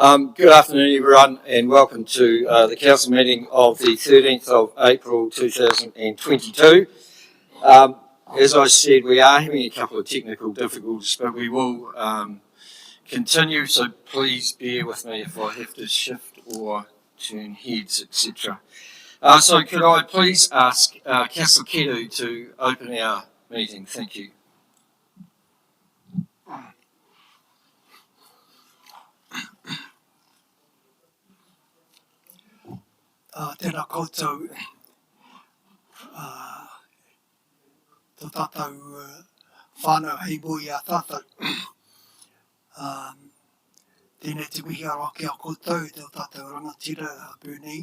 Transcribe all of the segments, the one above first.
Good afternoon everyone and welcome to the Council meeting of the 13th of April 2022. As I said, we are having a couple of technical difficulties, but we will continue, so please bear with me if I have to shift or turn heads, etc. So could I please ask Councillor Kedu to open our meeting? Thank you. Tēnā koutou tō tātou whānau hei mui a tātou. Tēnei te mihi aroa ki a koutou, te o tātou rangatira pūnei,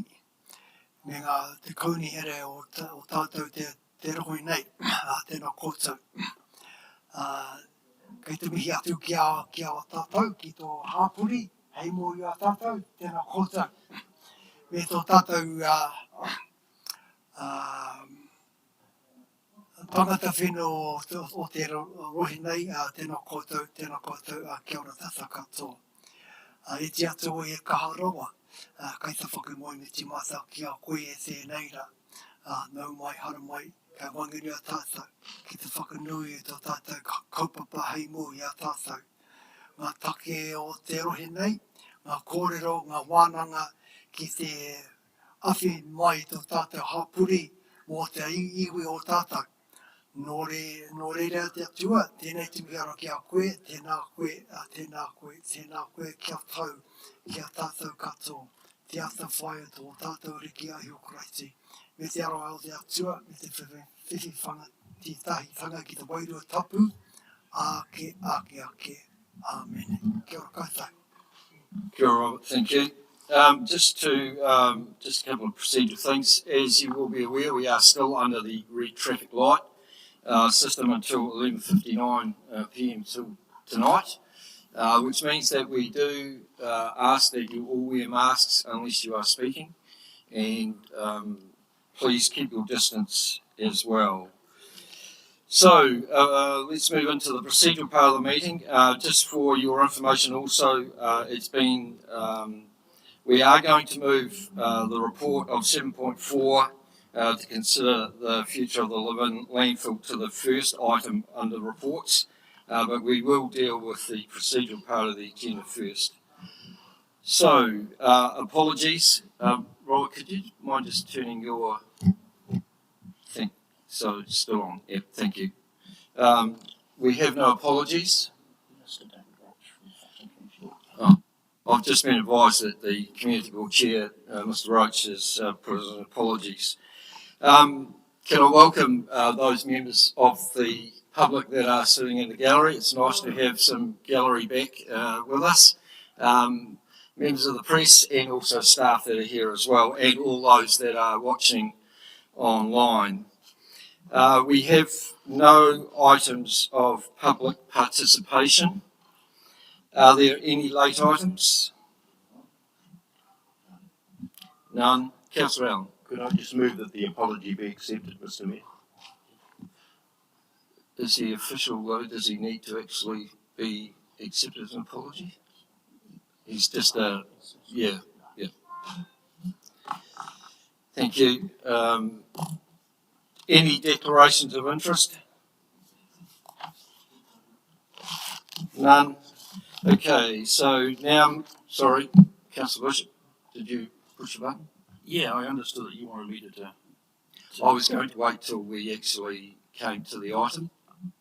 me ngā te kauni here o tātou te rohoi nei, tēnā koutou. Kei te mihi atu ki a tātou, ki tō hāpuri, hei mui a tātou, tēnā koutou. Me tō tātou tangata whenua o te rohi nei, tēnā koutou, kia ora tata katoa. E te atu o e kaharoa, kei te whakamoi me te mata ki a koe e tēnei ra. Nau mai, hara mai, kei wangiri a tātou, ki te whakanui e tō tātou kaupapa hei mui a tātou. Ngā take o te rohi nei, ngā kōrero, ngā wānanga, ki te awhi mai tō tātou hapuri mō te iwi o tātou. Nō reira te atua, tēnei te miara ki a koe, tēnā koe, kia tau, kia tātou katoa, te ata whaia tō tātou riki a hiokaraiti. Me te aroa o te atua, me te whiwhi whanga, te tahi tanga ki te wairua tapu, ake. Amen. Kia ora koutou. Kia ora, Robert, thank you. Just a couple of procedural things. As you will be aware, we are still under the red traffic light system until 11:59 p.m. till tonight, which means that we do ask that you all wear masks unless you are speaking, and please keep your distance as well. So let's move into the procedural part of the meeting. Just for your information also, we are going to move the report of 7.4 to consider the future of the Livin landfill to the first item under reports, but we will deal with the procedural part of the agenda first. So, apologies. Robert, could you mind just turning your thing? So, it's still on. Yep, thank you. We have no apologies. I've just been advised that the Community Board Chair, Mr Roach, has put his apologies. Can I welcome those members of the public that are sitting in the gallery? It's nice to have some gallery back with us. Members of the press and also staff that are here as well, and all those that are watching online. We have no items of public participation. Are there any late items? None. Councillor Allen. Could I just move that the apology be accepted, Mr Mayor? Is he official though? Does he need to actually be accepted as an apology? He's just yeah. Thank you. Any declarations of interest? None. Okay, so now, sorry, Councillor Bishop, did you push the button? Yeah, I understood that you wanted me to I was going to wait till we actually came to the item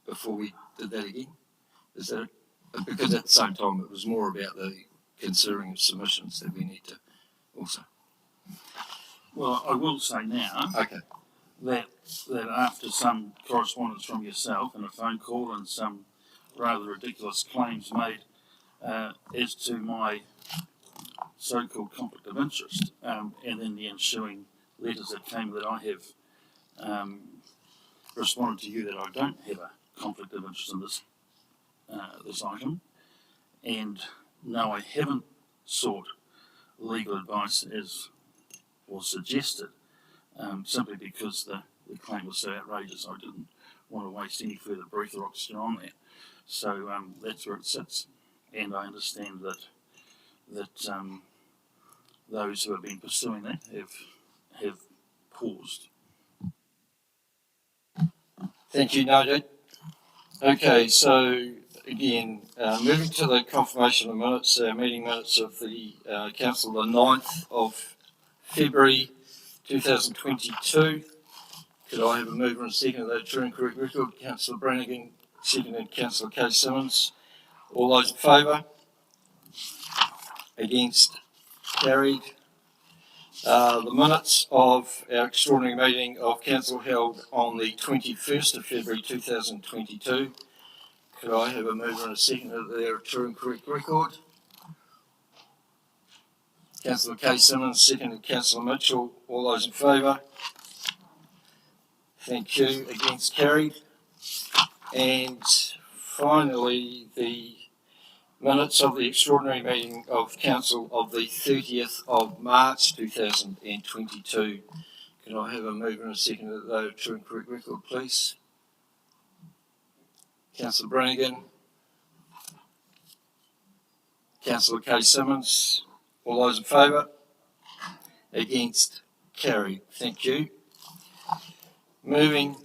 before we did that again. Is that it? Because at the same time it was more about the considering of submissions that we need to also. Well, I will say now that after some correspondence from yourself and a phone call and some rather ridiculous claims made as to my so-called conflict of interest, and then the ensuing letters that came that I have responded to you that I don't have a conflict of interest in this item, and no, I haven't sought legal advice as was suggested, simply because the claim was so outrageous I didn't want to waste any further breath or oxygen on that. So that's where it sits, and I understand that those who have been pursuing that have paused. Thank you, noted. Okay, so again, moving to the confirmation of minutes, meeting minutes of the council, the 9th of February 2022. Could I have a mover and second of that true and correct record? Councillor Brannigan, seconded Councillor K. Simmons. All those in favour? Against? Carried. The minutes of our extraordinary meeting of council held on the 21st of February 2022. Could I have a mover and a second of their true and correct record? Councillor K. Simmons, seconded Councillor Mitchell. All those in favour? Thank you. Against? Carried. And finally, the minutes of the extraordinary meeting of council of the 30th of March 2022. Can I have a mover and a second of the true and correct record, please? Councillor Brannigan. Councillor K. Simmons. All those in favour? Against? Carried. Thank you. Moving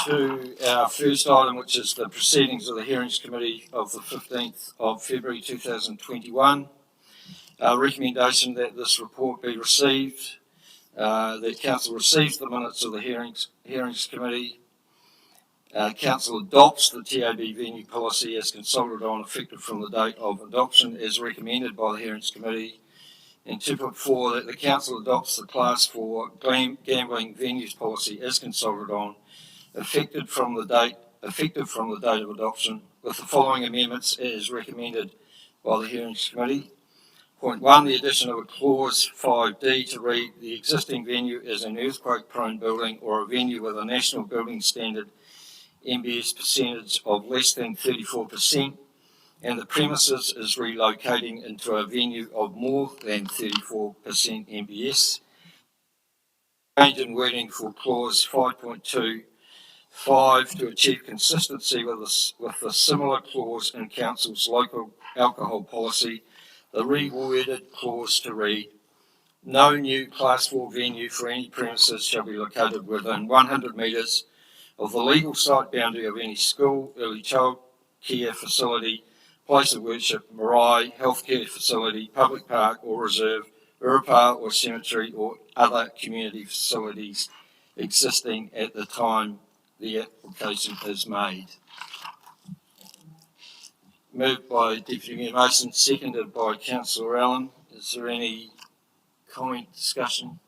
to our first item, which is the proceedings of the Hearings Committee of the 15th of February 2021. Our recommendation that this report be received, that Council receives the minutes of the Hearings Committee. Council adopts the TAB venue policy as consulted on, effective from the date of adoption, as recommended by the Hearings Committee. And 2.4, that the Council adopts the Class 4 gambling venues policy as consulted on, effective from the date of adoption, with the following amendments as recommended by the Hearings Committee. Point 1, the addition of a clause 5D to read: the existing venue is an earthquake-prone building or a venue with a national building standard MBS percentage of less than 34%, and the premises is relocating into a venue of more than 34% MBS. Change in wording for clause 5.25 to achieve consistency with a similar clause in Council's local alcohol policy. The reworded clause to read: no new Class 4 venue for any premises shall be located within 100 metres of the legal site boundary of any school, early child care facility, place of worship, marae, healthcare facility, public park or reserve, urupā or cemetery, or other community facilities existing at the time the application is made. Moved by Deputy Mayor Mason, seconded by Councillor Allen. Is there any comment, discussion?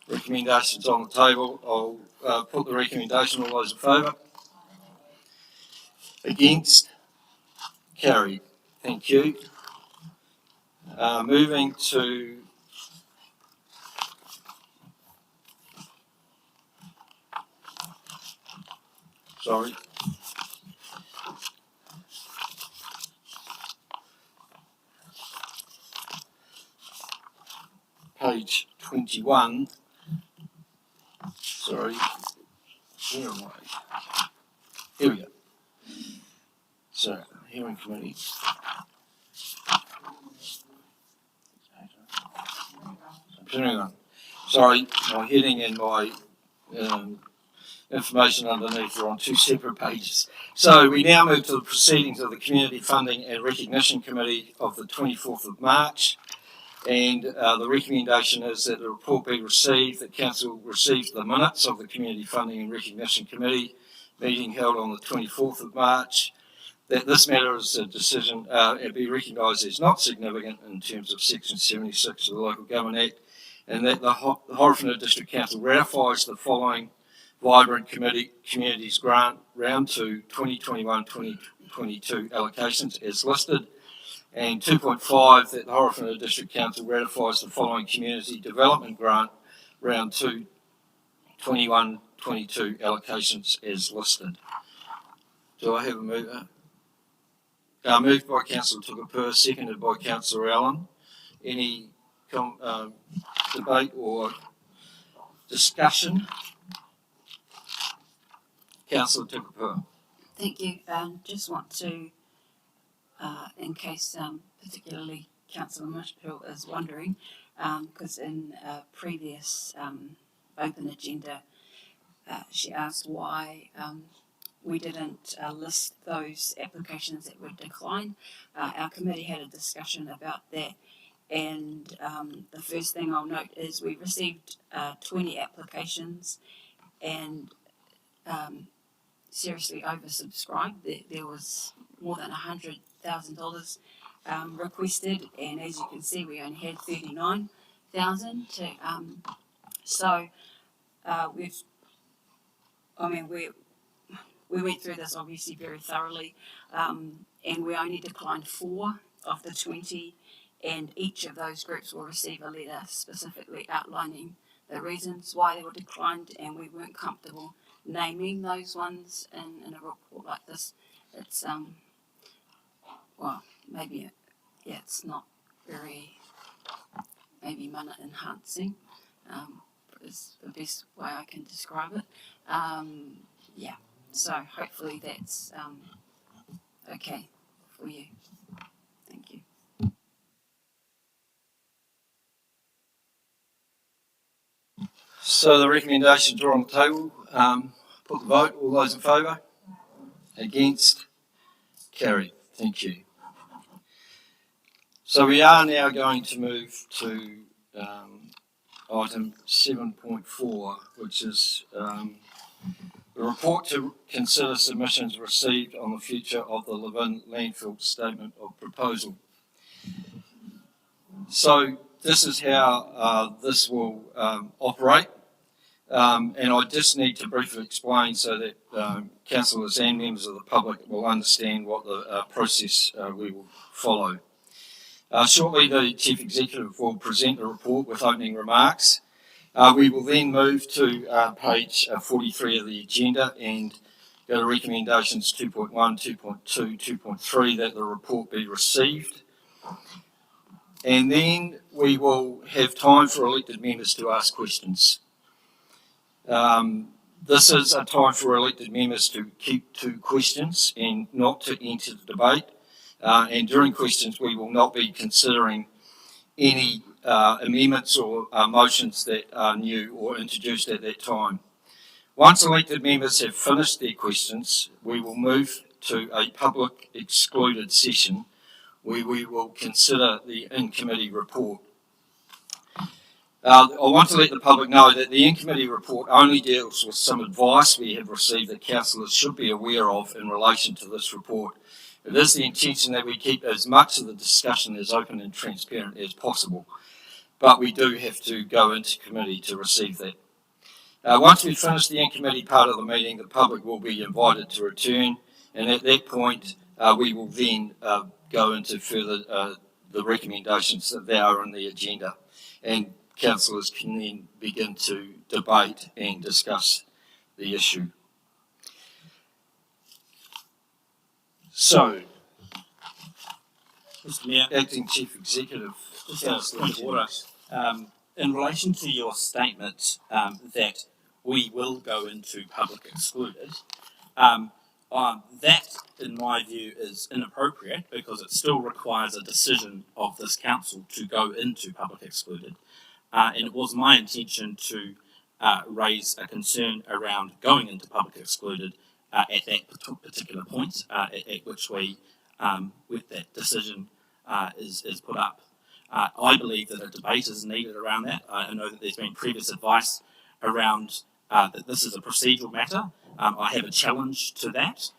Recommendations on the table. I'll put the recommendation. All those in favour? Against? Carried. Thank you. Moving to page 21. Sorry, where am I? Here we go. So, Hearing Committee. Sorry, my heading and my information underneath are on two separate pages. So we now move to the proceedings of the Community Funding and Recognition Committee of the 24th of March. And the recommendation is that the report be received, that Council receives the minutes of the Community Funding and Recognition Committee meeting held on the 24th of March, that this matter is a decision and be recognised as not significant in terms of Section 76 of the Local Government Act, and that the Horowhenua District Council ratifies the following Vibrant Communities Grant Round 2 2021-2022 allocations as listed. And 2.5, that the Horowhenua District Council ratifies the following Community Development Grant Round 2 21-22 allocations as listed. Do I have a mover? Moved by Councillor Tukapua, seconded by Councillor Allen. Any debate or discussion? Councillor Tukapua. Thank you. Just want to in case particularly Councillor Mishpill is wondering, because in a previous open agenda, she asked why we didn't list those applications that were declined. Our committee had a discussion about that, and the first thing I'll note is we received 20 applications, and seriously oversubscribed. There was more than $100,000 requested, and as you can see, we only had 39,000. So we went through this obviously very thoroughly, and we only declined 4 of the 20, and each of those groups will receive a letter specifically outlining the reasons why they were declined, and we weren't comfortable naming those ones in a report like this. It's it's not very maybe mana enhancing is the best way I can describe it. So hopefully that's okay for you. Thank you. So the recommendations are on the table. Put the vote. All those in favour? Against? Carried. Thank you. So we are now going to move to item 7.4, which is the report to consider submissions received on the future of the Levin Landfill Statement of Proposal. So this is how this will operate. And I just need to briefly explain so that councillors and members of the public will understand what the process we will follow. Shortly, the Chief Executive will present the report with opening remarks. We will then move to page 43 of the agenda and go to recommendations 2.1, 2.2, 2.3 that the report be received. And then we will have time for elected members to ask questions. This is a time for elected members to keep to questions and not to enter the debate. And during questions, we will not be considering any amendments or motions that are new or introduced at that time. Once elected members have finished their questions, we will move to a public excluded session where we will consider the in-committee report. I want to let the public know that the in-committee report only deals with some advice we have received that councillors should be aware of in relation to this report. It is the intention that we keep as much of the discussion as open and transparent as possible, but we do have to go into committee to receive that. Once we finish the in-committee part of the meeting, the public will be invited to return, and at that point we will then go into further the recommendations that they are on the agenda, and councillors can then begin to debate and discuss the issue. So, Mr. Mayor, Acting Chief Executive, just a point of order. In relation to your statement that we will go into public excluded, that, in my view, is inappropriate because it still requires a decision of this council to go into public excluded. And it was my intention to raise a concern around going into public excluded at that particular point, at which with that decision is put up. I believe that a debate is needed around that. I know that there's been previous advice around that this is a procedural matter. I have a challenge to that.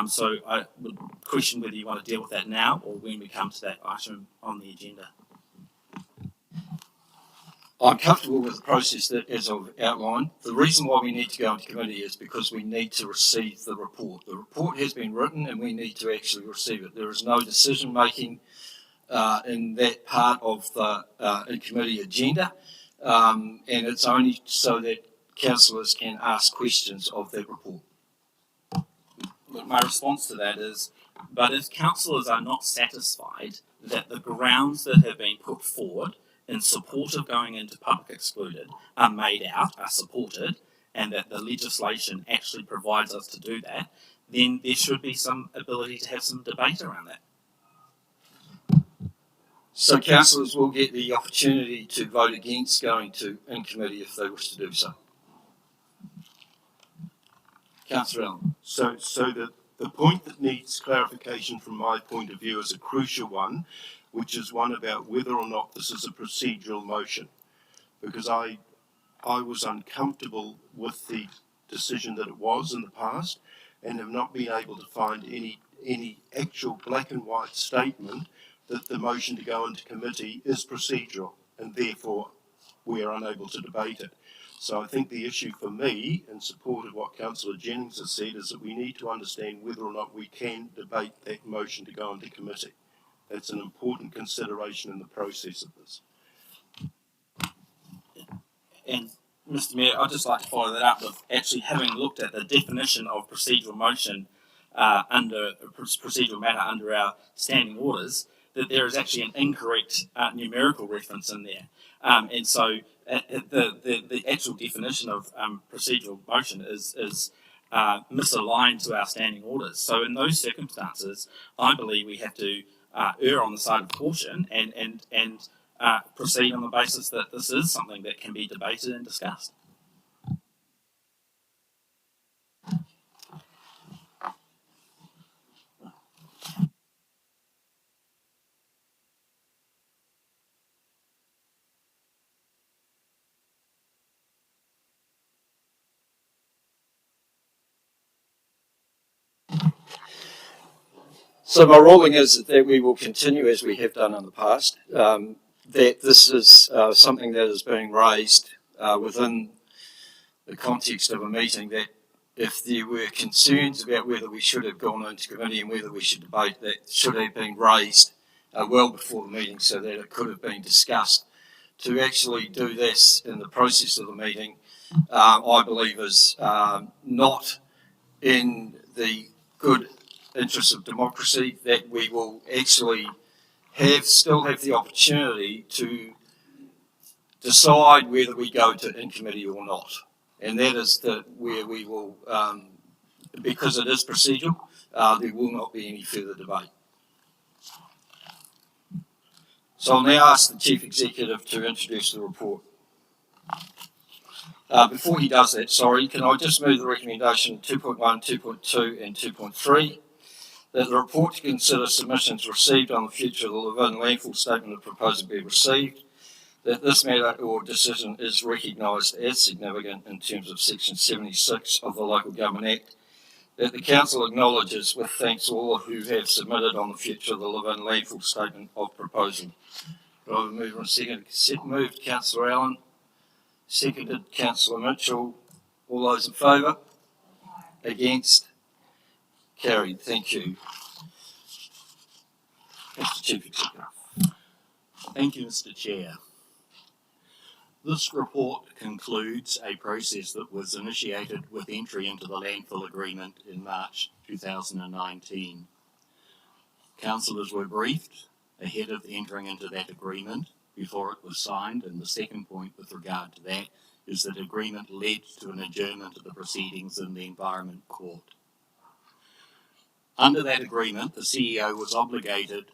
So I would question whether you want to deal with that now or when we come to that item on the agenda. I'm comfortable with the process that, as I've outlined. The reason why we need to go into committee is because we need to receive the report. The report has been written and we need to actually receive it. There is no decision making in that part of the in-committee agenda, and it's only so that councillors can ask questions of that report. Look, my response to that is, but if councillors are not satisfied that the grounds that have been put forward in support of going into public excluded are made out, are supported, and that the legislation actually provides us to do that, then there should be some ability to have some debate around that. So councillors will get the opportunity to vote against going to in committee if they wish to do so. Councillor Allen. So the point that needs clarification from my point of view is a crucial one, which is one about whether or not this is a procedural motion. Because I was uncomfortable with the decision that it was in the past and have not been able to find any actual black and white statement that the motion to go into committee is procedural and therefore we are unable to debate it. So I think the issue for me, in support of what Councillor Jennings has said, is that we need to understand whether or not we can debate that motion to go into committee. That's an important consideration in the process of this. And Mr. Mayor, I'd just like to follow that up with actually having looked at the definition of procedural motion under procedural matter under our standing orders, that there is actually an incorrect numerical reference in there. And so the actual definition of procedural motion is misaligned to our standing orders. So in those circumstances, I believe we have to err on the side of caution and proceed on the basis that this is something that can be debated and discussed. So my ruling is that we will continue as we have done in the past, that this is something that is being raised within the context of a meeting, that if there were concerns about whether we should have gone into committee and whether we should debate, that should have been raised well before the meeting so that it could have been discussed. To actually do this in the process of the meeting, I believe is not in the good interest of democracy, that we will actually still have the opportunity to decide whether we go to in committee or not. And that is where we will, because it is procedural, there will not be any further debate. So I'll now ask the Chief Executive to introduce the report. Before he does that, can I just move the recommendation 2.1, 2.2 and 2.3, that the report to consider submissions received on the future of the Levin landfill statement of proposal be received, that this matter or decision is recognised as significant in terms of Section 76 of the Local Government Act, that the Council acknowledges with thanks all who have submitted on the future of the Levin landfill statement of proposal. Do I have a mover and second? Moved Councillor Allen, seconded Councillor Mitchell. All those in favour? Against? Carried. Thank you. Mr. Chief Executive. Thank you, Mr. Chair. This report concludes a process that was initiated with entry into the landfill agreement in March 2019. Councillors were briefed ahead of entering into that agreement before it was signed, and the second point with regard to that is that agreement led to an adjournment of the proceedings in the Environment Court. Under that agreement, the CEO was obligated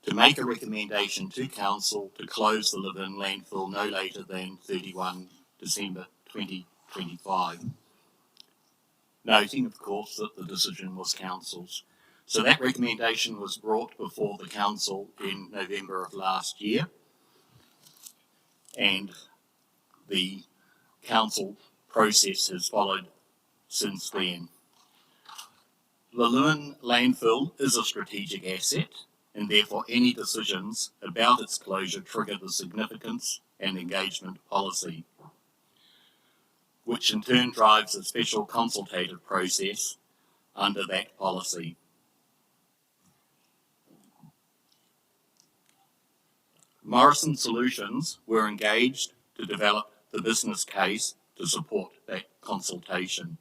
to make a recommendation to Council to close the Levin landfill no later than 31 December 2025. Noting, of course, that the decision was Council's. So that recommendation was brought before the Council in November of last year, and the Council process has followed since then. The Levin landfill is a strategic asset, and therefore any decisions about its closure trigger the significance and engagement policy, which in turn drives a special consultative process under that policy. Morrison Solutions were engaged to develop the business case to support that consultation.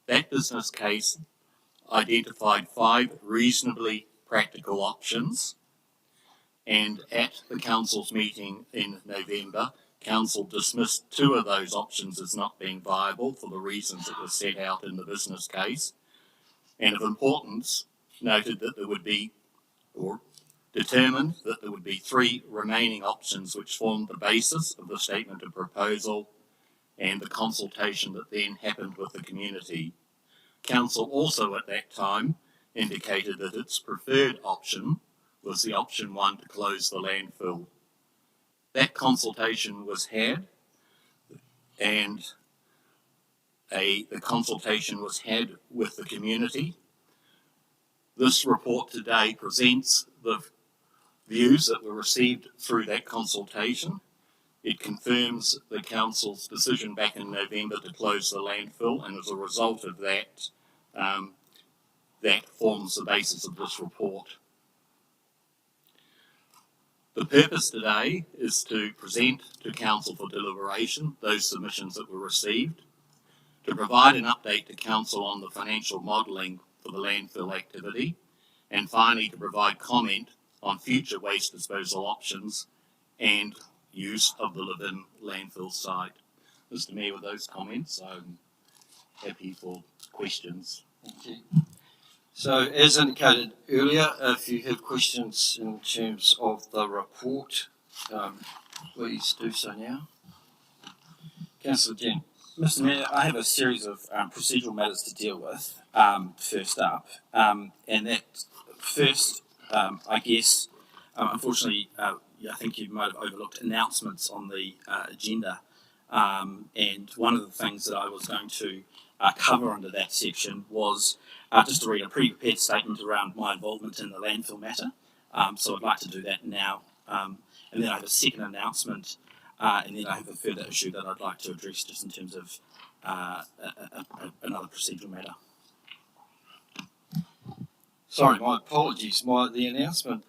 That business case identified 5 reasonably practical options, and at the Council's meeting in November, Council dismissed 2 of those options as not being viable for the reasons that were set out in the business case, and of importance, noted that there would be, or determined that there would be 3 remaining options which formed the basis of the statement of proposal and the consultation that then happened with the community. Council also at that time indicated that its preferred option was the option 1 to close the landfill. That consultation was had, and the consultation was had with the community. This report today presents the views that were received through that consultation. It confirms the council's decision back in November to close the landfill, and as a result of that, that forms the basis of this report. The purpose today is to present to council for deliberation those submissions that were received, to provide an update to council on the financial modelling for the landfill activity, and finally to provide comment on future waste disposal options and use of the Levin landfill site. Mr. Mayor, with those comments, I'm happy for questions. Thank you. So, as indicated earlier, if you have questions in terms of the report, please do so now. Councillor Jen. Mr. Mayor, I have a series of procedural matters to deal with. First up, and that first, I guess, unfortunately, I think you might have overlooked announcements on the agenda, and one of the things that I was going to cover under that section was just to read a pre-prepared statement around my involvement in the landfill matter. So I'd like to do that now, and then I have a second announcement, and then I have a further issue that I'd like to address just in terms of another procedural matter. Sorry, my apologies. The announcement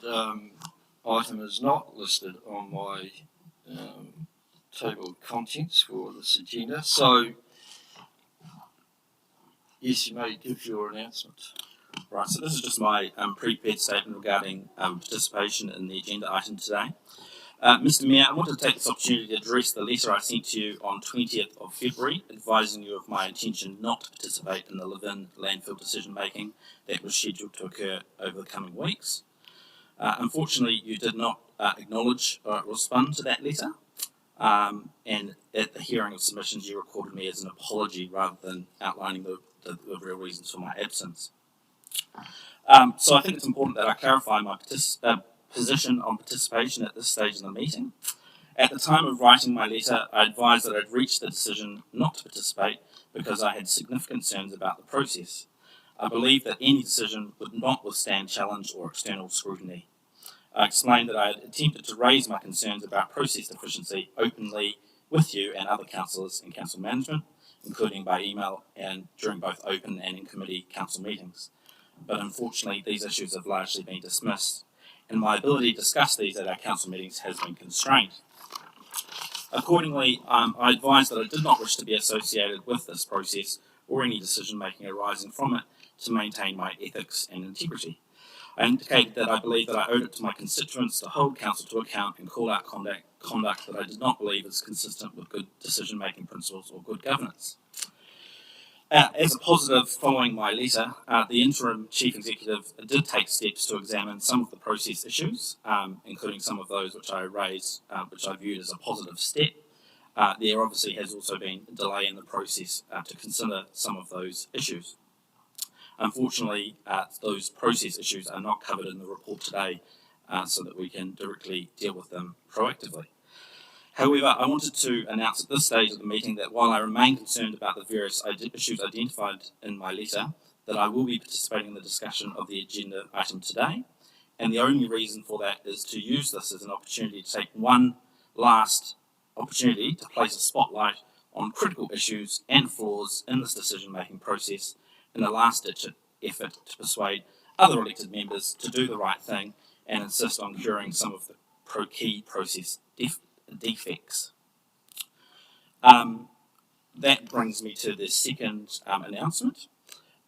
item is not listed on my table of contents for this agenda. So, yes, you may give your announcement. Right, so this is just my prepared statement regarding participation in the agenda item today. Mr. Mayor, I wanted to take this opportunity to address the letter I sent to you on 20th of February, advising you of my intention not to participate in the Levin landfill decision-making that was scheduled to occur over the coming weeks. Unfortunately, you did not acknowledge or respond to that letter, and at the hearing of submissions, you recorded me as an apology rather than outlining the real reasons for my absence. So I think it's important that I clarify my position on participation at this stage in the meeting. At the time of writing my letter, I advised that I'd reached the decision not to participate because I had significant concerns about the process. I believe that any decision would not withstand challenge or external scrutiny. I explained that I had attempted to raise my concerns about process efficiency openly with you and other councillors in council management, including by email and during both open and in-committee council meetings. But unfortunately, these issues have largely been dismissed, and my ability to discuss these at our council meetings has been constrained. Accordingly, I advised that I did not wish to be associated with this process or any decision-making arising from it to maintain my ethics and integrity. I indicated that I believed that I owed it to my constituents to hold council to account and call out conduct that I did not believe is consistent with good decision-making principles or good governance. As a positive following my letter, the interim chief executive did take steps to examine some of the process issues, including some of those which I raised, which I viewed as a positive step. There obviously has also been a delay in the process to consider some of those issues. Unfortunately, those process issues are not covered in the report today, so that we can directly deal with them proactively. However, I wanted to announce at this stage of the meeting that while I remain concerned about the various issues identified in my letter, that I will be participating in the discussion of the agenda item today, and the only reason for that is to use this as an opportunity to take one last opportunity to place a spotlight on critical issues and flaws in this decision-making process in a last-ditch effort to persuade other elected members to do the right thing and insist on curing some of the key process defects. That brings me to the second announcement,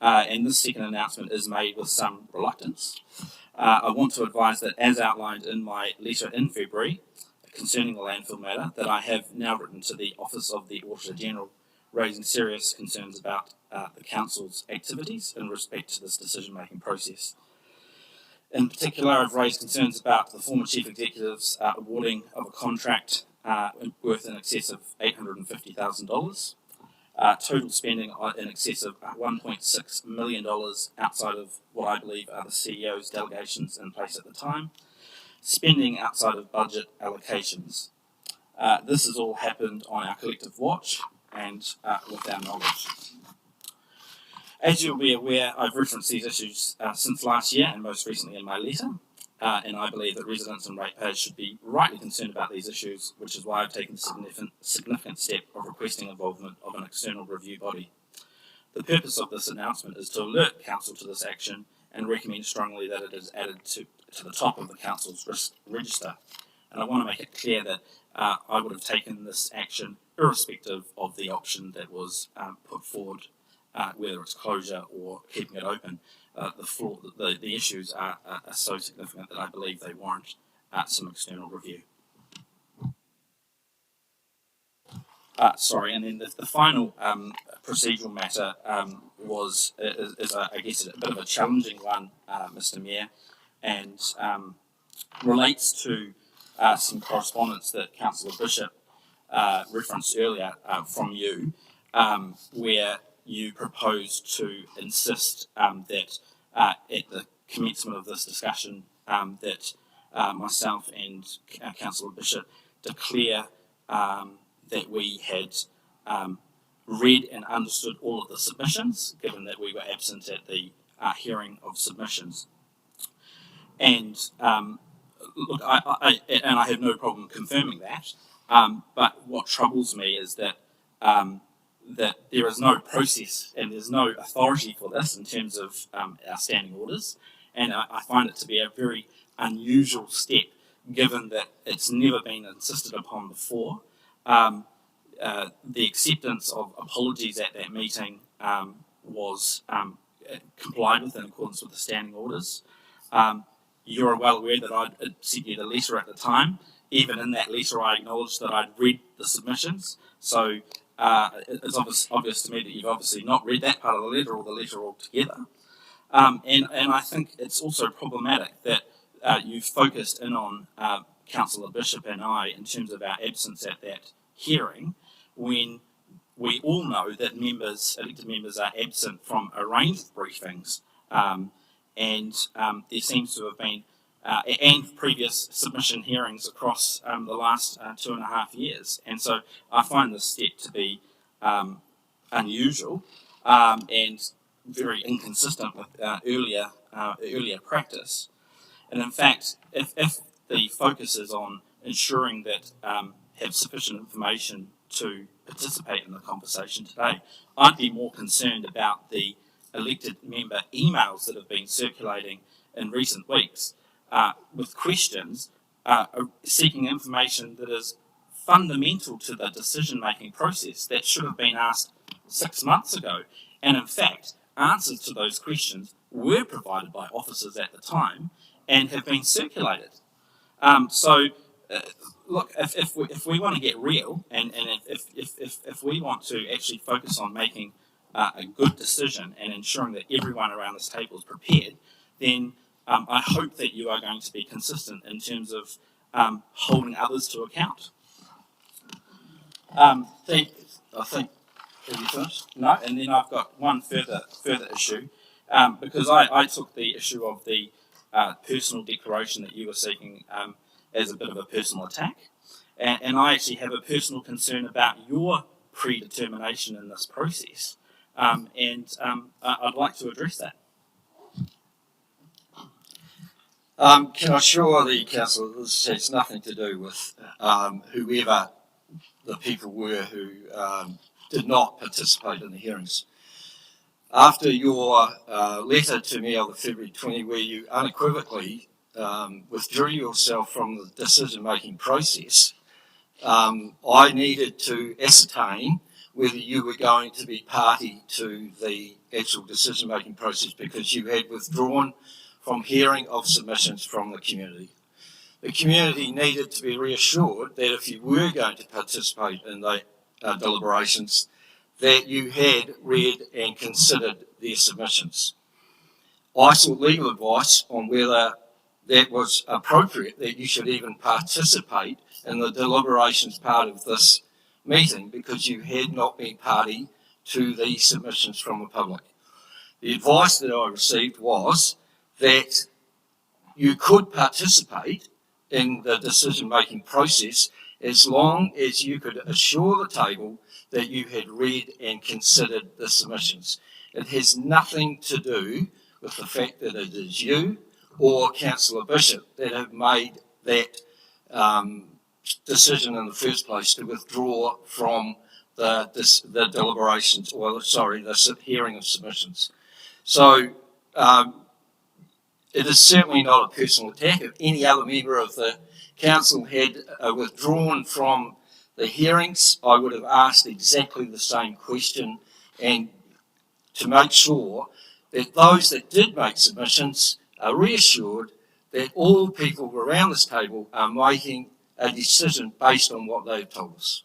and this second announcement is made with some reluctance. I want to advise that, as outlined in my letter in February concerning the landfill matter, that I have now written to the Office of the Auditor General raising serious concerns about the Council's activities in respect to this decision-making process. In particular, I've raised concerns about the former chief executive's awarding of a contract worth in excess of $850,000. Total spending in excess of $1.6 million outside of what I believe are the CEO's delegations in place at the time. Spending outside of budget allocations. This has all happened on our collective watch and with our knowledge. As you'll be aware, I've referenced these issues since last year and most recently in my letter, and I believe that residents and ratepayers should be rightly concerned about these issues, which is why I've taken the significant step of requesting involvement of an external review body. The purpose of this announcement is to alert Council to this action and recommend strongly that it is added to the top of the Council's risk register. And I want to make it clear that I would have taken this action irrespective of the option that was put forward, whether it's closure or keeping it open. The issues are so significant that I believe they warrant some external review. And then the final procedural matter is I guess, a bit of a challenging one, Mr. Mayor, and relates to some correspondence that Councillor Bishop referenced earlier from you, where you proposed to insist that at the commencement of this discussion that myself and Councillor Bishop declare that we had read and understood all of the submissions, given that we were absent at the hearing of submissions. And look, I have no problem confirming that, but what troubles me is that that there is no process and there's no authority for this in terms of our standing orders, and I find it to be a very unusual step, given that it's never been insisted upon before. The acceptance of apologies at that meeting was complied with in accordance with the standing orders. You're well aware that I'd sent you the letter at the time. Even in that letter, I acknowledged that I'd read the submissions. So it's obvious to me that you've obviously not read that part of the letter or the letter altogether. And I think it's also problematic that you've focused in on Councillor Bishop and I in terms of our absence at that hearing, when we all know that elected members are absent from a range of briefings, and there seems to have been and previous submission hearings across the last 2.5 years. And so I find this step to be unusual and very inconsistent with earlier practice. And in fact, if the focus is on ensuring that have sufficient information to participate in the conversation today, I'd be more concerned about the elected member emails that have been circulating in recent weeks with questions seeking information that is fundamental to the decision-making process that should have been asked 6 months ago. And in fact, answers to those questions were provided by officers at the time and have been circulated. Look, if we want to get real, and if we want to actually focus on making a good decision and ensuring that everyone around this table is prepared, then I hope that you are going to be consistent in terms of holding others to account. I think, have you finished? No, and then I've got one further issue, because I took the issue of the personal declaration that you were seeking as a bit of a personal attack, and I actually have a personal concern about your predetermination in this process, and I'd like to address that. Can I assure the council that this has nothing to do with whoever the people were who did not participate in the hearings. After your letter to me on the February 20, where you unequivocally withdrew yourself from the decision-making process, I needed to ascertain whether you were going to be party to the actual decision-making process, because you had withdrawn from hearing of submissions from the community. The community needed to be reassured that if you were going to participate in the deliberations, that you had read and considered their submissions. I sought legal advice on whether that was appropriate that you should even participate in the deliberations part of this meeting because you had not been party to the submissions from the public. The advice that I received was that you could participate in the decision-making process as long as you could assure the table that you had read and considered the submissions. It has nothing to do with the fact that it is you or Councillor Bishop that have made that decision in the first place to withdraw from the deliberations, or sorry, the hearing of submissions. So it is certainly not a personal attack. If any other member of the council had withdrawn from the hearings, I would have asked exactly the same question, and to make sure that those that did make submissions are reassured that all people around this table are making a decision based on what they've told us.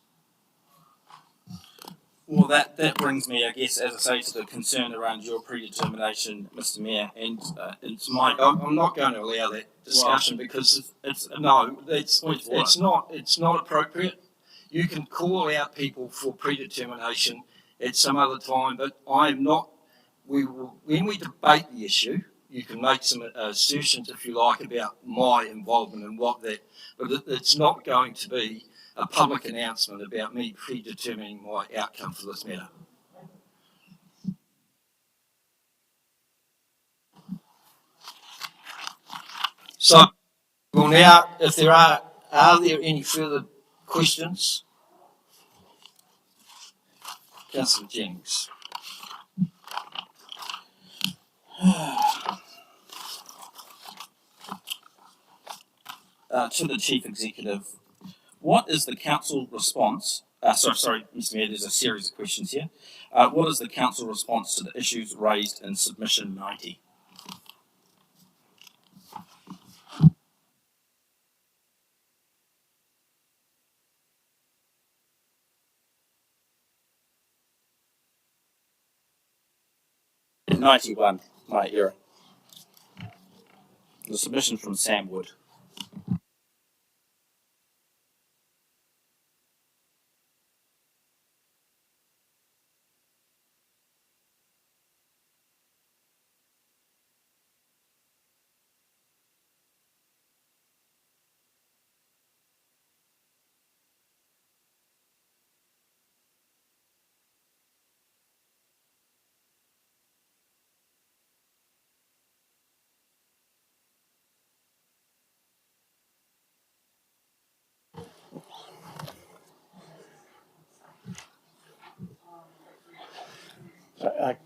Well, that brings me, I guess, as I say, to the concern around your predetermination, Mr. Mayor, and it's my. I'm not going to allow that discussion because it's not appropriate. You can call out people for predetermination at some other time, but I am not. When we debate the issue, you can make some assertions, if you like, about my involvement in what that, but it's not going to be a public announcement about me predetermining my outcome for this matter. So, well now, if there are there any further questions? Councillor Jennings. To the Chief Executive, what is the council response? Sorry, Mr. Mayor, there's a series of questions here. What is the council response to the issues raised in submission 90? In 91, my error. The submission from Sam Wood.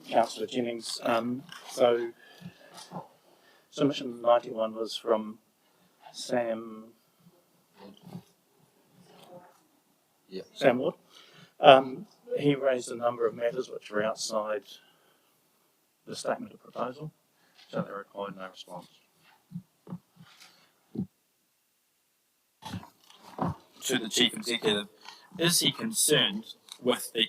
Councillor Jennings, so submission 91 was from Sam. Yep. Sam Wood. He raised a number of matters which were outside the statement of proposal, so they required no response. To the Chief Executive, is he concerned with the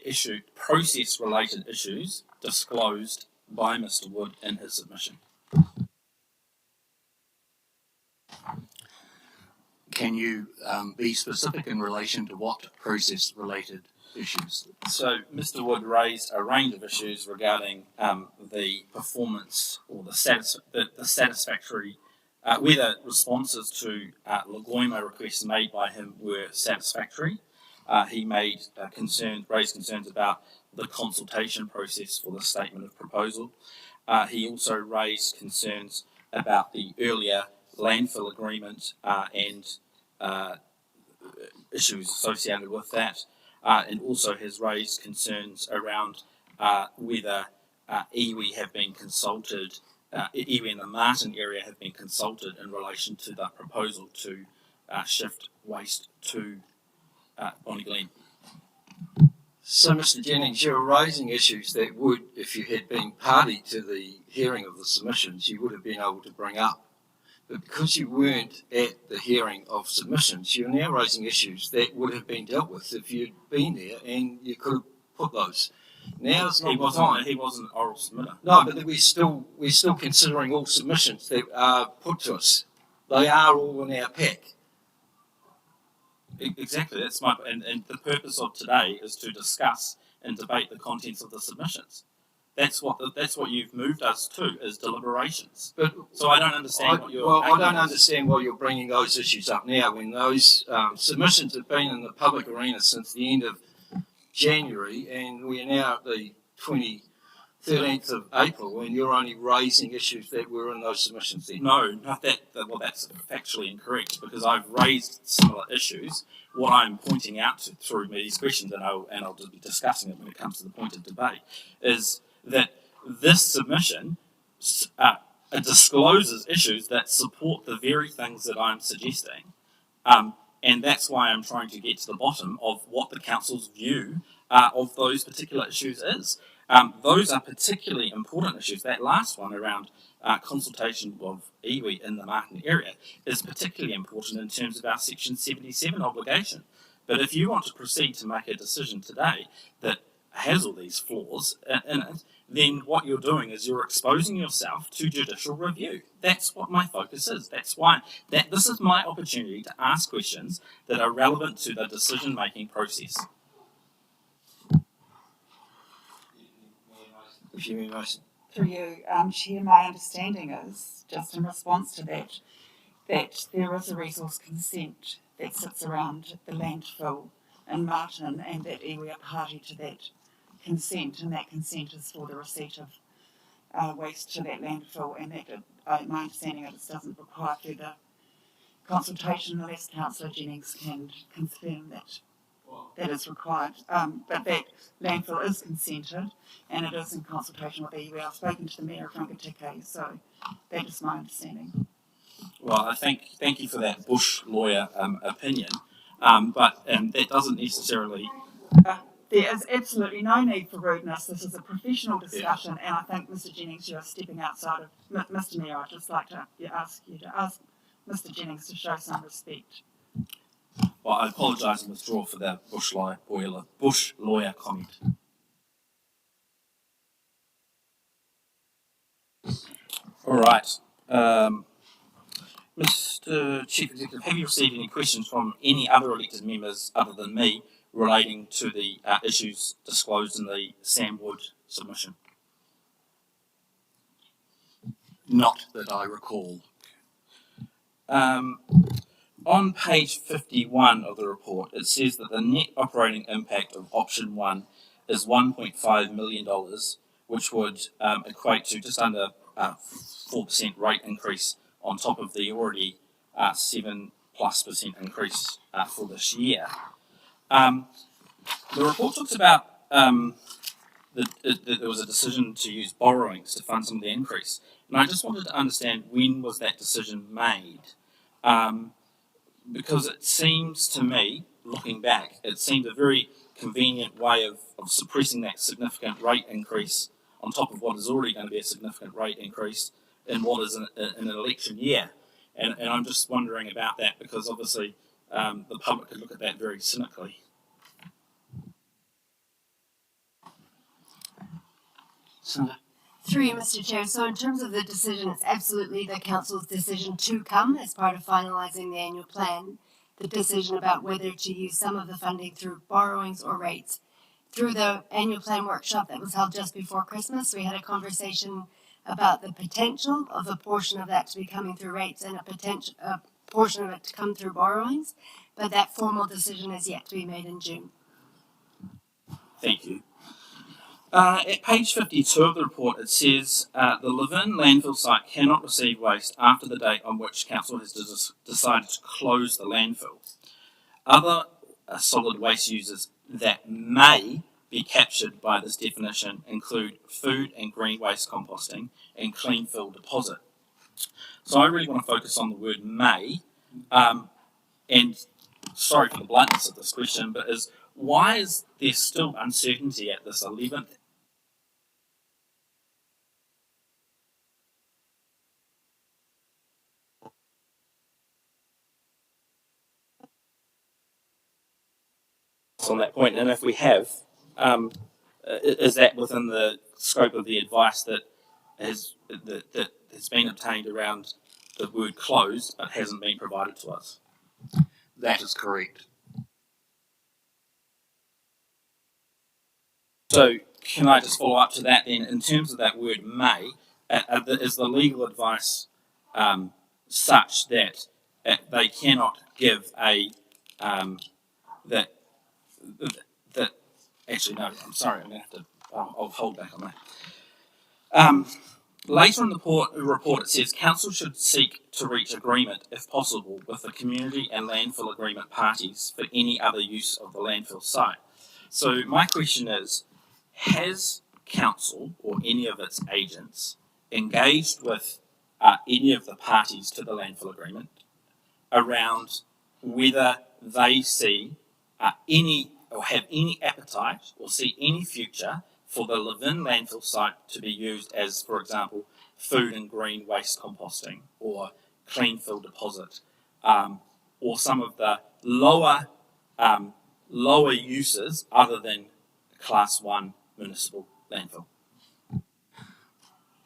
process-related issues disclosed by Mr. Wood in his submission? Can you be specific in relation to what process-related issues? So, Mr. Wood raised a range of issues regarding the performance or the satisfactory, whether responses to Lagoima requests made by him were satisfactory. He raised concerns about the consultation process for the statement of proposal. He also raised concerns about the earlier landfill agreement and issues associated with that, and also has raised concerns around whether iwi have been consulted, iwi in the Martin area have been consulted in relation to the proposal to shift waste to Bonnie Glen. So, Mr. Jennings, you're raising issues that would, if you had been party to the hearing of the submissions, you would have been able to bring up. But because you weren't at the hearing of submissions, you're now raising issues that would have been dealt with if you'd been there and you could have put those. Now it's not the time. He wasn't an oral submitter. No, but we're still considering all submissions that are put to us. They are all in our pack. Exactly, that's my and the purpose of today is to discuss and debate the contents of the submissions. That's what you've moved us to, is deliberations. But So I don't understand what you're. Well, I don't understand why you're bringing those issues up now when those submissions have been in the public arena since the end of January, and we are now at the 13th of April, and you're only raising issues that were in those submissions then. No, not that. Well, that's factually incorrect because I've raised similar issues. What I'm pointing out through these questions, and I'll be discussing it when it comes to the point of debate, is that this submission discloses issues that support the very things that I'm suggesting, and that's why I'm trying to get to the bottom of what the council's view of those particular issues is. Those are particularly important issues. That last one around consultation of iwi in the Methane area is particularly important in terms of our Section 77 obligation. But if you want to proceed to make a decision today that has all these flaws in it, then what you're doing is you're exposing yourself to judicial review. That's what my focus is. That's why this is my opportunity to ask questions that are relevant to the decision-making process. Through you, Chair, my understanding is, just in response to that there is a resource consent that sits around the landfill in Martin, and that iwi are party to that consent, and that consent is for the receipt of waste to that landfill, and that my understanding is it doesn't require further consultation unless Councillor Jennings can confirm that is required. But that landfill is consented, and it is in consultation with iwi. I've spoken to the Mayor of Rangitikei, so that is my understanding. Well, I thank you for that bush lawyer opinion, but that doesn't necessarily. There is absolutely no need for rudeness. This is a professional discussion, and I think, Mr. Jennings, you are stepping outside of Mr. Mayor. I'd just like to ask Mr. Jennings to show some respect. Well, I apologise and withdraw for that bush lawyer comment. All right. Mr. Chief Executive, have you received any questions from any other elected members other than me relating to the issues disclosed in the Sam Wood submission? Not that I recall. On page 51 of the report, it says that the net operating impact of option 1 is $1.5 million, which would equate to just under 4% rate increase on top of the already 7+% increase for this year. The report talks about that there was a decision to use borrowings to fund some of the increase. And I just wanted to understand, when was that decision made? Because it seems to me, looking back, it seemed a very convenient way of suppressing that significant rate increase on top of what is already going to be a significant rate increase in what is an election year. And I'm just wondering about that, because obviously the public could look at that very cynically. Through you, Mr. Chair. So in terms of the decision, it's absolutely the Council's decision to come as part of finalising the annual plan. The decision about whether to use some of the funding through borrowings or rates. Through the annual plan workshop that was held just before Christmas, we had a conversation about the potential of a portion of that to be coming through rates and a portion of it to come through borrowings, but that formal decision is yet to be made in June. Thank you. At page 52 of the report, it says the Levin landfill site cannot receive waste after the date on which Council has decided to close the landfill. Other solid waste users that may be captured by this definition include food and green waste composting and clean fill deposit. So I really want to focus on the word may, and sorry for the bluntness of this question, but why is there still uncertainty at this 11th on that point? And if we have, is that within the scope of the advice that has been obtained around the word closed, but hasn't been provided to us. That is correct. So can I just follow up to that then? In terms of that word may, is the legal advice such that they cannot give a that actually no, I'm sorry, I'm going to have to I'll hold back on that. Later in the report it says council should seek to reach agreement if possible with the community and landfill agreement parties for any other use of the landfill site. So my question is, has council or any of its agents engaged with any of the parties to the landfill agreement around whether they see any or have any appetite or see any future for the Levin landfill site to be used as, for example, food and green waste composting or clean fill deposit, or some of the lower uses other than Class 1 municipal landfill?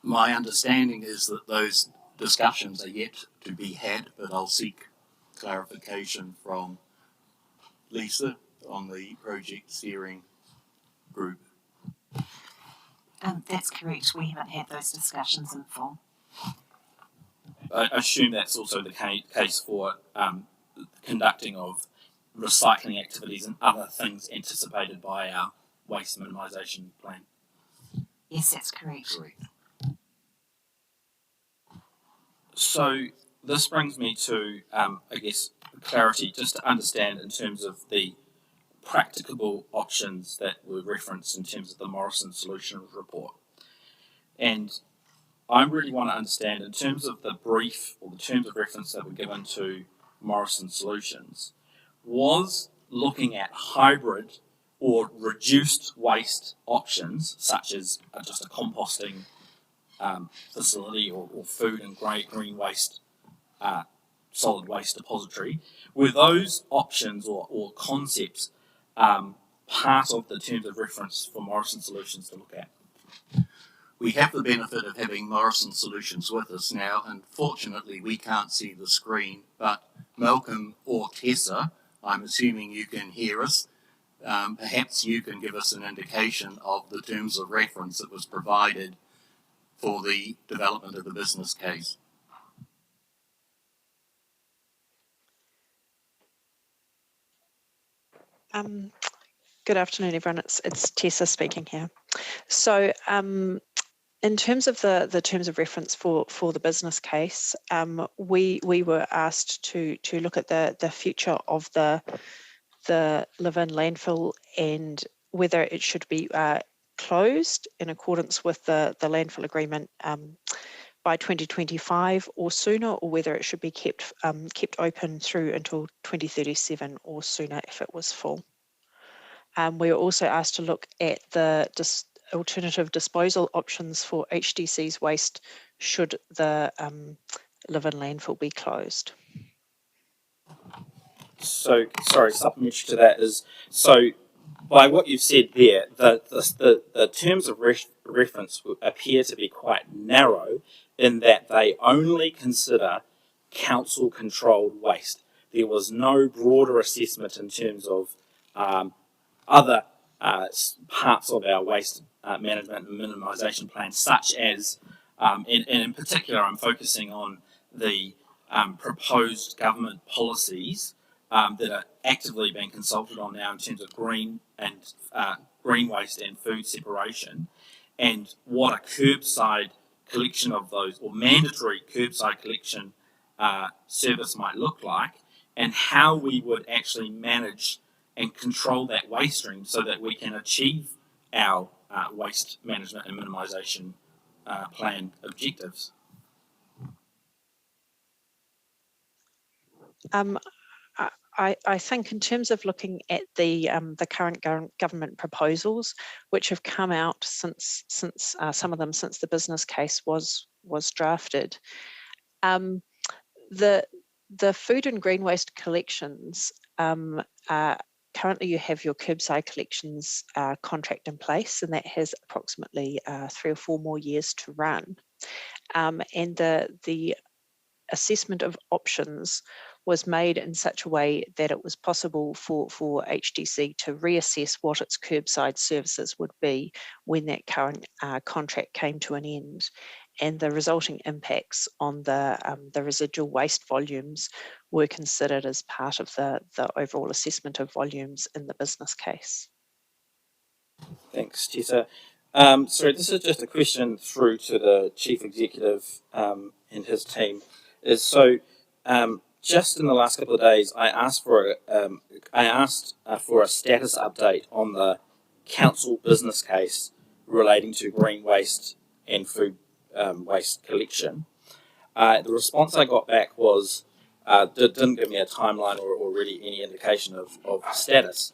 My understanding is that those discussions are yet to be had, but I'll seek clarification from Lisa on the project steering group. That's correct. We haven't had those discussions in full. I assume that's also the case for conducting of recycling activities and other things anticipated by our waste minimisation plan. Yes, that's correct. So this brings me to, I guess, clarity, just to understand in terms of the practicable options that were referenced in terms of the Morrison Solutions report. And I really want to understand, in terms of the brief or the terms of reference that were given to Morrison Solutions, was looking at hybrid or reduced waste options, such as just a composting facility or food and green waste, solid waste depository, were those options or concepts part of the terms of reference for Morrison Solutions to look at? We have the benefit of having Morrison Solutions with us now, and fortunately we can't see the screen, but Malcolm or Tessa, I'm assuming you can hear us. Perhaps you can give us an indication of the terms of reference that was provided for the development of the business case. Good afternoon, everyone. It's Tessa speaking here. So, in terms of the terms of reference for the business case, we were asked to look at the future of the Levin landfill and whether it should be closed in accordance with the landfill agreement by 2025 or sooner, or whether it should be kept open through until 2037 or sooner if it was full. We were also asked to look at the alternative disposal options for HDC's waste should the Levin landfill be closed. So, sorry, supplementary to that is, so by what you've said there, the terms of reference appear to be quite narrow in that they only consider council-controlled waste. There was no broader assessment in terms of other parts of our waste management and minimisation plan, such as, and in particular I'm focusing on the proposed government policies that are actively being consulted on now in terms of green waste and food separation, and what a curbside collection of those, or mandatory curbside collection service might look like, and how we would actually manage and control that waste stream so that we can achieve our waste management and minimisation plan objectives. I think in terms of looking at the current government proposals, which have come out since some of them since the business case was drafted, the food and green waste collections, currently you have your curbside collections contract in place, and that has approximately 3 or 4 more years to run. And the assessment of options was made in such a way that it was possible for HDC to reassess what its curbside services would be when that current contract came to an end. And the resulting impacts on the residual waste volumes were considered as part of the overall assessment of volumes in the business case. Thanks, Tessa. Sorry, this is just a question through to the Chief Executive and his team. Just in the last couple of days, I asked for a status update on the council business case relating to green waste and food waste collection. The response I got back was didn't give me a timeline or really any indication of status.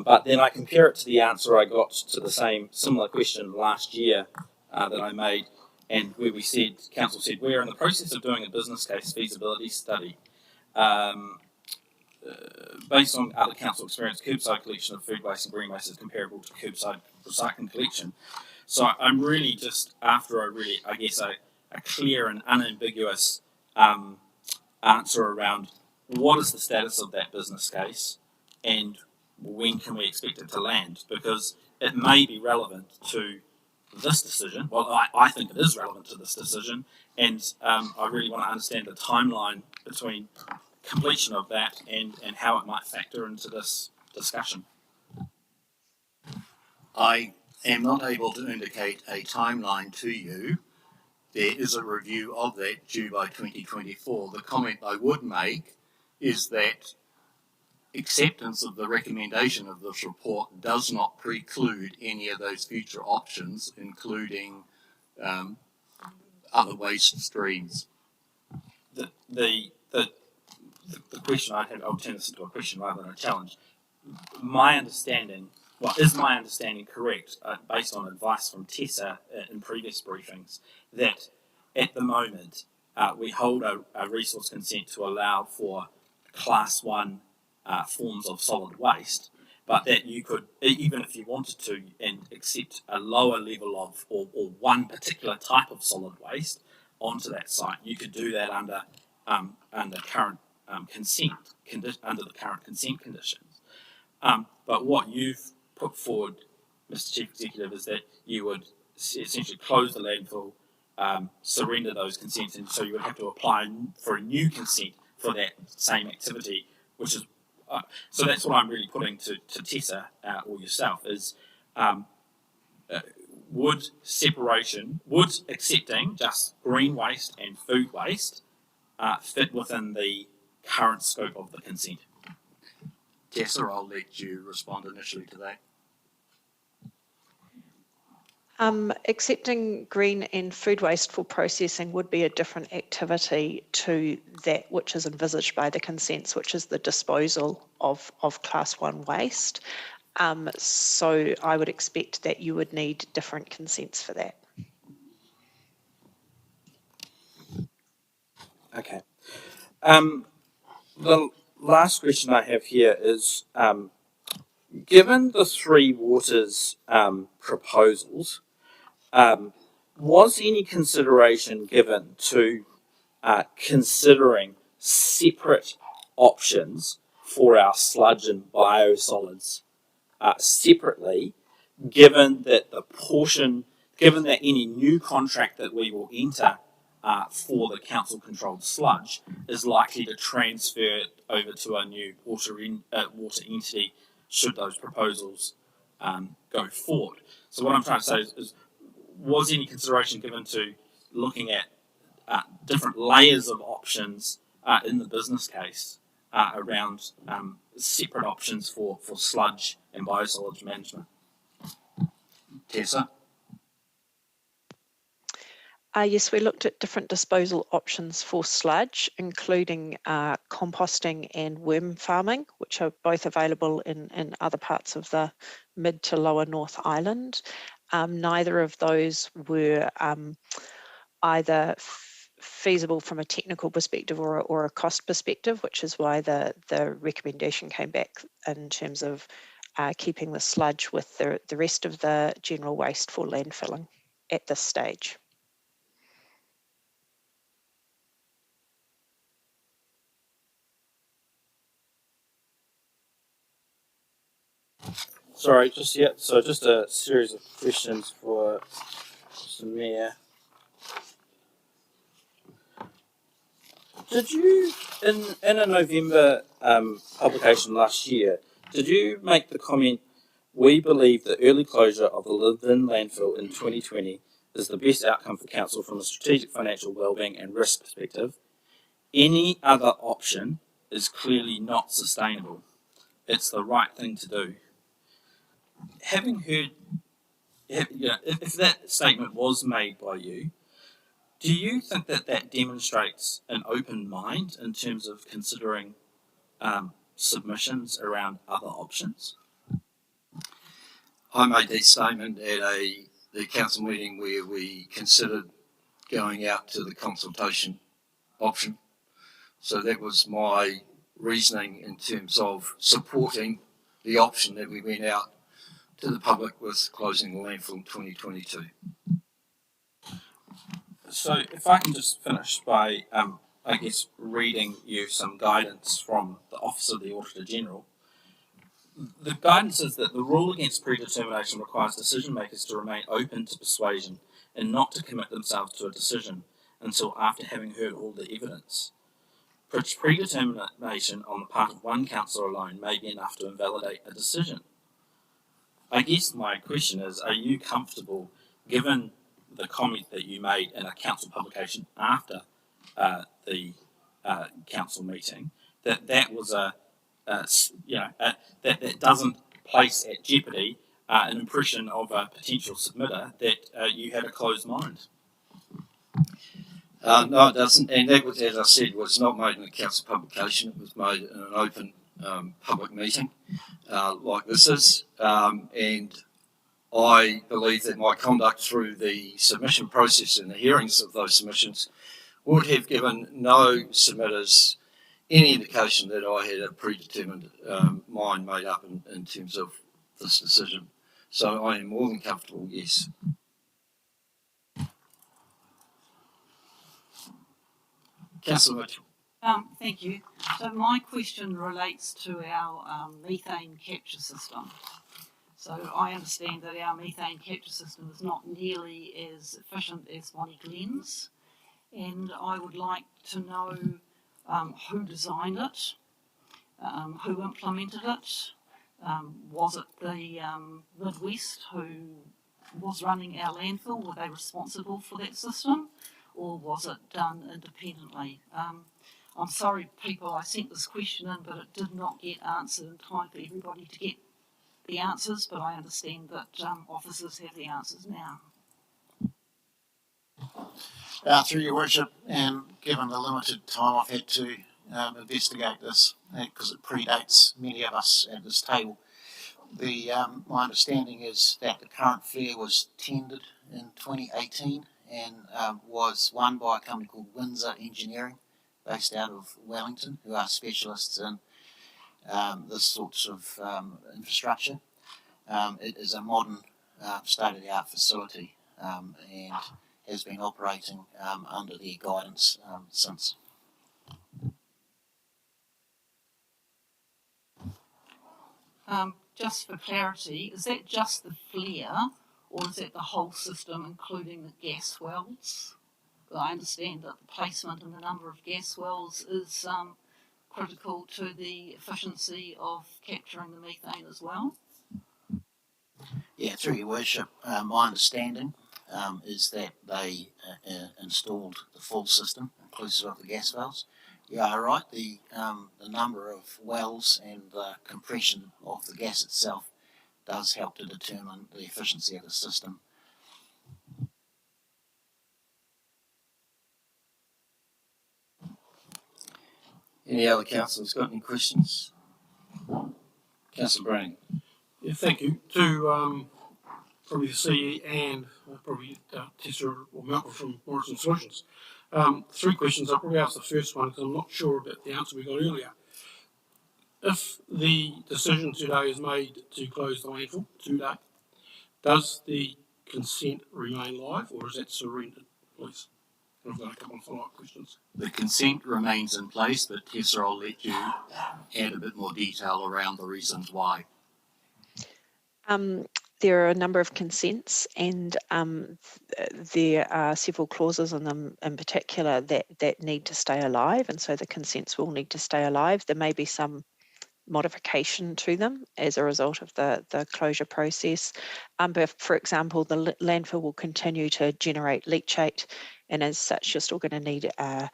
But then I compare it to the answer I got to the similar question last year that I made, and where council said, we're in the process of doing a business case feasibility study. Based on other council experience, curbside collection of food waste and green waste is comparable to curbside recycling collection. So I'm really just after a clear and unambiguous answer around what is the status of that business case and when can we expect it to land, because it may be relevant to this decision. Well, I think it is relevant to this decision, and I really want to understand the timeline between completion of that and how it might factor into this discussion. I am not able to indicate a timeline to you. There is a review of that due by 2024. The comment I would make is that acceptance of the recommendation of this report does not preclude any of those future options, including other waste streams. The question I'd have, I'll turn this into a question rather than a challenge. My understanding correct, based on advice from Tessa in previous briefings, that at the moment we hold a resource consent to allow for Class 1 forms of solid waste, but that you could, even if you wanted to, and accept a lower level of or one particular type of solid waste onto that site, you could do that under current under the current consent conditions. But what you've put forward, Mr. Chief Executive, is that you would essentially close the landfill, surrender those consents, and so you would have to apply for a new consent for that same activity, which is so that's what I'm really putting to Tessa or yourself is would accepting just green waste and food waste fit within the current scope of the consent? Tessa, I'll let you respond initially to that. Accepting green and food waste for processing would be a different activity to that which is envisaged by the consents, which is the disposal of Class 1 waste. So I would expect that you would need different consents for that. Okay. The last question I have here is, given the Three Waters proposals, was any consideration given to considering separate options for our sludge and biosolids separately, given that any new contract that we will enter for the council-controlled sludge is likely to transfer it over to a new water entity should those proposals go forward. So what I'm trying to say is was any consideration given to looking at different layers of options in the business case around separate options for sludge and biosolids management? Tessa? Yes, we looked at different disposal options for sludge, including composting and worm farming, which are both available in other parts of the mid to lower North Island. Neither of those were either feasible from a technical perspective or a cost perspective, which is why the recommendation came back in terms of keeping the sludge with the rest of the general waste for landfilling at this stage. Sorry, just yeah. So just a series of questions for Mr. Mayor. Did you, in a November publication last year, did you make the comment, "We believe the early closure of the Landfill landfill in 2020 is the best outcome for council from a strategic, financial, wellbeing and risk perspective. Any other option is clearly not sustainable. It's the right thing to do." Having heard, if that statement was made by you, do you think that that demonstrates an open mind in terms of considering submissions around other options? I made that statement at the council meeting where we considered going out to the consultation option. So that was my reasoning in terms of supporting the option that we went out to the public with closing the landfill in 2022. So if I can just finish by, I guess, reading you some guidance from the Office of the Auditor General. The guidance is that the rule against predetermination requires decision makers to remain open to persuasion and not to commit themselves to a decision until after having heard all the evidence. Predetermination on the part of one councillor alone may be enough to invalidate a decision. I guess my question is, are you comfortable, given the comment that you made in a council publication after the council meeting, that was that doesn't place at jeopardy an impression of a potential submitter that you had a closed mind? No, it doesn't. And that was, as I said, was not made in a council publication. It was made in an open public meeting like this is. And I believe that my conduct through the submission process and the hearings of those submissions would have given no submitters any indication that I had a predetermined mind made up in terms of this decision. So I am more than comfortable, yes. Councillor Mitchell. Thank you. So my question relates to our methane capture system. So I understand that our methane capture system is not nearly as efficient as Bonnie Glen's, and I would like to know who designed it, who implemented it. Was it the Midwest who was running our landfill? Were they responsible for that system, or was it done independently? I'm sorry, people, I sent this question in, but it did not get answered in time for everybody to get the answers, but I understand that officers have the answers now. Through your worship, and given the limited time I've had to investigate this, because it predates many of us at this table, my understanding is that the current flare was tendered in 2018 and was won by a company called Windsor Engineering, based out of Wellington, who are specialists in this sorts of infrastructure. It is a modern state-of-the-art facility and has been operating under their guidance since. Just for clarity, is that just the flare, or is that the whole system, including the gas wells? I understand that the placement and the number of gas wells is critical to the efficiency of capturing the methane as well. Yeah, through your worship, my understanding is that they installed the full system, inclusive of the gas wells. You are right, the number of wells and the compression of the gas itself does help to determine the efficiency of the system. Any other councillors got any questions? Councillor Brown. Yeah, thank you. To probably the CE and probably Tessa or Malcolm from Morrison Solutions. 3 questions. I'll probably ask the first one because I'm not sure about the answer we got earlier. If the decision today is made to close the landfill today, does the consent remain live or is that surrendered, please? I've got a couple of follow-up questions. The consent remains in place, but Tessa, I'll let you add a bit more detail around the reasons why. There are a number of consents, and there are several clauses in them in particular that need to stay alive, and so the consents will need to stay alive. There may be some modification to them as a result of the closure process. But for example, the landfill will continue to generate leachate, and as such, you're still going to need a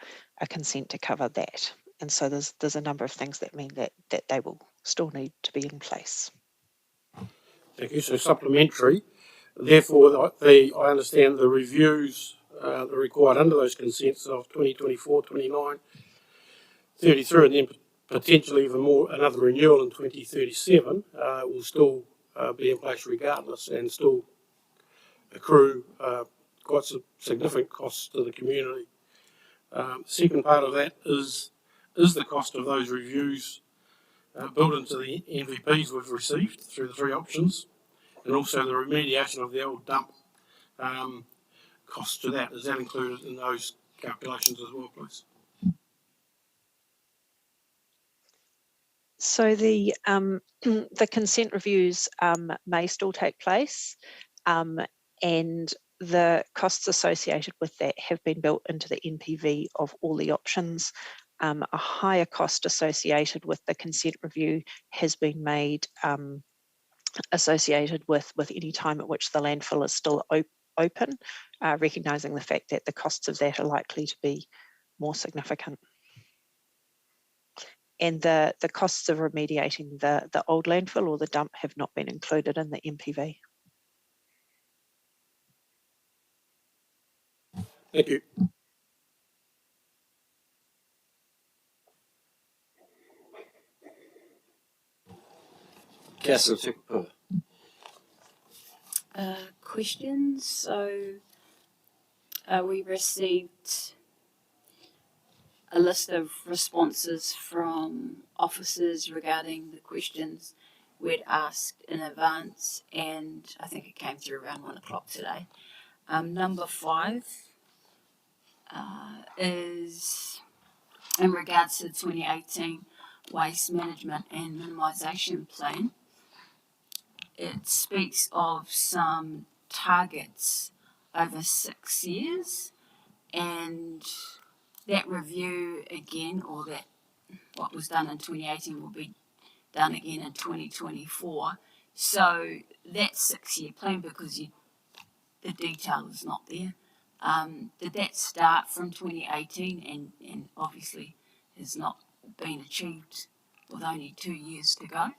consent to cover that. And so there's a number of things that mean that they will still need to be in place. Thank you. So supplementary. Therefore, I understand the reviews that are required under those consents of 2024, 29, 33, and then potentially even more, another renewal in 2037 will still be in place regardless and still accrue quite significant costs to the community. Second part of that is the cost of those reviews built into the NVPs we've received through the three options, and also the remediation of the old dump cost to that. Is that included in those calculations as well, please? So the the consent reviews may still take place, and the costs associated with that have been built into the NPV of all the options. A higher cost associated with the consent review has been made associated with any time at which the landfill is still open, recognising the fact that the costs of that are likely to be more significant. And the costs of remediating the old landfill or the dump have not been included in the NPV. Thank you. Councillor Tukupu. Questions. So we received a list of responses from officers regarding the questions we'd asked in advance, and I think it came through around 1 o'clock today. Number 5 is in regards to the 2018 Waste Management and Minimisation Plan. It speaks of some targets over 6 years, and that review again, or that what was done in 2018 will be done again in 2024. So that 6-year plan, because the detail is not there, did that start from 2018 and obviously has not been achieved with only 2 years to go?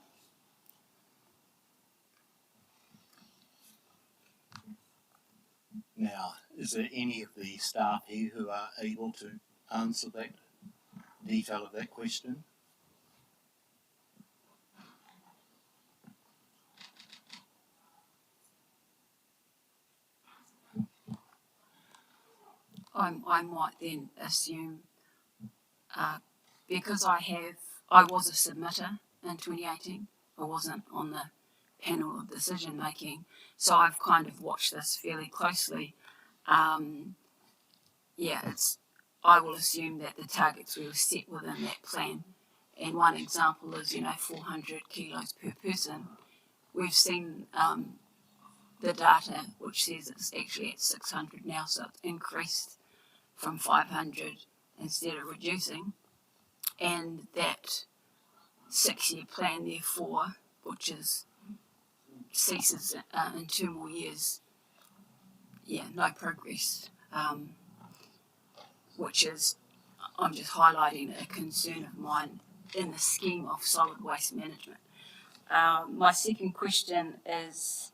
Now, is there any of the staff here who are able to answer that detail of that question? I might then assume, because I was a submitter in 2018, I wasn't on the panel of decision making, so I've kind of watched this fairly closely. I will assume that the targets were set within that plan, and one example is 400 kilos per person. We've seen the data which says it's actually at 600 now, so it's increased from 500 instead of reducing, and that 6-year plan therefore, which ceases in 2 more years, no progress, which is, I'm just highlighting a concern of mine in the scheme of solid waste management. My second question is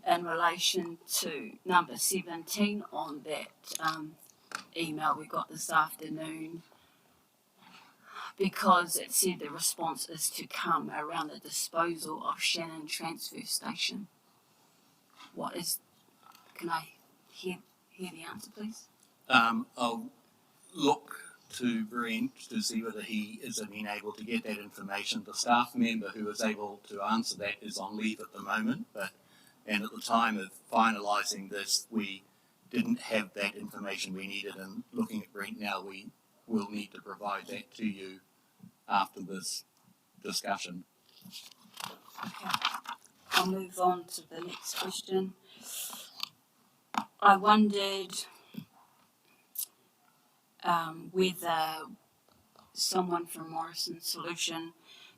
in relation to number 17 on that email we got this afternoon, because it said the response is to come around the disposal of Shannon Transfer Station. Can I hear the answer, please? I'll look to Brent to see whether he is able to get that information. The staff member who is able to answer that is on leave at the moment, and at the time of finalising this, we didn't have that information we needed, and looking at Brent now, we will need to provide that to you after this discussion. Okay. I'll move on to the next question. I wondered whether someone from Morrison Solution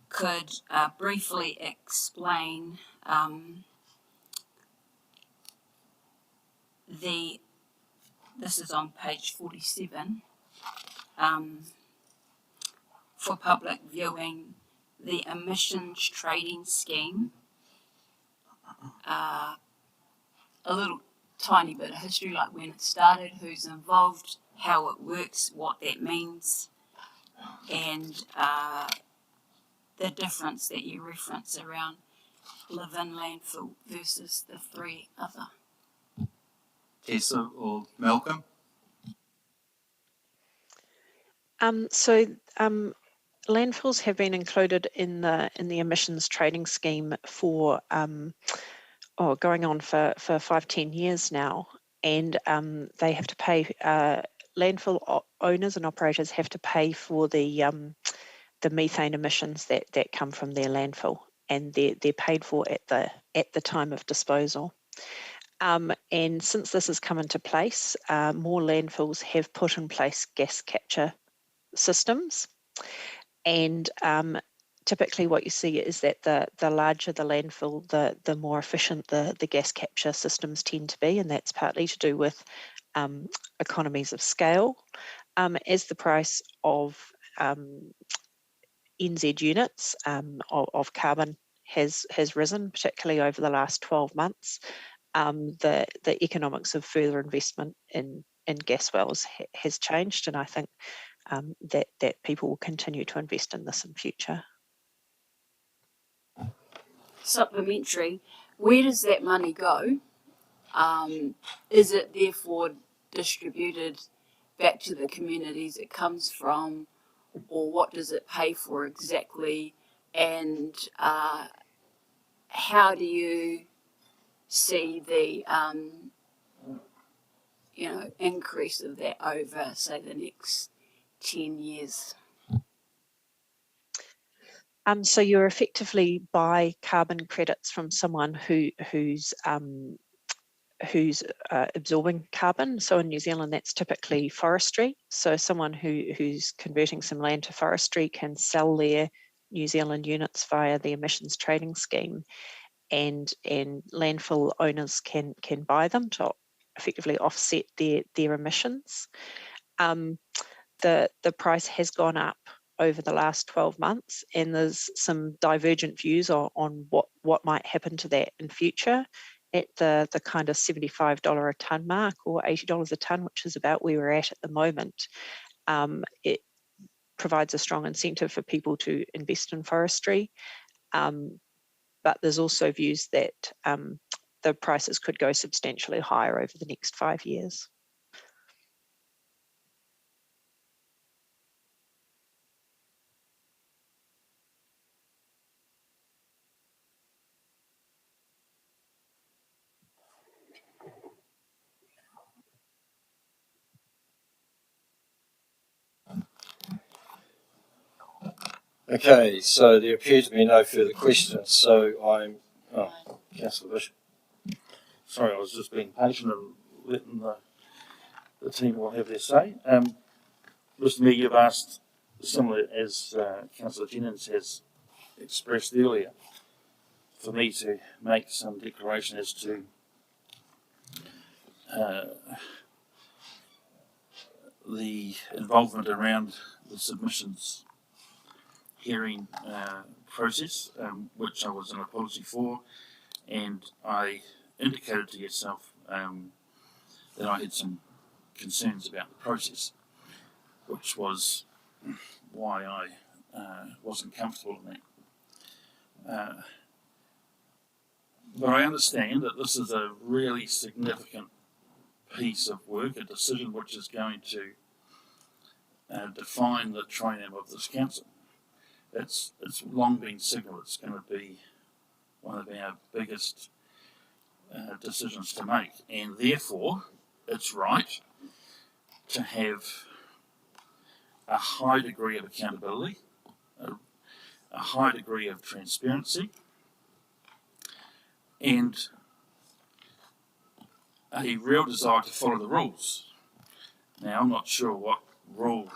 could briefly explain this is on page 47, for public viewing, the emissions trading scheme. A little tiny bit of history, like when it started, who's involved, how it works, what that means, and the difference that you reference around live-in landfill versus the three other. Tessa or Malcolm? Landfills have been included in the emissions trading scheme for going on for 5-10 years now, and they have to pay. Landfill owners and operators have to pay for the methane emissions that come from their landfill, and they're paid for at the time of disposal. And since this has come into place, more landfills have put in place gas capture systems. And typically what you see is that the larger the landfill, the more efficient the gas capture systems tend to be, and that's partly to do with economies of scale. As the price of NZ units of carbon has risen, particularly over the last 12 months, the economics of further investment in gas wells has changed, and I think that people will continue to invest in this in future. Supplementary, where does that money go? Is it therefore distributed back to the communities it comes from, or what does it pay for exactly? And how do you see the increase of that over, say, the next 10 years? So you effectively buy carbon credits from someone who's absorbing carbon. So in New Zealand, that's typically forestry. So someone who's converting some land to forestry can sell their New Zealand units via the emissions trading scheme, and landfill owners can buy them to effectively offset their emissions. The price has gone up over the last 12 months, and there's some divergent views on what might happen to that in future. At the kind of $75 a tonne mark, or $80 a tonne, which is about where we're at the moment, it provides a strong incentive for people to invest in forestry. But there's also views that the prices could go substantially higher over the next 5 years. Okay, so there appear to be no further questions. So Councillor Bishop. Sorry, I was just being patient and letting the team all have their say. Mr. Mayor, you've asked, similar as Councillor Jennings has expressed earlier, for me to make some declaration as to the involvement around the submissions hearing process, which I was an apology for, and I indicated to yourself that I had some concerns about the process, which was why I wasn't comfortable in that. But I understand that this is a really significant piece of work, a decision which is going to define the triennium of this council. It's long been signalled it's going to be one of our biggest decisions to make, and therefore it's right to have a high degree of accountability, a high degree of transparency, and a real desire to follow the rules. Now, I'm not sure what rule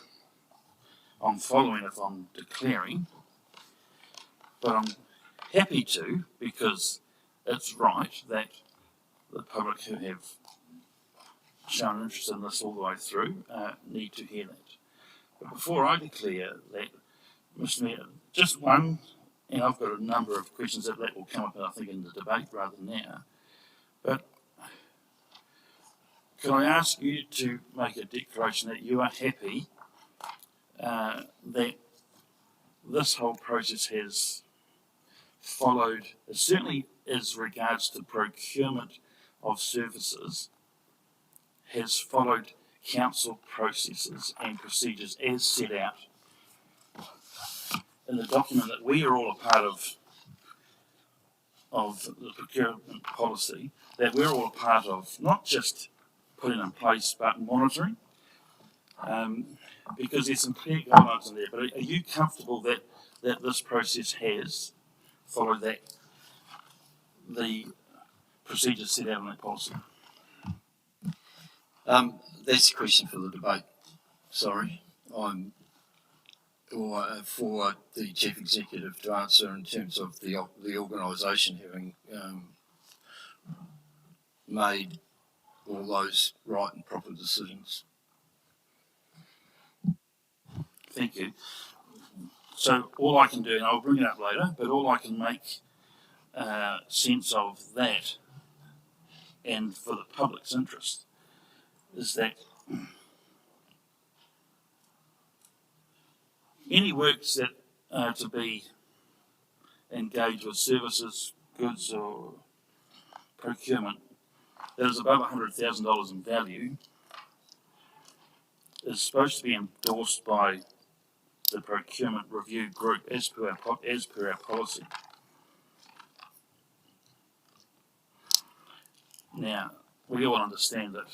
I'm following if I'm declaring, but I'm happy to, because it's right that the public who have shown interest in this all the way through need to hear that. But before I declare that, Mr. Mayor, just one, and I've got a number of questions that will come up, I think, in the debate rather than now, but can I ask you to make a declaration that you are happy that this whole process has followed, certainly as regards to procurement of services, has followed council processes and procedures as set out in the document that we are all a part of the procurement policy, that we're all a part of, not just putting in place but monitoring, because there's some clear guidelines in there. But are you comfortable that this process has followed the procedures set out in that policy? That's a question for the debate. Sorry, for the chief executive to answer in terms of the organisation having made all those right and proper decisions. Thank you. So all I can do, and I'll bring it up later, but all I can make sense of that, and for the public's interest, is that any works that are to be engaged with services, goods or procurement that is above $100,000 in value is supposed to be endorsed by the procurement review group as per our policy. Now, we all understand that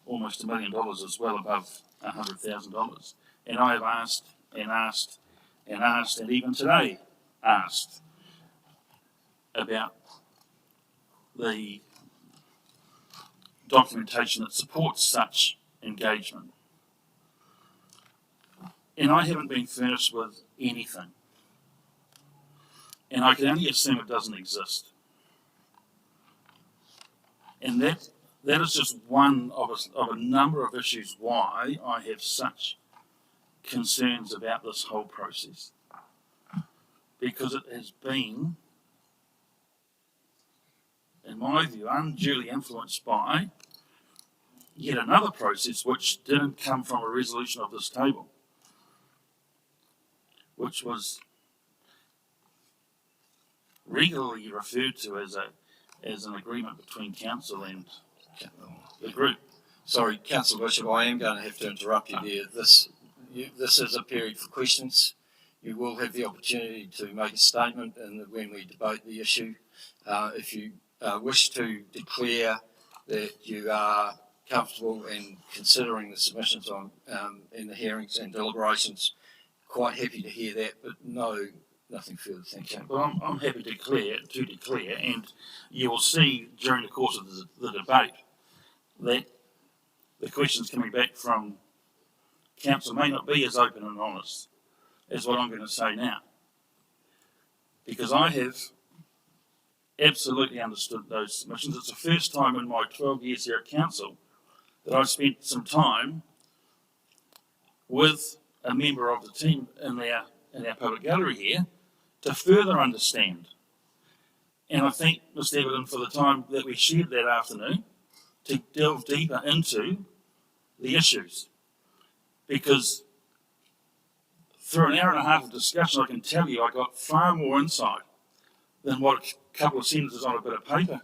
almost $1 million is well above $100,000. And I have asked and asked and asked, and even today asked about the documentation that supports such engagement. And I haven't been furnished with anything. And I can only assume it doesn't exist. And that is just one of a number of issues why I have such concerns about this whole process. Because it has been, in my view, unduly influenced by yet another process which didn't come from a resolution of this table, which was regularly referred to as an agreement between council and the group. Sorry, Councillor Bishop, I am going to have to interrupt you there. This is a period for questions. You will have the opportunity to make a statement when we debate the issue. If you wish to declare that you are comfortable in considering the submissions on in the hearings and deliberations, quite happy to hear that, but nothing further. Thank you. Well, I'm happy to declare, and you will see during the course of the debate that the questions coming back from council may not be as open and honest as what I'm going to say now, because I have absolutely understood those submissions. It's the first time in my 12 years here at council that I've spent some time with a member of the team in our public gallery here to further understand. And I thank Mr. Everton for the time that we shared that afternoon to delve deeper into the issues. Because through an hour and a half of discussion, I can tell you I got far more insight than what a couple of sentences on a bit of paper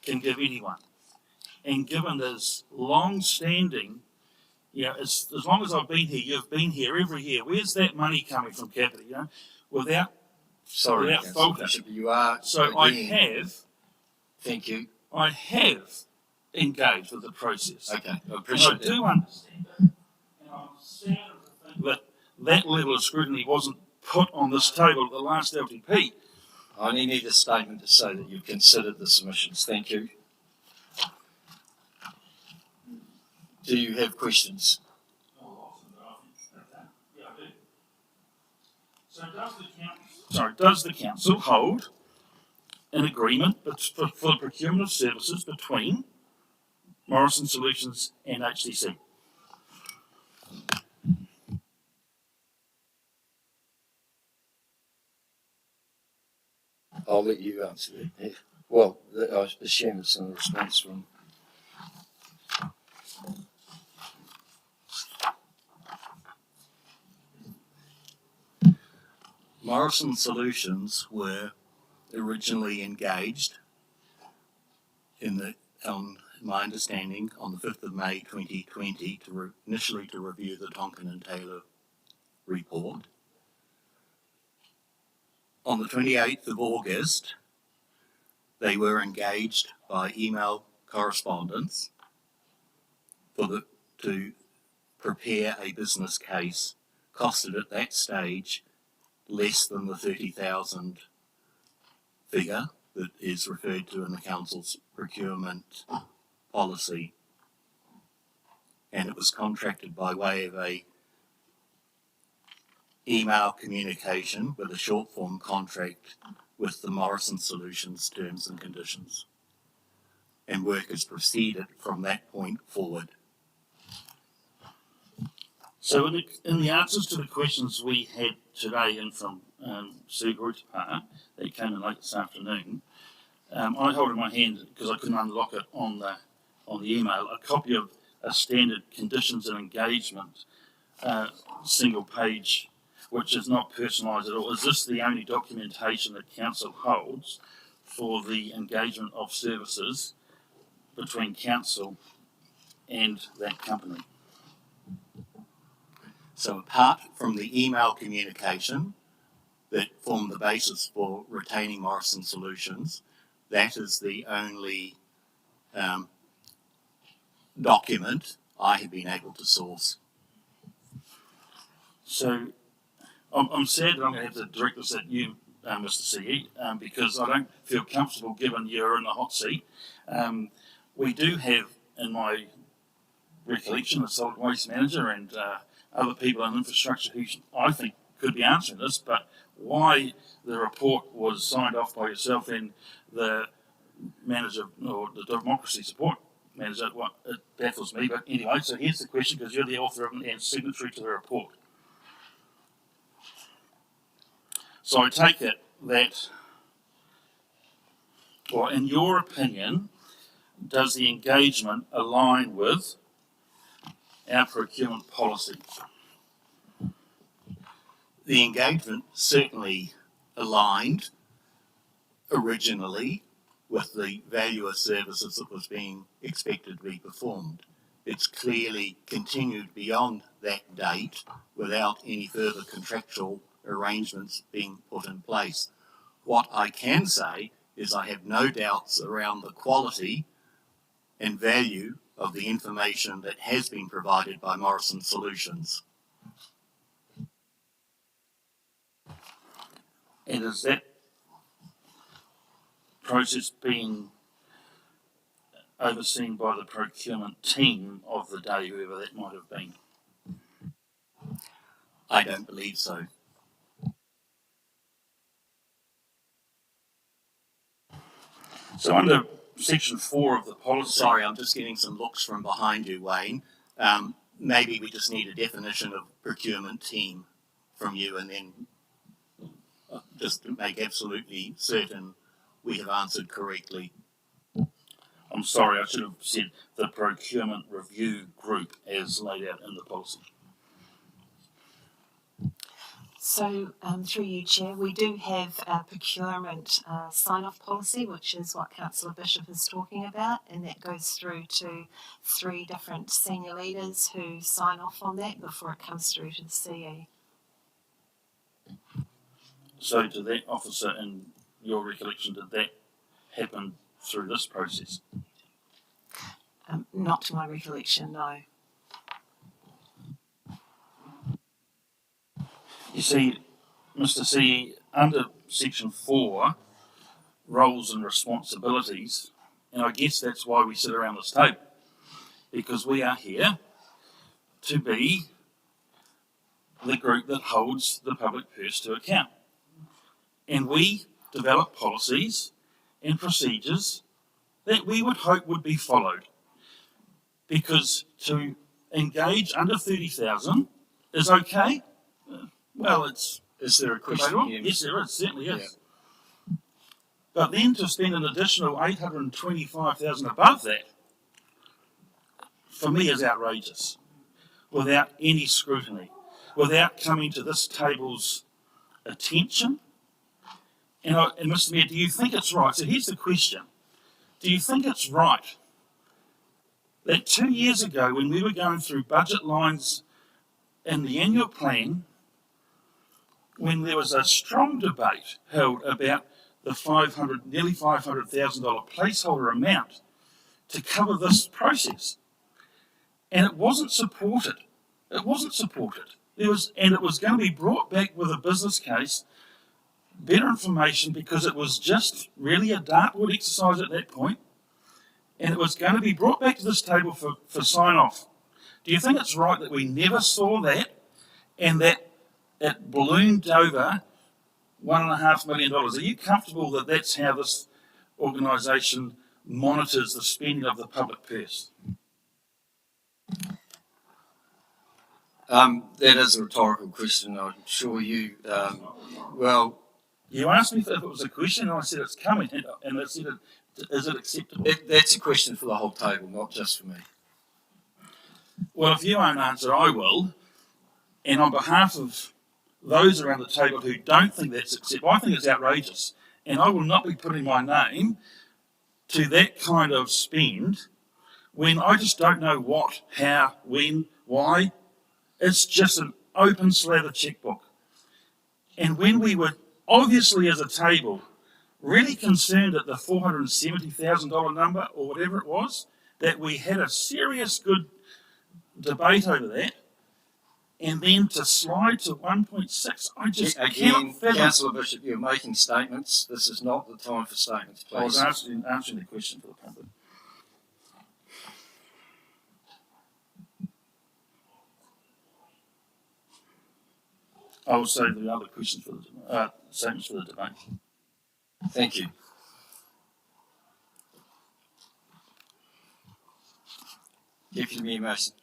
can give anyone. And given this long-standing, as long as I've been here, you've been here every year. Where's that money coming from, Capita? Without filter. You are. So again, I have. Thank you. I have engaged with the process. Okay, I appreciate that. I do understand that. And I'm sad to think that level of scrutiny wasn't put on this table at the last LTP. I only need a statement to say that you've considered the submissions. Thank you. Do you have questions? Does the council hold an agreement for the procurement of services between Morrison Solutions and HCC? I'll let you answer that. Well, I assume it's in response from. Morrison Solutions were originally engaged on my understanding, on the 5th of May 2020 initially to review the Tonkin and Taylor report. On the 28th of August, they were engaged by email correspondence to prepare a business case, costed at that stage less than the 30,000 figure that is referred to in the council's procurement policy. And it was contracted by way of a email communication with a short form contract with the Morrison Solutions terms and conditions. And work has proceeded from that point forward. So in the answers to the questions we had today and from Sue Grutapa, that came in late this afternoon, I hold in my hand, because I couldn't unlock it on the email, a copy of a standard conditions and engagement single page, which is not personalised at all. Is this the only documentation that council holds for the engagement of services between council and that company? So apart from the email communication that formed the basis for retaining Morrison Solutions, that is the only document I have been able to source. So I'm sad that I'm going to have to direct this at you, Mr. CE, because I don't feel comfortable given you're in the hot seat. We do have, in my recollection, a solid waste manager and other people in infrastructure who I think could be answering this, but why the report was signed off by yourself and the manager, or the democracy support manager, well, it baffles me. But anyway, so here's the question, because you're the author of it and signatory to the report. So I take it that, or in your opinion, does the engagement align with our procurement policy? The engagement certainly aligned originally with the value of services that was being expected to be performed. It's clearly continued beyond that date without any further contractual arrangements being put in place. What I can say is I have no doubts around the quality and value of the information that has been provided by Morrison Solutions. And is that process being overseen by the procurement team of the day, whoever that might have been? I don't believe so. So under section 4 of the policy... Sorry, I'm just getting some looks from behind you, Wayne. Maybe we just need a definition of procurement team from you, and then just to make absolutely certain we have answered correctly. I'm sorry, I should have said the procurement review group as laid out in the policy. So, through you, Chair, we do have a procurement sign-off policy, which is what Councillor Bishop is talking about, and that goes through to 3 different senior leaders who sign off on that before it comes through to the CE. So to that officer, in your recollection, did that happen through this process? Not to my recollection, no. You see, Mr. C, under section 4, roles and responsibilities, and I guess that's why we sit around this table, because we are here to be the group that holds the public purse to account. And we develop policies and procedures that we would hope would be followed. Because to engage under 30,000 is okay. Well, it's... Is there a question here? Yes, there is, certainly is. Yeah. But then to spend an additional 825,000 above that, for me, is outrageous, without any scrutiny, without coming to this table's attention. And Mr. Mayor, do you think it's right? So here's the question. Do you think it's right that 2 years ago, when we were going through budget lines in the annual plan, when there was a strong debate held about the nearly $500,000 placeholder amount to cover this process, and it wasn't supported. It wasn't supported. It was going to be brought back with a business case, better information, because it was just really a dartboard exercise at that point, and it was going to be brought back to this table for sign-off. Do you think it's right that we never saw that, and that it ballooned over $1.5 million? Are you comfortable that that's how this organisation monitors the spending of the public purse? That is a rhetorical question. I'm sure you, well... You asked me if it was a question, and I said it's coming, and I said, is it acceptable? That's a question for the whole table, not just for me. Well, if you won't answer, I will. And on behalf of those around the table who don't think that's acceptable, I think it's outrageous. And I will not be putting my name to that kind of spend when I just don't know what, how, when, why. It's just an open slather checkbook. And when we were obviously as a table really concerned at the $470,000 number or whatever it was, that we had a serious good debate over that, and then to slide to 1.6, I just Again, cannot. Councillor Bishop, you're making statements. This is not the time for statements, please. I was answering the question for the public. I will save the other questions for the statements for the debate. Thank you. Deputy Mayor Mason.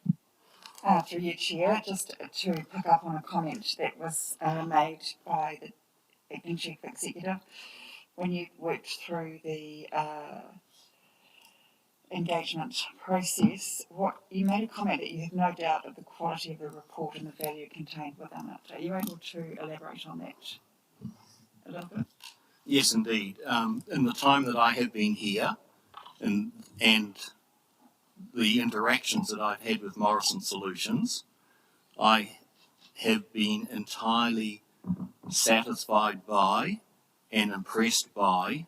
Through you, Chair, just to pick up on a comment that was made by the Acting Chief Executive when you worked through the engagement process. What you made a comment that you have no doubt of the quality of the report and the value contained within it. Are you able to elaborate on that a little bit? Yes, indeed. In the time that I have been here, and the interactions that I've had with Morrison Solutions, I have been entirely satisfied by and impressed by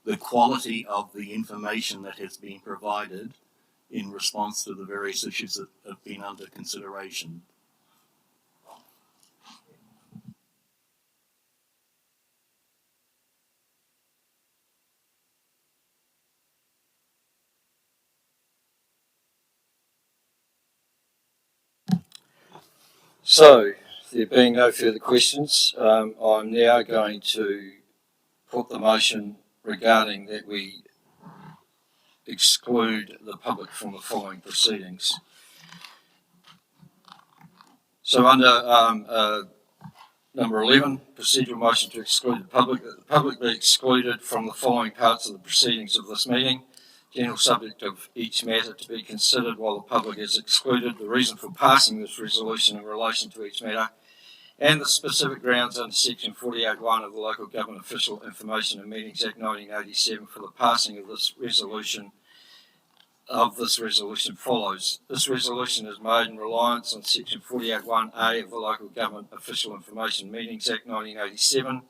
the quality of the information that has been provided in response to the various issues that have been under consideration. So, there being no further questions, I'm now going to put the motion regarding that we exclude the public from the following proceedings. So under number 11, procedural motion to exclude the public be excluded from the following parts of the proceedings of this meeting. General subject of each matter to be considered while the public is excluded, the reason for passing this resolution in relation to each matter, and the specific grounds under section 48(1) of the Local Government Official Information and Meetings Act 1987 for the passing of this resolution follows. This resolution is made in reliance on section 48(1)(a) of the Local Government Official Information and Meetings Act 1987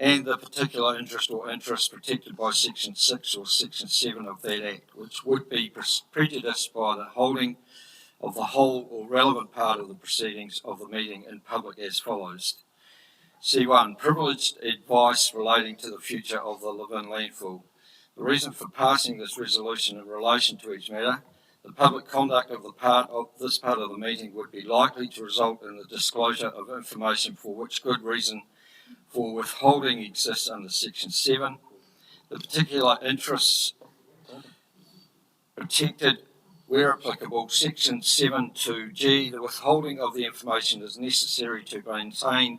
and the particular interest or interests protected by section 6 or section 7 of that act, which would be prejudiced by the holding of the whole or relevant part of the proceedings of the meeting in public as follows. C1. Privileged advice relating to the future of the Levin landfill. The reason for passing this resolution in relation to each matter, the public conduct of this part of the meeting would be likely to result in the disclosure of information for which good reason for withholding exists under Section 7. The particular interests protected where applicable. Section 7.2g, the withholding of the information is necessary to maintain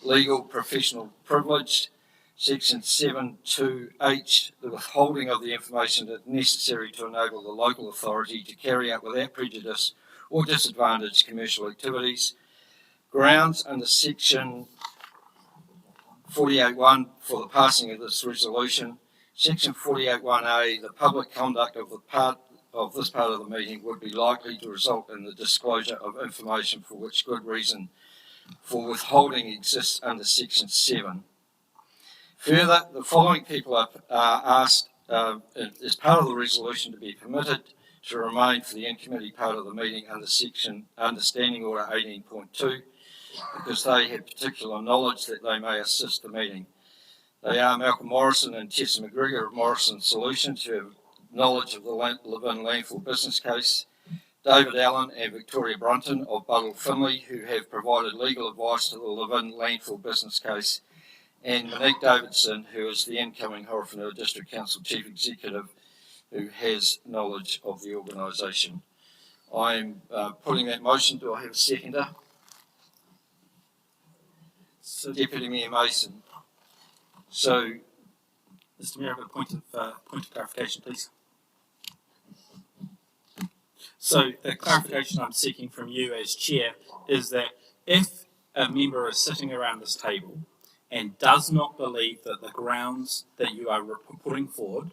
legal professional privilege. Section 7.2h, the withholding of the information is necessary to enable the local authority to carry out without prejudice or disadvantage commercial activities. Grounds under Section 48.1 for the passing of this resolution. Section 48.1a, the public conduct of this part of the meeting would be likely to result in the disclosure of information for which good reason for withholding exists under Section 7. Further, the following people are asked as part of the resolution to be permitted to remain for the in-committee part of the meeting under Standing Order 18.2 because they have particular knowledge that they may assist the meeting. They are Malcolm Morrison and Tessa McGregor of Morrison Solutions, who have knowledge of the Levin landfill business case. David Allen and Victoria Brunton of Buddle Finley, who have provided legal advice to the Levin landfill business case. And Monique Davidson, who is the incoming Horowhenua District Council Chief Executive, who has knowledge of the organisation. I am putting that motion. Do I have a seconder? So, Deputy Mayor Mason. So, Mr. Mayor, I've got a point of clarification, please. So the clarification I'm seeking from you as chair is that if a member is sitting around this table and does not believe that the grounds that you are putting forward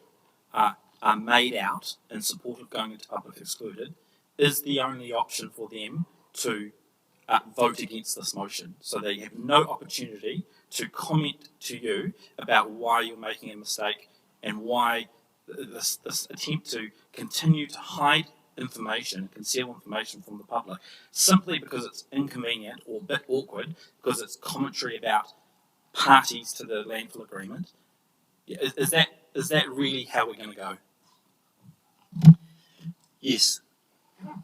are made out in support of going into public excluded, is the only option for them to vote against this motion. So they have no opportunity to comment to you about why you're making a mistake and why this attempt to continue to hide information, conceal information from the public, simply because it's inconvenient or a bit awkward, because it's commentary about parties to the landfill agreement. Is that really how we're going to go? yes. And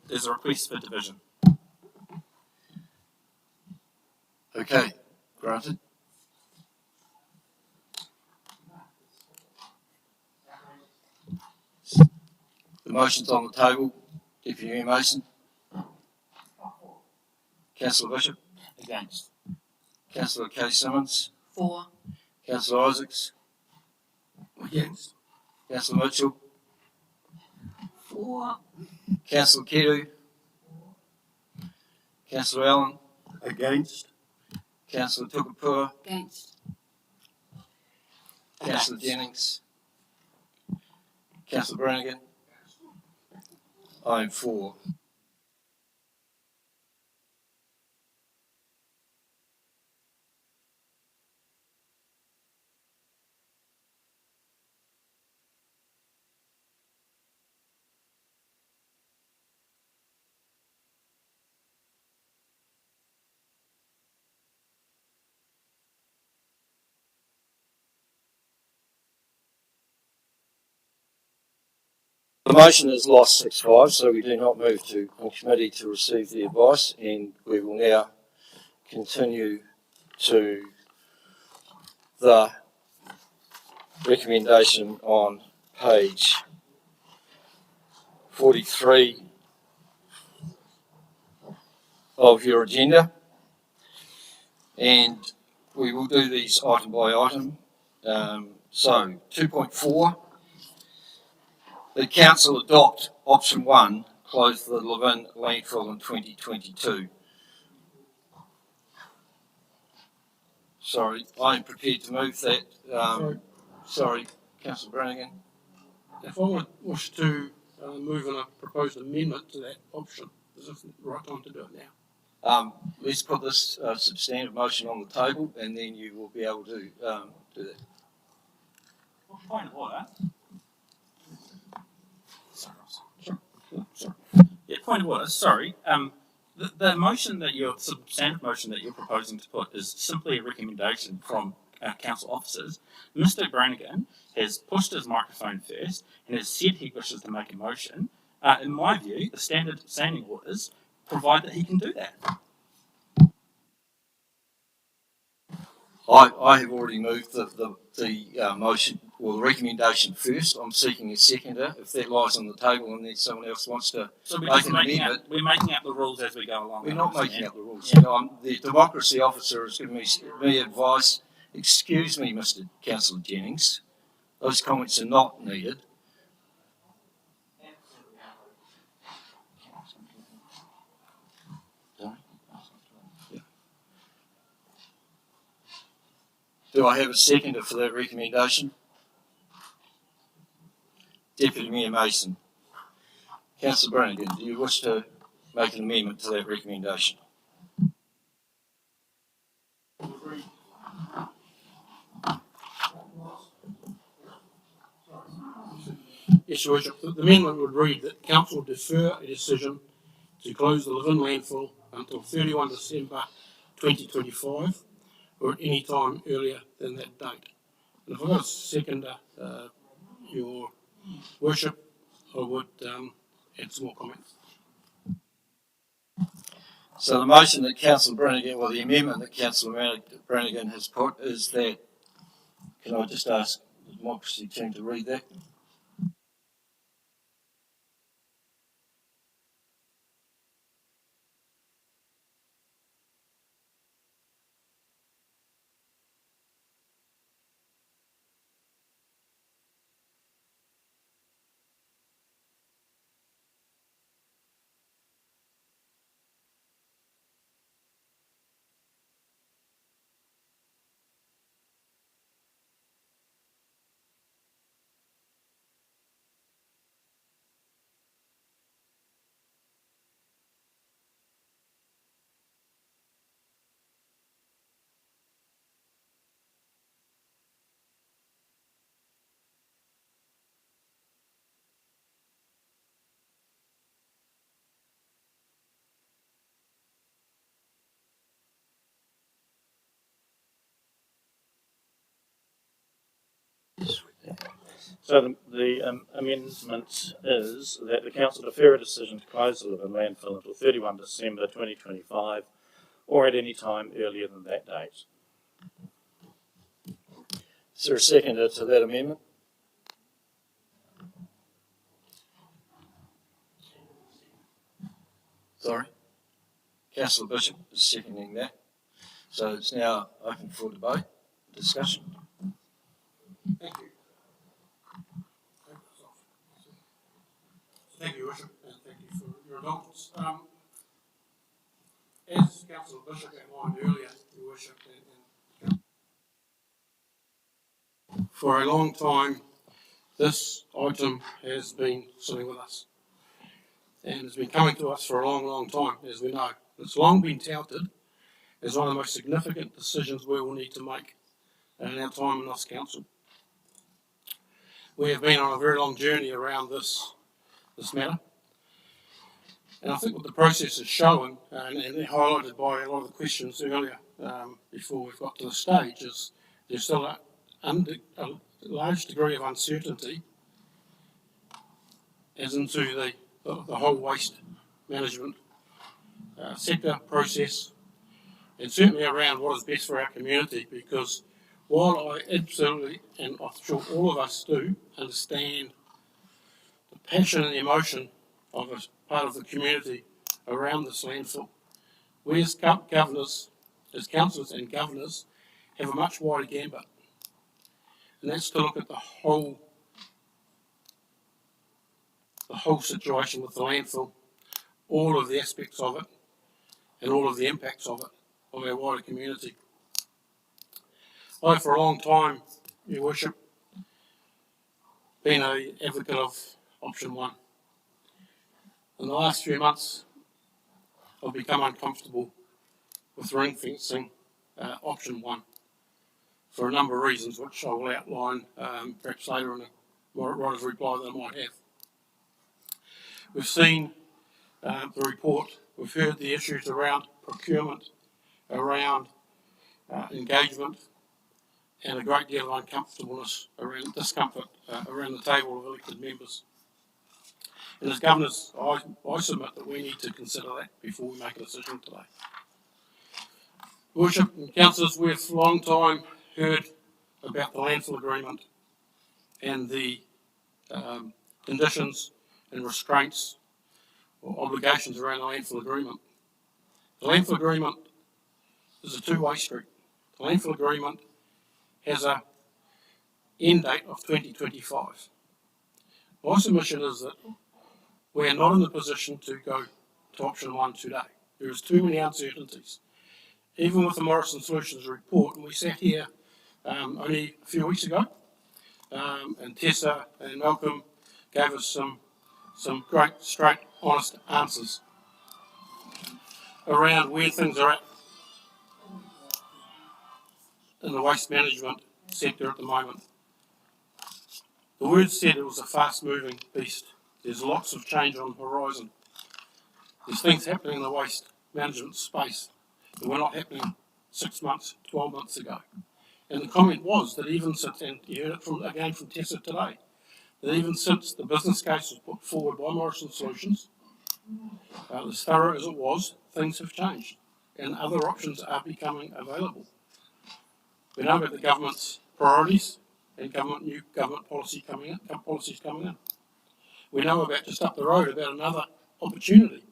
there's a request for division. Okay, granted. The motion's on the table. Deputy Mayor Mason. Councillor Bishop. Against. Councillor Kay Simmons. For. Councillor Isaacs. Against. Councillor Mitchell. For. Councillor Kedu. Councillor Allen. Against? Councillor Tukapua. Against. Councillor Jennings. Councillor Brannigan. I am for. The motion has lost 6-5, so we do not move to committee to receive the advice, and we will now continue to the recommendation on page 43 of your agenda, and we will do these item by item. So 2.4. The Council adopt option 1, close the Levin landfill in 2022. Sorry, I am prepared to move that. Sorry, Councillor Brannigan. If I wish to move in a proposed amendment to that option, is this the right time to do it now? Let's put this substantive motion on the table, and then you will be able to do that. Point of order. Sorry. Yeah, point of order. Sorry. The motion that you're, substantive motion that you're proposing to put is simply a recommendation from council officers. Mr. Brannigan has pushed his microphone first and has said he wishes to make a motion. In my view, the standing orders provide that he can do that. I have already moved the motion, or the recommendation first. I'm seeking a seconder. If that lies on the table and then someone else wants to make an amendment. We're making up the rules as we go along. We're not making up the rules. Yeah. The democracy officer has given me advice. Excuse me, Mr. Councillor Jennings. Those comments are not needed. Do I have a seconder for that recommendation? Deputy Mayor Mason. Councillor Brannigan, do you wish to make an amendment to that recommendation? Yes, Your Worship. The amendment would read that Council defer a decision to close the Levin landfill until 31 December 2025 or at any time earlier than that date. And if I got a seconder, Your Worship, I would add some more comments. So the motion that Councillor Brannigan, or the amendment that Councillor Brannigan has put is that, can I just ask the democracy team to read that? So the amendment is that the council defer a decision to close the Levin landfill until 31 December 2025 or at any time earlier than that date. Is there a seconder to that amendment? Sorry? Councillor Bishop is seconding that. So it's now open for debate, discussion. Thank you. Thank you, Your Worship, and thank you for your indulgence. As Councillor Bishop outlined earlier, Your Worship, for a long time, this item has been sitting with us. And it's been coming to us for a long, long time, as we know. It's long been touted as one of the most significant decisions we will need to make in our time in this council. We have been on a very long journey around this matter. And I think what the process is showing, and highlighted by a lot of the questions earlier before we've got to the stage, is there's still a large degree of uncertainty as into the whole waste management sector process, and certainly around what is best for our community, because while I absolutely, and I'm sure all of us do, understand the passion and the emotion of a part of the community around this landfill, we as governors, as councillors and governors, have a much wider gambit. And that's to look at the whole situation with the landfill, all of the aspects of it, and all of the impacts of it, of our wider community. I, for a long time, Your Worship, been an advocate of option one. In the last few months, I've become uncomfortable with ring fencing option one for a number of reasons, which I will outline perhaps later in a writer's reply that I might have. We've seen the report We've heard the issues around procurement, around engagement, and a great deal of uncomfortableness around discomfort around the table of elected members. And as governors, I submit that we need to consider that before we make a decision today. Worship and councillors, we've for a long time heard about the landfill agreement and the conditions and restraints or obligations around the landfill agreement. The landfill agreement is a two-way street. The landfill agreement has a end date of 2025. My submission is that we are not in the position to go to option one today. There is too many uncertainties. Even with the Morrison Solutions report, and we sat here only a few weeks ago, and Tessa and Malcolm gave us some great, straight, honest answers around where things are at in the waste management sector at the moment. The word said it was a fast-moving beast. There's lots of change on the horizon. There's things happening in the waste management space that were not happening 6 months, 12 months ago. And the comment was that even since, and you heard it again from Tessa today, that even since the business case was put forward by Morrison Solutions, as thorough as it was, things have changed and other options are becoming available. We know about the government's priorities and new government policies coming in. We know about just up the road about another opportunity,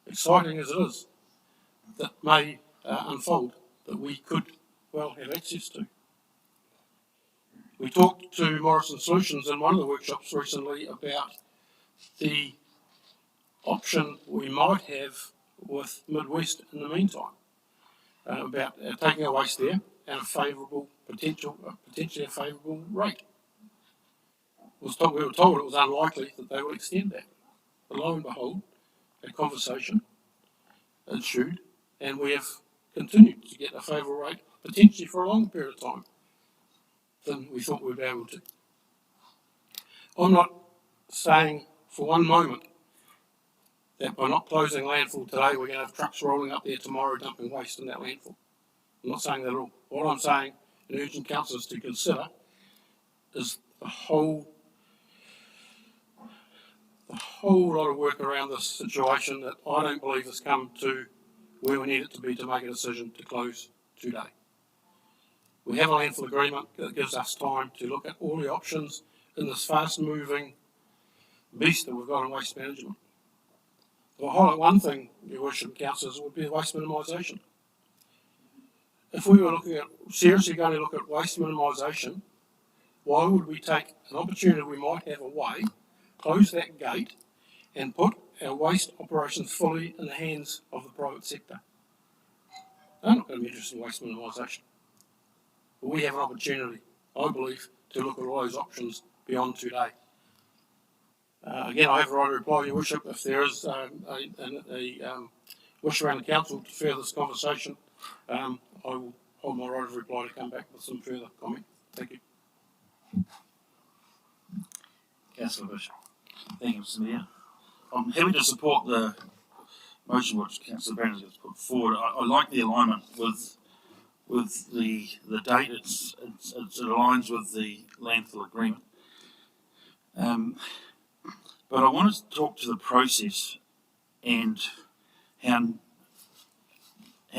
exciting as it is, that may unfold that we could well have access to. We talked to Morrison Solutions in one of the workshops recently about the option we might have with Midwest in the meantime, about taking our waste there and potentially a favourable rate. We were told it was unlikely that they would extend that. But lo and behold, a conversation ensued, and we have continued to get a favourable rate, potentially for a longer period of time than we thought we'd be able to. I'm not saying for one moment that by not closing landfill today, we're going to have trucks rolling up there tomorrow dumping waste in that landfill. I'm not saying that at all. What I'm saying and urging councillors to consider is the whole lot of work around this situation that I don't believe has come to where we need it to be to make a decision to close today. We have a landfill agreement that gives us time to look at all the options in this fast-moving beast that we've got in waste management. I'll highlight one thing, Your Worship, councillors, would be waste minimisation. If we were seriously going to look at waste minimisation, why would we take an opportunity we might have away, close that gate, and put our waste operations fully in the hands of the private sector? They're not going to be interested in waste minimisation. But we have an opportunity, I believe, to look at all those options beyond today. Again, I have a right to reply, Your Worship, if there is a wish around the council to further this conversation. I will hold my right of reply to come back with some further comment. Thank you. Councillor Bishop. Thank you, Mr. Mayor. I'm happy to support the motion which Councillor Brandon has put forward. I like the alignment with the date. It aligns with the landfill agreement. But I want to talk to the process and how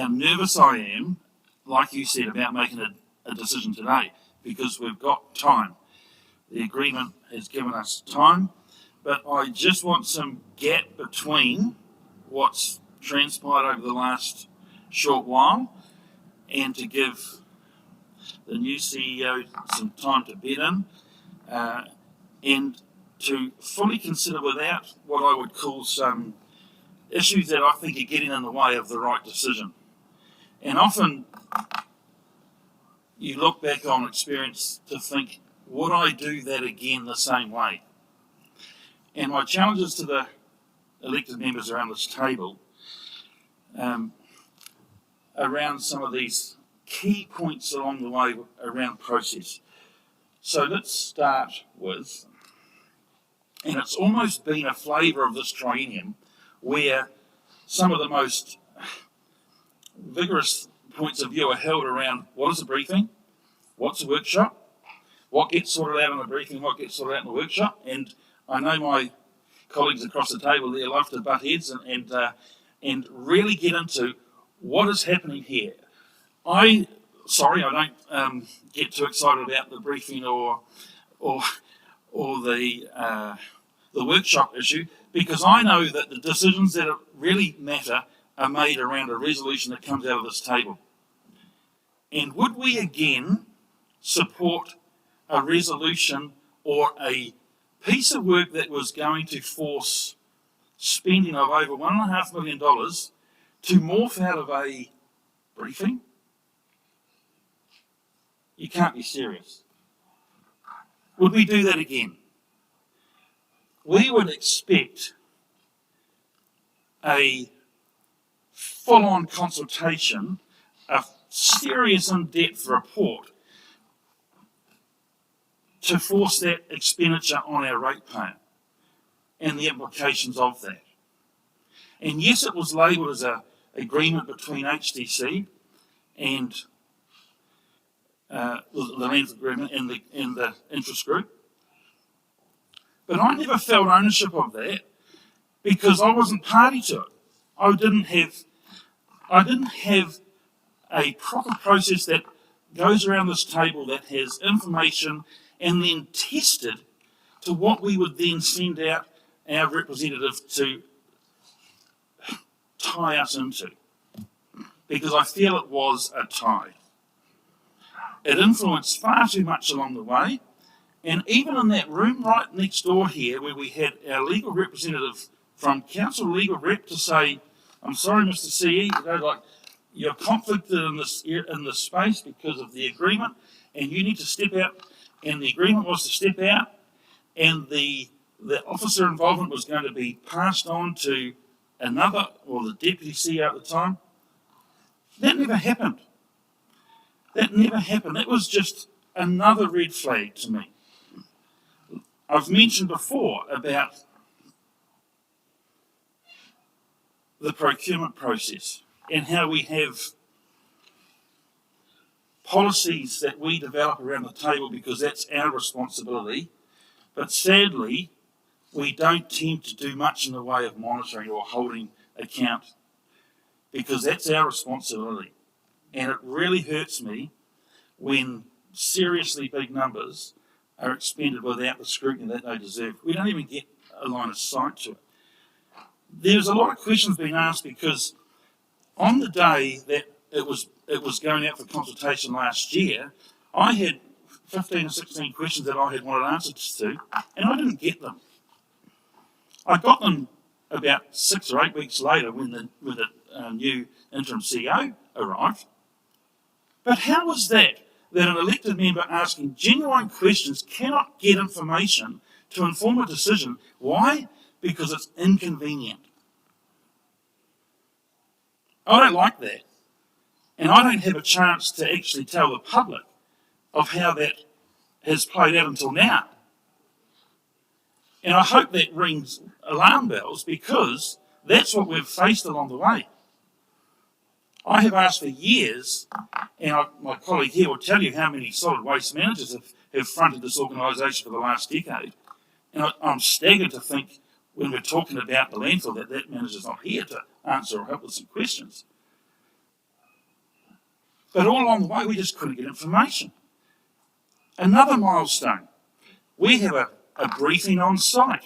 nervous I am, like you said, about making a decision today, because we've got time. The agreement has given us time, but I just want some gap between what's transpired over the last short while and to give the new CEO some time to bed in and to fully consider without what I would call some issues that I think are getting in the way of the right decision. And often you look back on experience to think, would I do that again the same way? And my challenges to the elected members around this table around some of these key points along the way around process. So let's start with, and it's almost been a flavour of this triennium, where some of the most vigorous points of view are held around what is a briefing, what's a workshop, what gets sorted out in the briefing, what gets sorted out in the workshop. And I know my colleagues across the table there love to butt heads and really get into what is happening here. I don't get too excited about the briefing or the workshop issue, because I know that the decisions that really matter are made around a resolution that comes out of this table. And would we again support a resolution or a piece of work that was going to force spending of over $1.5 million to morph out of a briefing? You can't be serious. Would we do that again? We would expect a full-on consultation, a serious in-depth report to force that expenditure on our ratepayer and the implications of that. And yes, it was labelled as an agreement between HDC and the Landfill agreement and the interest group. But I never felt ownership of that because I wasn't party to it. I didn't have a proper process that goes around this table that has information and then tested to what we would then send out our representative to tie us into. Because I feel it was a tie. It influenced far too much along the way. And even in that room right next door here, where we had our legal representative from Council Legal Rep to say, I'm sorry, Mr. CE, you're conflicted in this space because of the agreement, and you need to step out. And the agreement was to step out, and the officer involvement was going to be passed on to another, or the deputy CEO at the time. That never happened. That was just another red flag to me. I've mentioned before about the procurement process and how we have policies that we develop around the table because that's our responsibility, but sadly we don't tend to do much in the way of monitoring or holding account because that's our responsibility. And it really hurts me when seriously big numbers are expended without the scrutiny that they deserve. We don't even get a line of sight to it. There's a lot of questions being asked because on the day that it was going out for consultation last year, I had 15 or 16 questions that I had wanted answers to, and I didn't get them. I got them about 6 or 8 weeks later when the new interim CEO arrived. But how was that an elected member asking genuine questions cannot get information to inform a decision? Why? Because it's inconvenient. I don't like that. And I don't have a chance to actually tell the public of how that has played out until now. And I hope that rings alarm bells because that's what we've faced along the way. I have asked for years, and my colleague here will tell you how many solid waste managers have fronted this organisation for the last decade. And I'm staggered to think when we're talking about the landfill that manager's not here to answer or help with some questions. But all along the way, we just couldn't get information. Another milestone, we have a briefing on site.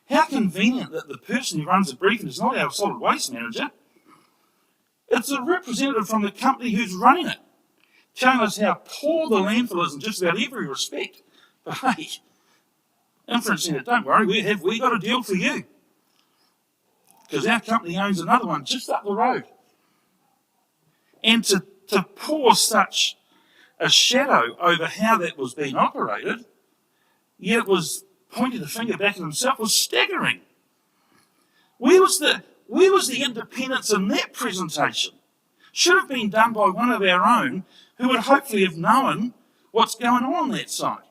How convenient that the person who runs the briefing is not our solid waste manager. It's a representative from the company who's running it, telling us how poor the landfill is in just about every respect. But hey, Inference Centre, don't worry, we got a deal for you. Because our company owns another one just up the road. And to pour such a shadow over how that was being operated, yet it was pointing the finger back at himself, was staggering. Where was the independence in that presentation? Should have been done by one of our own who would hopefully have known what's going on that side.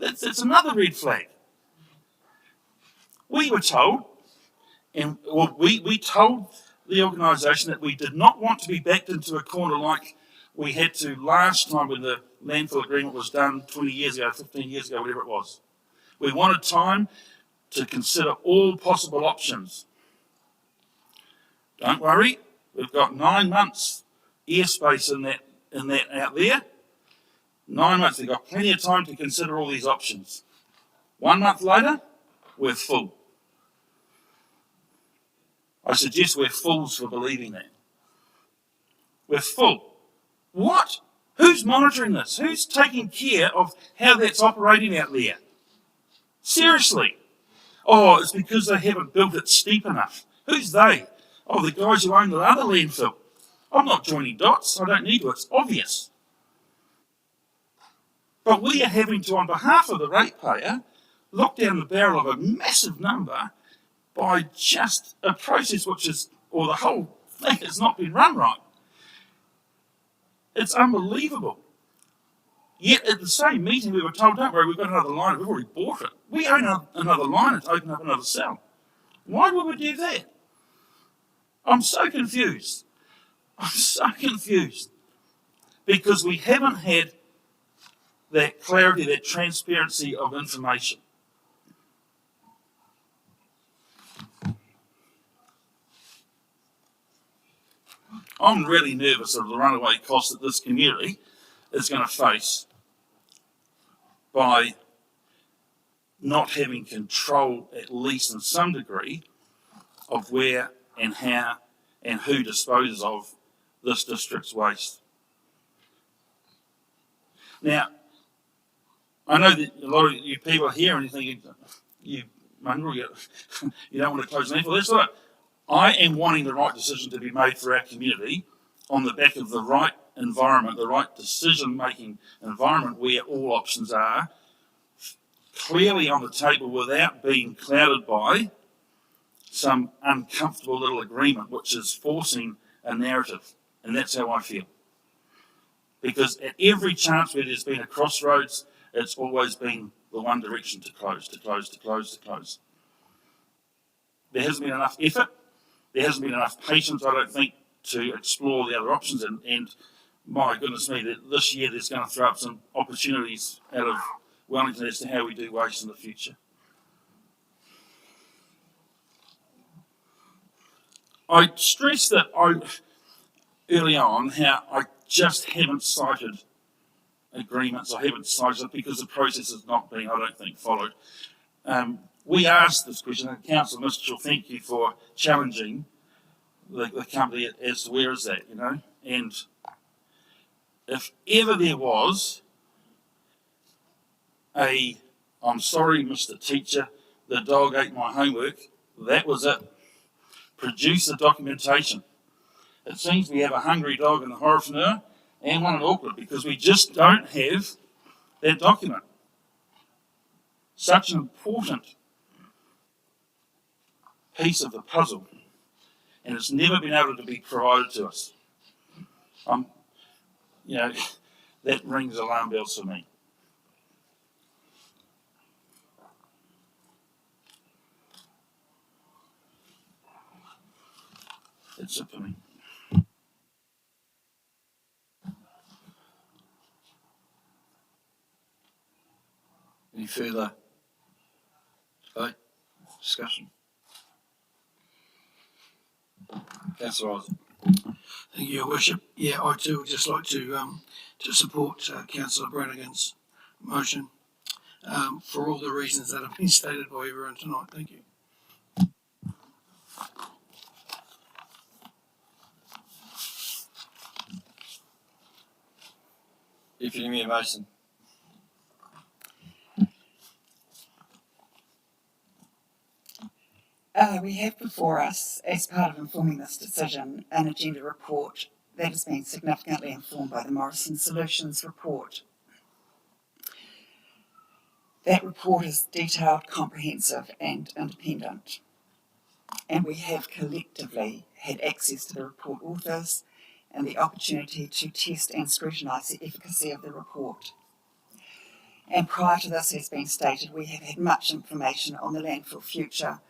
It's another red flag. We were told, And well, we told the organisation that we did not want to be backed into a corner like we had to last time when the landfill agreement was done 20 years ago, 15 years ago, whatever it was. We wanted time to consider all possible options. Don't worry, we've got 9 months airspace in that out there. 9 months, we've got plenty of time to consider all these options. 1 month later, we're full. I suggest we're fools for believing that. We're full. What? Who's monitoring this? Who's taking care of how that's operating out there? Seriously. Oh, it's because they haven't built it steep enough. Who's they? Oh, the guys who own the other landfill. I'm not joining dots. I don't need to. It's obvious. But we are having to, on behalf of the ratepayer, look down the barrel of a massive number by just a process which is, or the whole thing has not been run right. It's unbelievable. Yet at the same meeting we were told, don't worry, we've got another line, we've already bought it. We own another line to open up another cell. Why would we do that? I'm so confused. I'm so confused. Because we haven't had that clarity, that transparency of information. I'm really nervous of the runaway cost that this community is going to face by not having control, at least in some degree, of where and how and who disposes of this district's waste. Now, I know that a lot of you people are here and you think, you mongrel, you don't want to close the landfill. That's right. I am wanting the right decision to be made for our community on the back of the right environment, the right decision-making environment where all options are clearly on the table without being clouded by some uncomfortable little agreement which is forcing a narrative. And that's how I feel. Because at every chance where there's been a crossroads, it's always been the one direction to close, to close, to close, to close. There hasn't been enough effort. There hasn't been enough patience, I don't think, to explore the other options. And my goodness me, this year there's going to throw up some opportunities out of Wellington as to how we do waste in the future. I stressed that early on how I just haven't cited agreements. I haven't cited it because the process has not been, I don't think, followed. We asked this question, and Councillor Mitchell, thank you for challenging the company as to where is that, you know. And if ever there was I'm sorry, Mr. Teacher, the dog ate my homework, that was it. Produce the documentation. It seems we have a hungry dog in the Horowhenua and one in Auckland because we just don't have that document. Such an important piece of the puzzle, and it's never been able to be provided to us. That rings alarm bells for me. That's it for me. Any further debate, discussion? Councillor Isaac. Thank you, Your Worship. Yeah, I too would just like to support Councillor Brannigan's motion for all the reasons that have been stated by everyone tonight. Thank you. If you give me a motion. We have before us, as part of informing this decision, an agenda report that has been significantly informed by the Morrison Solutions report. That report is detailed, comprehensive and independent. And we have collectively had access to the report authors and the opportunity to test and scrutinise the efficacy of the report. And prior to this, as been stated, we have had much information on the landfill future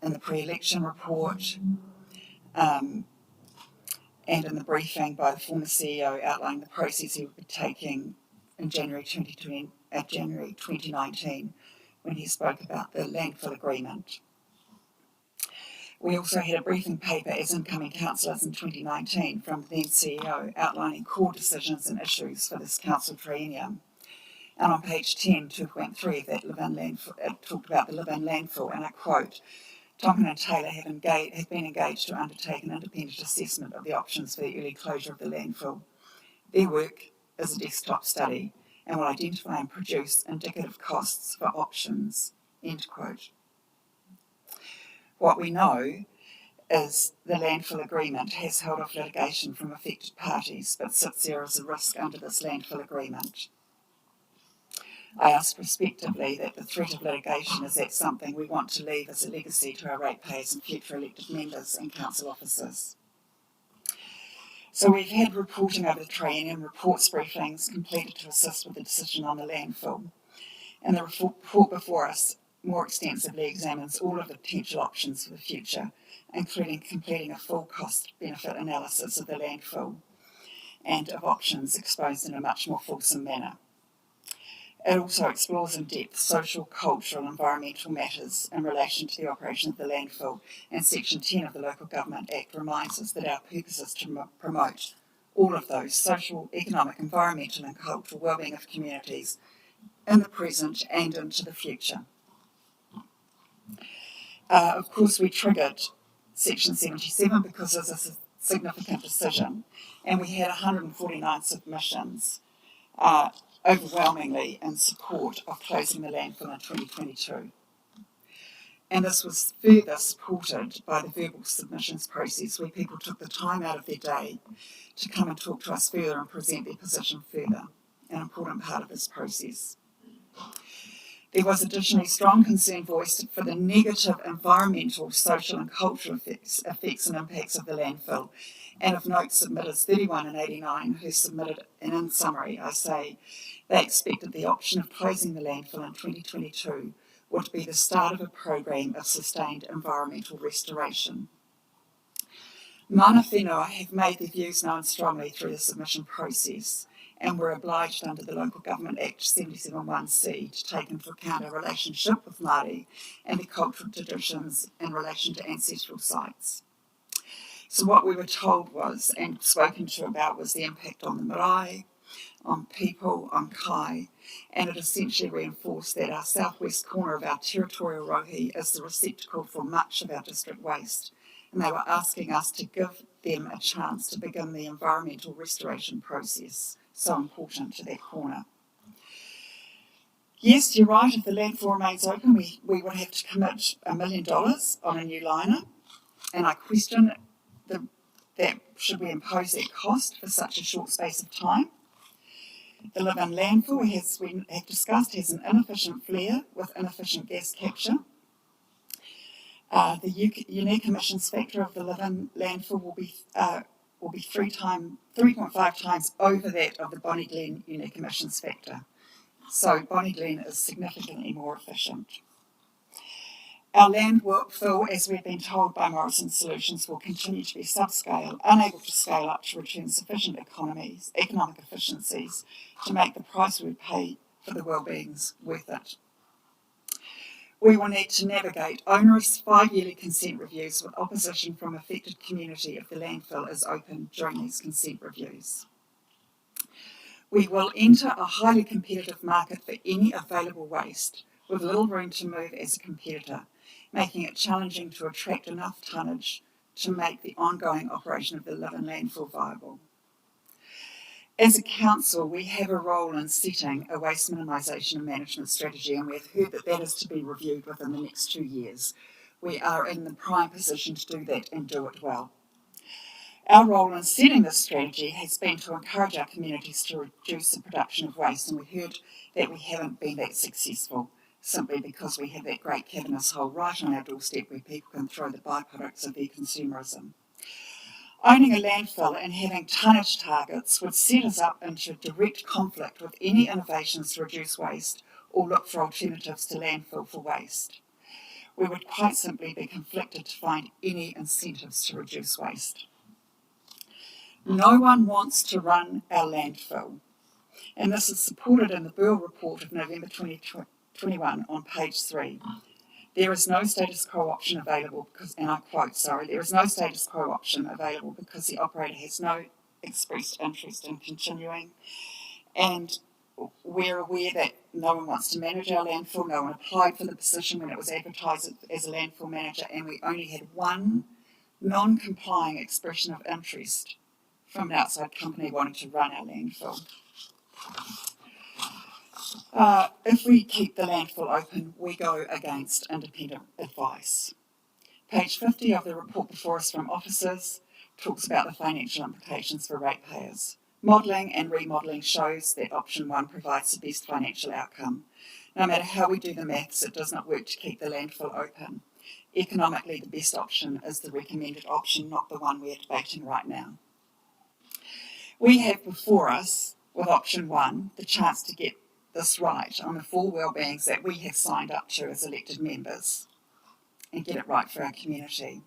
in the pre-election report, and in the briefing by the former CEO outlining the process he would be taking in January 2019 when he spoke about the landfill agreement. We also had a briefing paper as incoming councillors in 2019 from the then CEO outlining core decisions and issues for this council triennium. And on page 10, 2.3 of that live-in landfill, it talked about the live-in landfill, and I quote, Tonkin and Taylor have been engaged to undertake an independent assessment of the options for the early closure of the landfill. Their work is a desktop study and will identify and produce indicative costs for options, end quote. What we know is the landfill agreement has held off litigation from affected parties, but sits there as a risk under this landfill agreement. I asked respectively that the threat of litigation is that something we want to leave as a legacy to our ratepayers and future elected members and council officers. So we've had reporting over the triennium, reports, briefings completed to assist with the decision on the landfill. And the report before us more extensively examines all of the potential options for the future, including completing a full cost-benefit analysis of the landfill and of options exposed in a much more fulsome manner. It also explores in depth social, cultural, and environmental matters in relation to the operation of the landfill, and Section 10 of the Local Government Act reminds us that our purpose is to promote all of those social, economic, environmental, and cultural wellbeing of communities in the present and into the future. Of course, we triggered Section 77 because it was a significant decision, and we had 149 submissions, overwhelmingly in support of closing the landfill in 2022. And this was further supported by the verbal submissions process, where people took the time out of their day to come and talk to us further and present their position further, an important part of this process. There was additionally strong concern voiced for the negative environmental, social and cultural effects and impacts of the landfill. And of note, submitters 31 and 89 who submitted, and in summary, I say, they expected the option of closing the landfill in 2022 would be the start of a program of sustained environmental restoration. Mana whenua have made their views known strongly through the submission process, and were obliged under the Local Government Act 77(1)(c) to take into account our relationship with Māori and their cultural traditions in relation to ancestral sites. So what we were told was, and spoken to about, was the impact on the marae, on people, on kai, and it essentially reinforced that our southwest corner of our territorial rohe is the receptacle for much of our district waste, and they were asking us to give them a chance to begin the environmental restoration process, so important to that corner. Yes, you're right, if the landfill remains open, we would have to commit $1 million on a new liner, and I question that should we impose that cost for such a short space of time. The live-in landfill, as we have discussed, has an inefficient flare with inefficient gas capture. The unique emissions factor of the live-in landfill will be 3.5 times over that of the Bonnie Glen unique emissions factor. So Bonnie Glen is significantly more efficient. Our landfill, as we've been told by Morrison Solutions, will continue to be subscale, unable to scale up to return sufficient economic efficiencies to make the price we would pay for the wellbeings worth it. We will need to navigate onerous 5-yearly consent reviews with opposition from affected community if the landfill is open during these consent reviews. We will enter a highly competitive market for any available waste, with little room to move as a competitor, making it challenging to attract enough tonnage to make the ongoing operation of the live-in landfill viable. As a council, we have a role in setting a waste minimisation and management strategy, and we've heard that that is to be reviewed within the next 2 years. We are in the prime position to do that and do it well. Our role in setting this strategy has been to encourage our communities to reduce the production of waste, and we heard that we haven't been that successful, simply because we have that great cavernous hole right on our doorstep where people can throw the byproducts of their consumerism. Owning a landfill and having tonnage targets would set us up into direct conflict with any innovations to reduce waste or look for alternatives to landfill for waste. We would quite simply be conflicted to find any incentives to reduce waste. No one wants to run our landfill, and this is supported in the Burl report of November 2021 on page 3. There is no status quo option available because, and I quote, there is no status quo option available because the operator has no expressed interest in continuing, and we're aware that no one wants to manage our landfill. No one applied for the position when it was advertised as a landfill manager, and we only had one non-complying expression of interest from an outside company wanting to run our landfill. If we keep the landfill open, we go against independent advice. Page 50 of the report before us from officers talks about the financial implications for ratepayers. Modelling and remodelling shows that option 1 provides the best financial outcome. No matter how we do the maths, it does not work to keep the landfill open. Economically, the best option is the recommended option, not the one we're debating right now. We have before us, with option 1, the chance to get this right on the 4 wellbeings that we have signed up to as elected members and get it right for our community.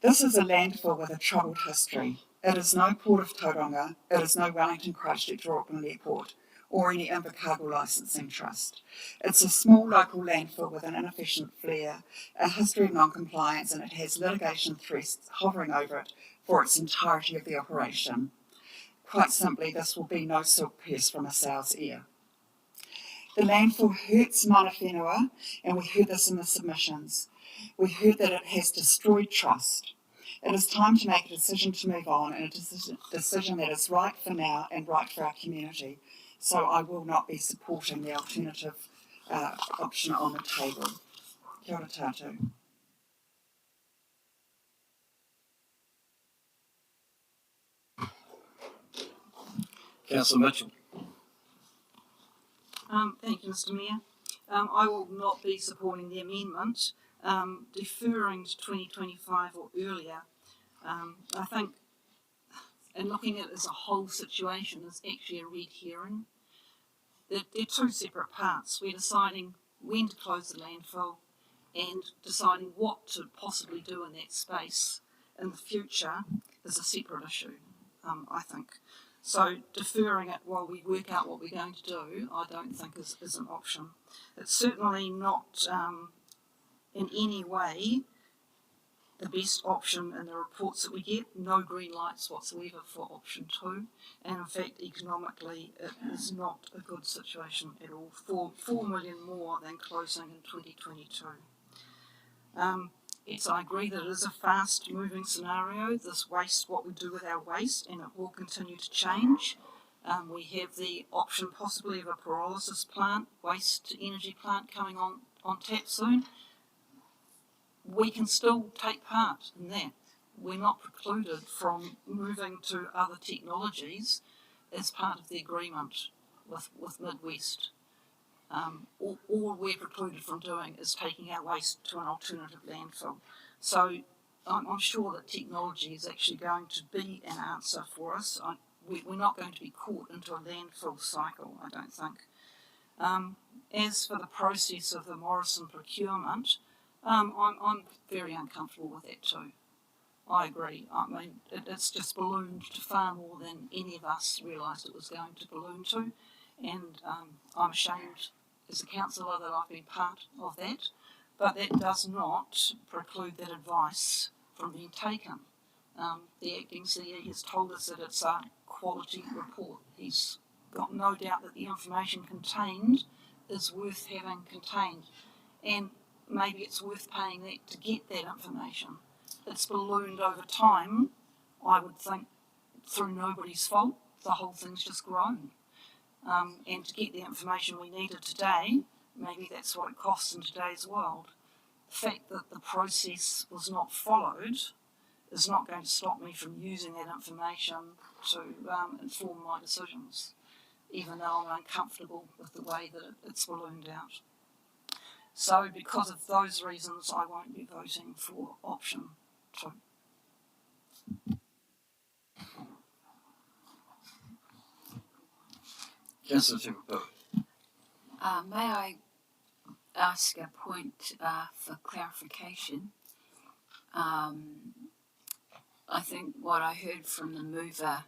This is a landfill with a troubled history. It is no Port of Tauranga, it is no Wellington, Christchurch or Auckland Airport, or any Invercargill licensing trust. It's a small local landfill with an inefficient flair, a history of non-compliance, and it has litigation threats hovering over it for its entirety of the operation. Quite simply, this will be no silk purse from a sow's ear. The landfill hurts mana whenua, and we heard this in the submissions. We heard that it has destroyed trust. It is time to make a decision to move on, and a decision that is right for now and right for our community. So I will not be supporting the alternative option on the table. Kia ora tātou. Councillor Mitchell. Thank you, Mr. Mayor. I will not be supporting the amendment, deferring to 2025 or earlier. I think, and looking at it as a whole situation, is actually a red herring. They're 2 separate parts. We're deciding when to close the landfill and deciding what to possibly do in that space in the future is a separate issue, I think. So deferring it while we work out what we're going to do, I don't think is an option. It's certainly not in any way the best option in the reports that we get. No green lights whatsoever for option 2, and in fact economically it is not a good situation at all. 4 million more than closing in 2022. Yes, I agree that it is a fast moving scenario, this waste, what we do with our waste, and it will continue to change. We have the option possibly of a pyrolysis plant, waste to energy plant coming on tap soon. We can still take part in that. We're not precluded from moving to other technologies as part of the agreement with Midwest. All we're precluded from doing is taking our waste to an alternative landfill. So I'm sure that technology is actually going to be an answer for us. We're not going to be caught into a landfill cycle, I don't think. As for the process of the Morrison procurement, I'm very uncomfortable with that too. I agree. I mean, it's just ballooned to far more than any of us realised it was going to balloon to, and I'm ashamed as a councillor that I've been part of that, but that does not preclude that advice from being taken. The acting CE has told us that it's a quality report. He's got no doubt that the information contained is worth having contained, and maybe it's worth paying that to get that information. It's ballooned over time, I would think, through nobody's fault. The whole thing's just grown. And to get the information we needed today, maybe that's what it costs in today's world. The fact that the process was not followed is not going to stop me from using that information to inform my decisions, even though I'm uncomfortable with the way that it's ballooned out. So because of those reasons, I won't be voting for option 2. Councillor Timothy. May I ask a point for clarification. I think what I heard from the mover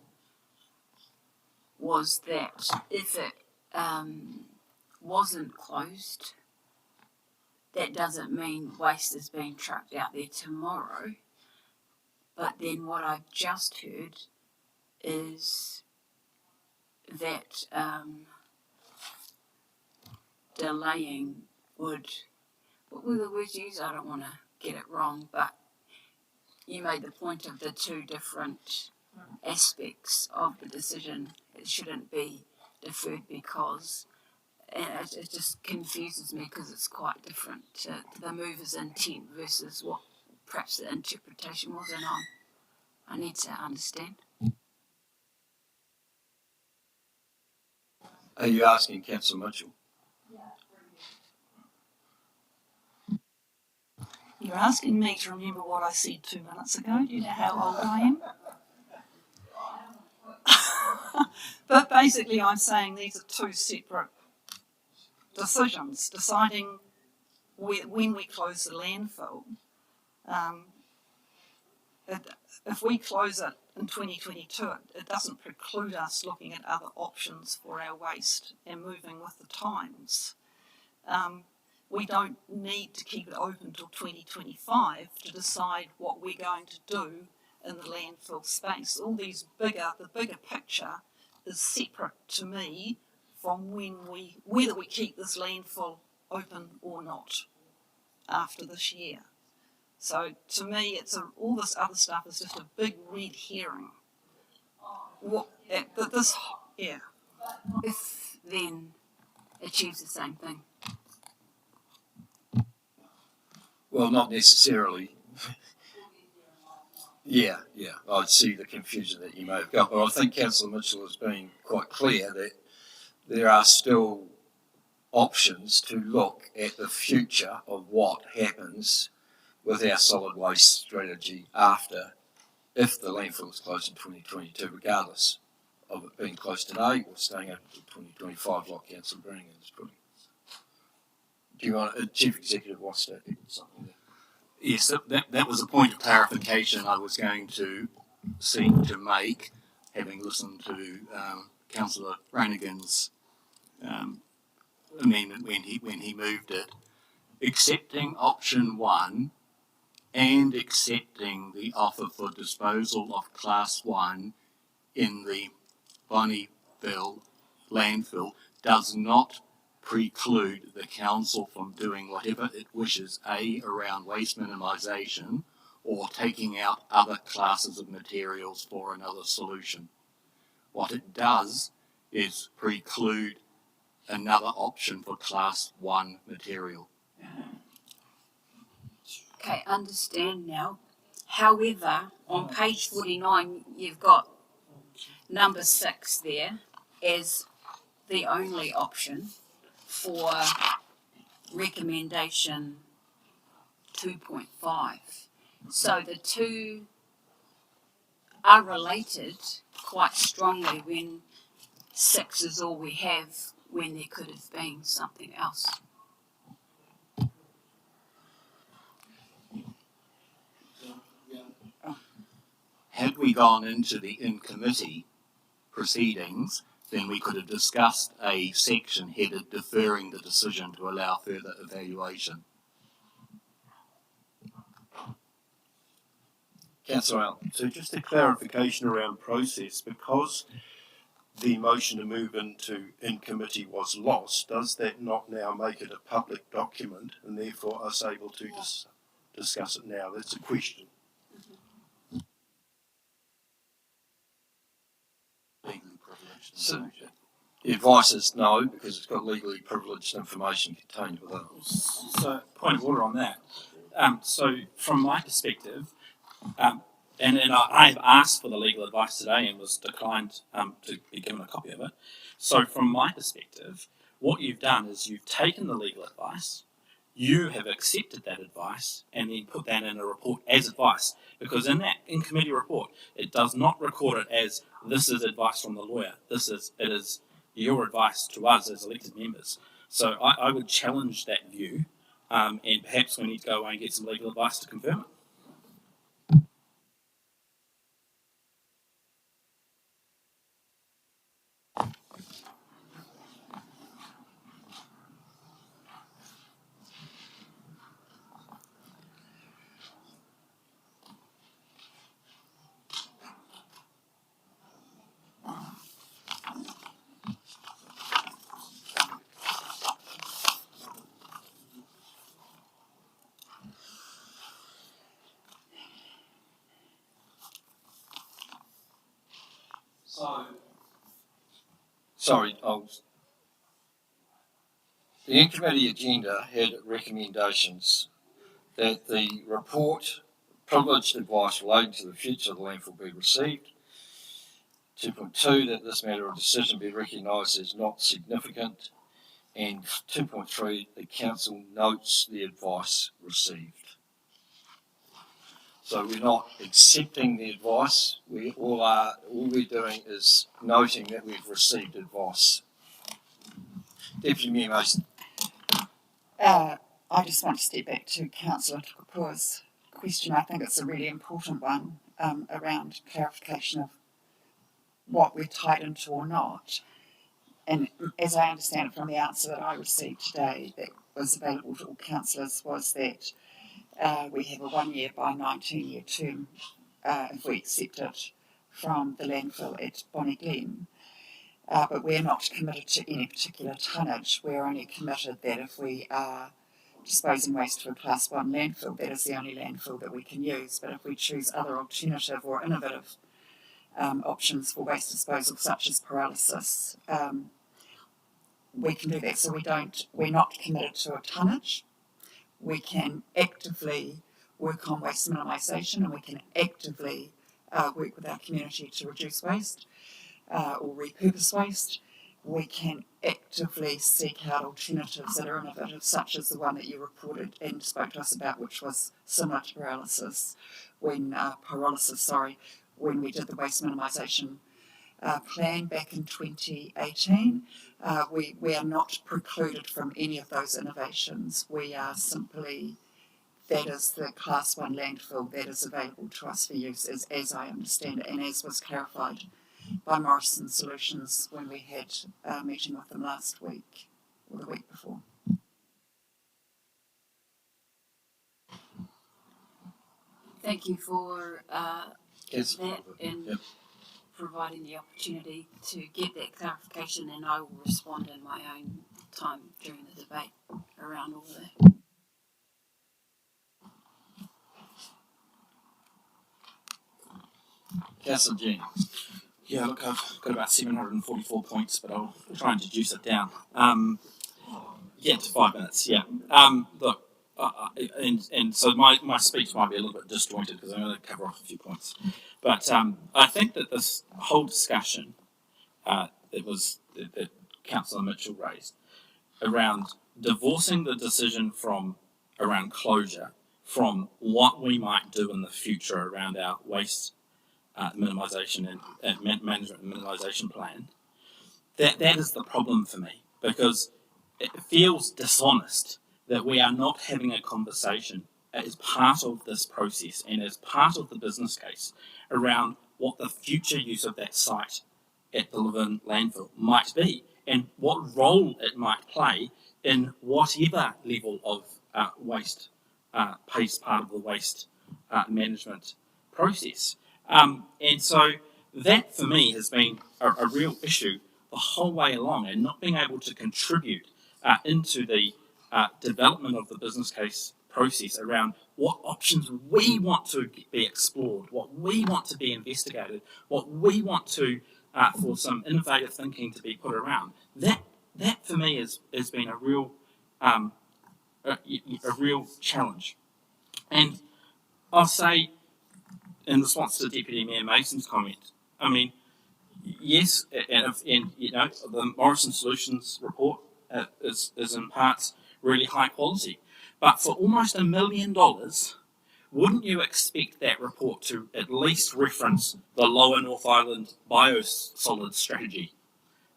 was that if it wasn't closed, that doesn't mean waste is being trucked out there tomorrow. But then what I've just heard is that delaying would, what were the words used? I don't want to get it wrong, but you made the point of the two different aspects of the decision. It shouldn't be deferred because, and it just confuses me because it's quite different to the mover's intent versus what perhaps the interpretation was, and I need to understand. Are you asking Councillor Mitchell? You're asking me to remember what I said 2 minutes ago. Do you know how old I am? But basically I'm saying these are two separate decisions. Deciding when we close the landfill, if we close it in 2022, it doesn't preclude us looking at other options for our waste and moving with the times. We don't need to keep it open till 2025 to decide what we're going to do in the landfill space. All these the bigger picture is separate to me from whether we keep this landfill open or not after this year. So to me, all this other stuff is just a big red herring. If then achieves the same thing. Well, not necessarily. Yeah, I'd see the confusion that you may have got, but I think Councillor Mitchell has been quite clear that there are still options to look at the future of what happens with our solid waste strategy if the landfill is closed in 2022, regardless of it being closed today or staying open until 2025, like Councillor Brannigan is putting. Do you want Chief Executive wants to add something there? Yes, that was a point of clarification I was going to seek to make, having listened to Councillor Brannigan's amendment when he moved it. Accepting option 1 and accepting the offer for disposal of Class 1 in the Bonneville landfill does not preclude the council from doing whatever it wishes, around waste minimisation or taking out other classes of materials for another solution. What it does is preclude another option for Class 1 material. Okay, understand now. However, on page 49, you've got number 6 there as the only option for recommendation 2.5. So the two are related quite strongly when 6 is all we have, when there could have been something else. Had we gone into the in-committee proceedings, then we could have discussed a section headed deferring the decision to allow further evaluation. Councillor Allen. So just a clarification around process, because the motion to move into in-committee was lost, does that not now make it a public document and therefore us able to discuss it now? That's a question. So the advice is no, because it's got legally privileged information contained within it. So, point of order on that. So, from my perspective, and I've asked for the legal advice today and was declined to be given a copy of it. So, from my perspective, what you've done is you've taken the legal advice, you have accepted that advice, and then put that in a report as advice. Because in that in-committee report, it does not record it as this is advice from the lawyer. It is your advice to us as elected members. So I would challenge that view, and perhaps we need to go away and get some legal advice to confirm it. The in-committee agenda had recommendations that the report, privileged advice relating to the future of the landfill be received. 2.2, that this matter of decision be recognised as not significant. And 2.3, the council notes the advice received. So we're not accepting the advice. All we're doing is noting that we've received advice. Deputy Mayor Mason. I just want to step back to Councillor Tukapua's question. I think it's a really important one around clarification of what we're tied into or not. And as I understand it from the answer that I received today that was available to all councillors was that we have a 1 year by 19-year term if we accept it from the landfill at Bonnie Glen. But we're not committed to any particular tonnage. We're only committed that if we are disposing waste to a Class 1 landfill, that is the only landfill that we can use. But if we choose other alternative or innovative options for waste disposal, such as pyrolysis, we can do that. So we're not committed to a tonnage. We can actively work on waste minimisation, and we can actively work with our community to reduce waste or repurpose waste. We can actively seek out alternatives that are innovative, such as the one that you reported and spoke to us about, which was similar to pyrolysis. When we did the waste minimisation plan back in 2018, we are not precluded from any of those innovations. We are simply, that is the Class 1 landfill that is available to us for use, as I understand it, and as was clarified by Morrison Solutions when we had a meeting with them last week, or the week before. Thank you for that and providing the opportunity to get that clarification, and I will respond in my own time during the debate around all that. Councillor Jennings. Yeah, look, I've got about 744 points, but I'll try and reduce it down. To 5 minutes, yeah. Look, and so my speech might be a little bit disjointed because I'm going to cover off a few points. But I think that this whole discussion that Councillor Mitchell raised around divorcing the decision around closure from what we might do in the future around our waste minimisation and management and minimisation plan, that is the problem for me, because it feels dishonest that we are not having a conversation as part of this process and as part of the business case around what the future use of that site at the Levin landfill might be and what role it might play in whatever level of waste pays part of the waste management process. And so that for me has been a real issue the whole way along, and not being able to contribute into the development of the business case process around what options we want to be explored, what we want to be investigated, what we want to for some innovative thinking to be put around. That for me has been a real challenge. And I'll say, in response to Deputy Mayor Mason's comment, I mean, yes, and the Morrison Solutions report is in parts really high quality, but for almost $1 million, wouldn't you expect that report to at least reference the Lower North Island biosolids strategy?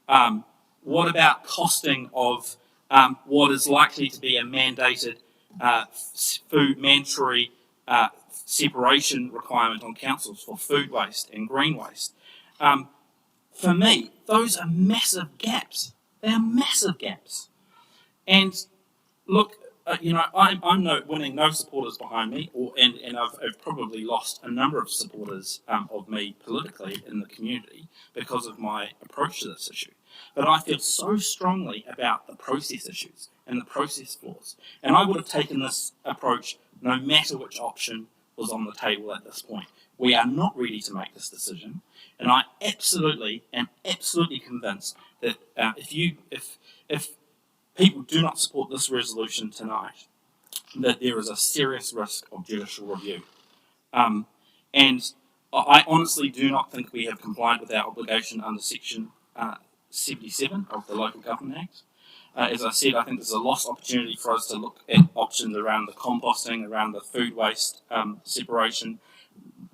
What about costing of what is likely to be a mandated food mandatory separation requirement on councils for food waste and green waste. For me, those are massive gaps. They are massive gaps. And look, I'm winning no supporters behind me, and I've probably lost a number of supporters of me politically in the community because of my approach to this issue. But I feel so strongly about the process issues and the process flaws. And I would have taken this approach no matter which option was on the table at this point. We are not ready to make this decision. And I am absolutely convinced that if people do not support this resolution tonight, that there is a serious risk of judicial review. And I honestly do not think we have complied with our obligation under Section 77 of the Local Government Act. As I said, I think there's a lost opportunity for us to look at options around the composting, around the food waste separation,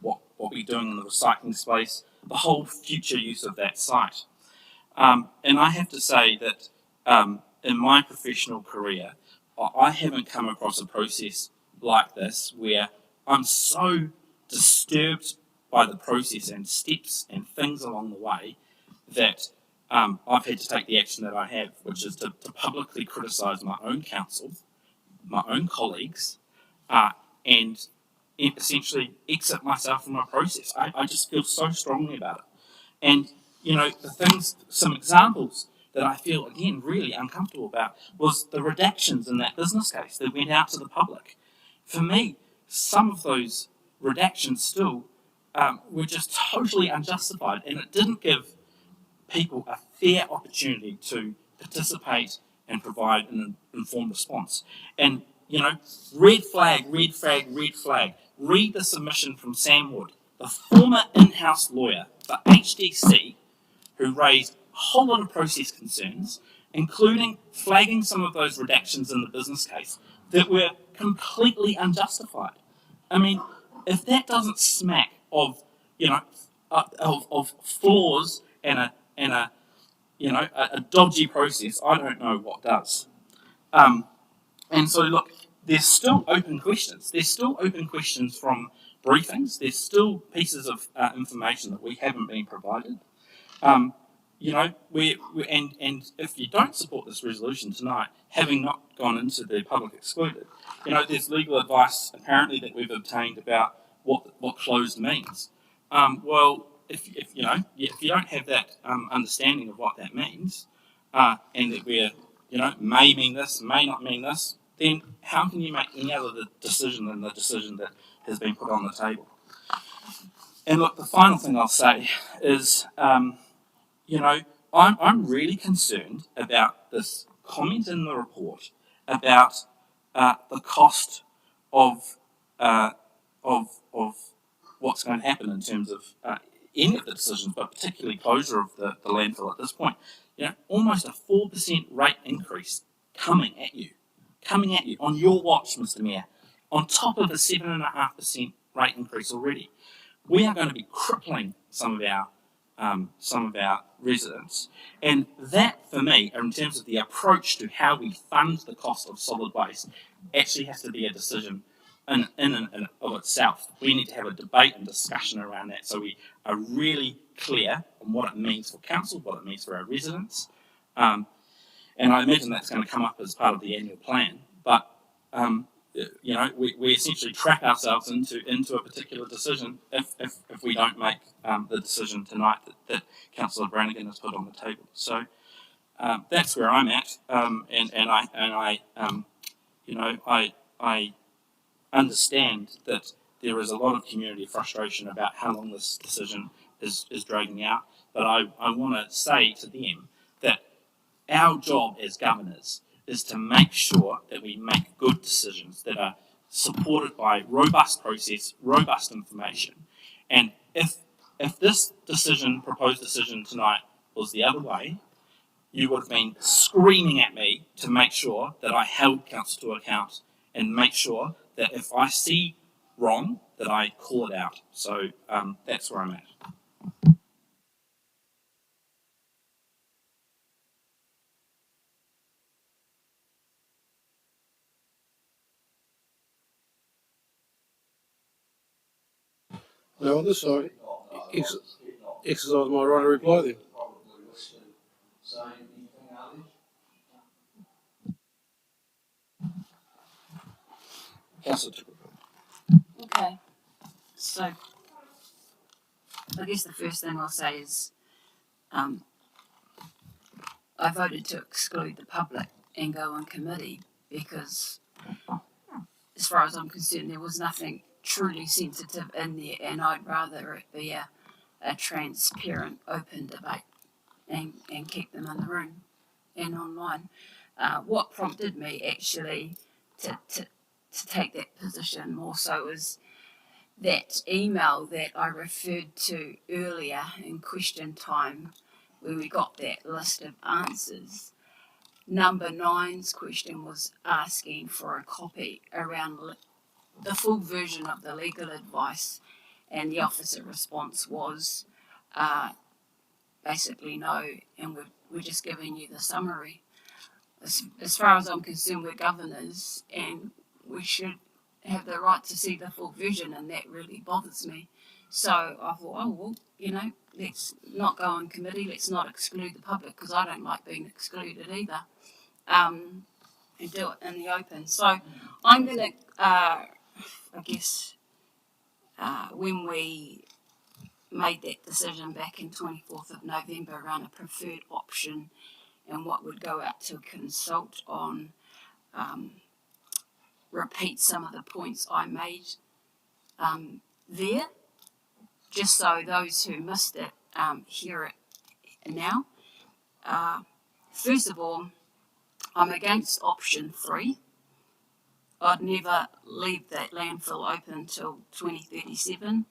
what we're doing in the recycling space, the whole future use of that site. And I have to say that in my professional career, I haven't come across a process like this where I'm so disturbed by the process and steps and things along the way that I've had to take the action that I have, which is to publicly criticise my own council, my own colleagues, and essentially exit myself from a process. I just feel so strongly about it. And, some examples that I feel, again, really uncomfortable about was the redactions in that business case that went out to the public. For me, some of those redactions still were just totally unjustified, and it didn't give people a fair opportunity to participate and provide an informed response. And, red flag, red flag, red flag. Read the submission from Sam Wood, the former in-house lawyer for HDC, who raised a whole lot of process concerns, including flagging some of those redactions in the business case that were completely unjustified. I mean, if that doesn't smack of, of flaws and a dodgy process, I don't know what does. And so, look, there's still open questions. There's still open questions from briefings. There's still pieces of information that we haven't been provided. And if you don't support this resolution tonight, having not gone into the public excluded, there's legal advice apparently that we've obtained about what closed means. Well, if you don't have that understanding of what that means, and that we're may mean this, may not mean this, then how can you make any other decision than the decision that has been put on the table? And look, the final thing I'll say is, I'm really concerned about this comment in the report about the cost of what's going to happen in terms of any of the decisions, but particularly closure of the landfill at this point. Almost a 4% rate increase coming at you on your watch, Mr. Mayor, on top of a 7.5% rate increase already. We are going to be crippling some of our residents, and that, for me, in terms of the approach to how we fund the cost of solid waste, actually has to be a decision in and of itself. We need to have a debate and discussion around that, so we are really clear on what it means for council, what it means for our residents, and I imagine that's going to come up as part of the annual plan. But we essentially trap ourselves into a particular decision if we don't make the decision tonight that Councillor Brannigan has put on the table. So that's where I'm at, I understand that there is a lot of community frustration about how long this decision is dragging out. But I want to say to them that our job as governors is to make sure that we make good decisions that are supported by robust process, robust information. And if this proposed decision tonight, was the other way, you would have been screaming at me to make sure that I held council to account and make sure that if I see wrong, that I call it out. So that's where I'm at. No others, so exercise my right to reply then. Councillor Tupu. Okay, so I guess the first thing I'll say is I voted to exclude the public and go on committee because, as far as I'm concerned, there was nothing truly sensitive in there, and I'd rather it be a transparent, open debate and keep them in the room and online. What prompted me actually to take that position more so is that email that I referred to earlier in question time, where we got that list of answers. Number 9's question was asking for a copy around the full version of the legal advice, and the officer response was basically no, and we're just giving you the summary. As far as I'm concerned, we're governors and we should have the right to see the full version, and that really bothers me. So I thought, oh, well, let's not go on committee, let's not exclude the public, because I don't like being excluded either, and do it in the open. So I'm going to, I guess, when we made that decision back in 24th of November around a preferred option and what would go out to consult on, repeat some of the points I made there, just so those who missed it hear it now. First of all, I'm against option 3. I'd never leave that landfill open until 2037.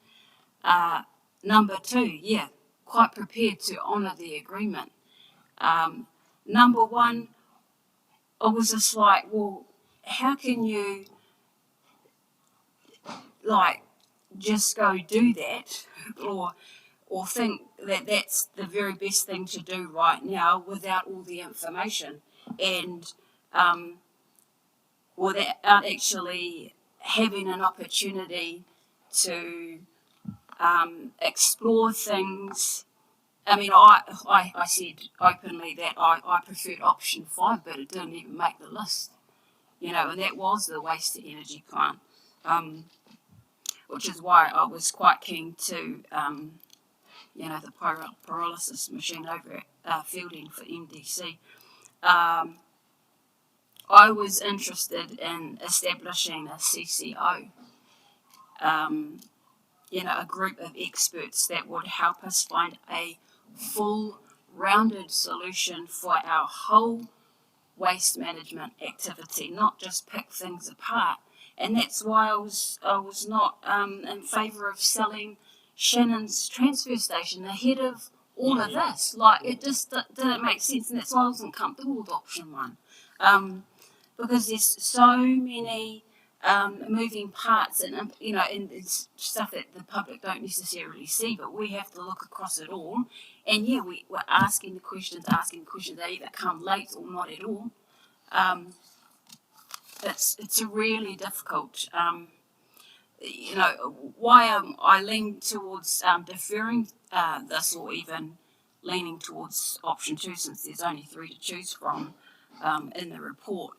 Number 2, yeah, quite prepared to honour the agreement. Number 1, I was just like, well, how can you, just go do that, or think that that's the very best thing to do right now without all the information, and without actually having an opportunity to explore things. I mean, I said openly that I preferred option 5, but it didn't even make the list, and that was the waste to energy plant, which is why I was quite keen to, the pyrolysis machine over at Fielding for MDC. I was interested in establishing a CCO, a group of experts that would help us find a full, rounded solution for our whole waste management activity, not just pick things apart. And that's why I was not in favour of selling Shannon's transfer station ahead of all of this. It just didn't make sense, and that's why I wasn't comfortable with option 1, because there's so many moving parts, and and it's stuff that the public don't necessarily see, but we have to look across it all. And yeah, we're asking the questions. They either come late or not at all. It's really difficult. Why I lean towards deferring this, or even leaning towards option 2, since there's only 3 to choose from in the report,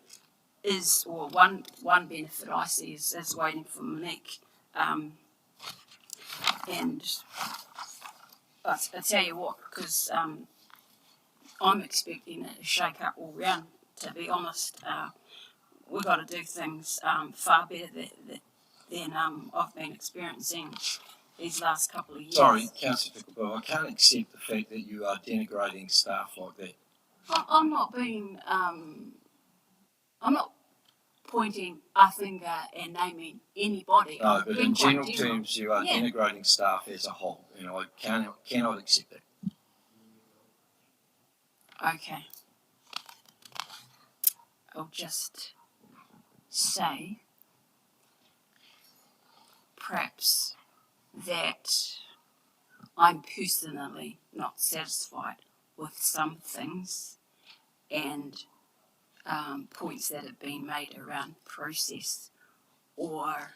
is, or one benefit I see is waiting for Monique. And I tell you what, because I'm expecting a shake up all round, to be honest. We've got to do things far better than I've been experiencing these last couple of years. Sorry, Councillor Picklebell, I can't accept the fact that you are denigrating staff like that. I'm not being, I'm not pointing a finger and naming anybody. No, but in general terms, you are denigrating staff as a whole, and I cannot accept that. Okay. I'll just say, perhaps, that I'm personally not satisfied with some things, and points that have been made around process, or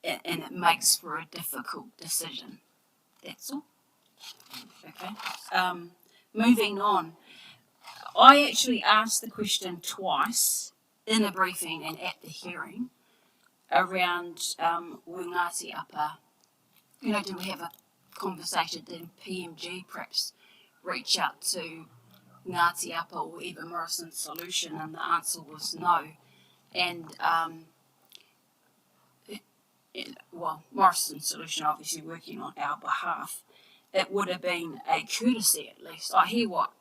and it makes for a difficult decision. That's all. Okay. Moving on. I actually asked the question twice in a briefing and at the hearing around Ngāti Apa. Do we have a conversation? Did PMG perhaps reach out to Ngāti Apa or even Morrison Solution? And the answer was no. And Morrison Solution obviously working on our behalf. It would have been a courtesy at least. I hear what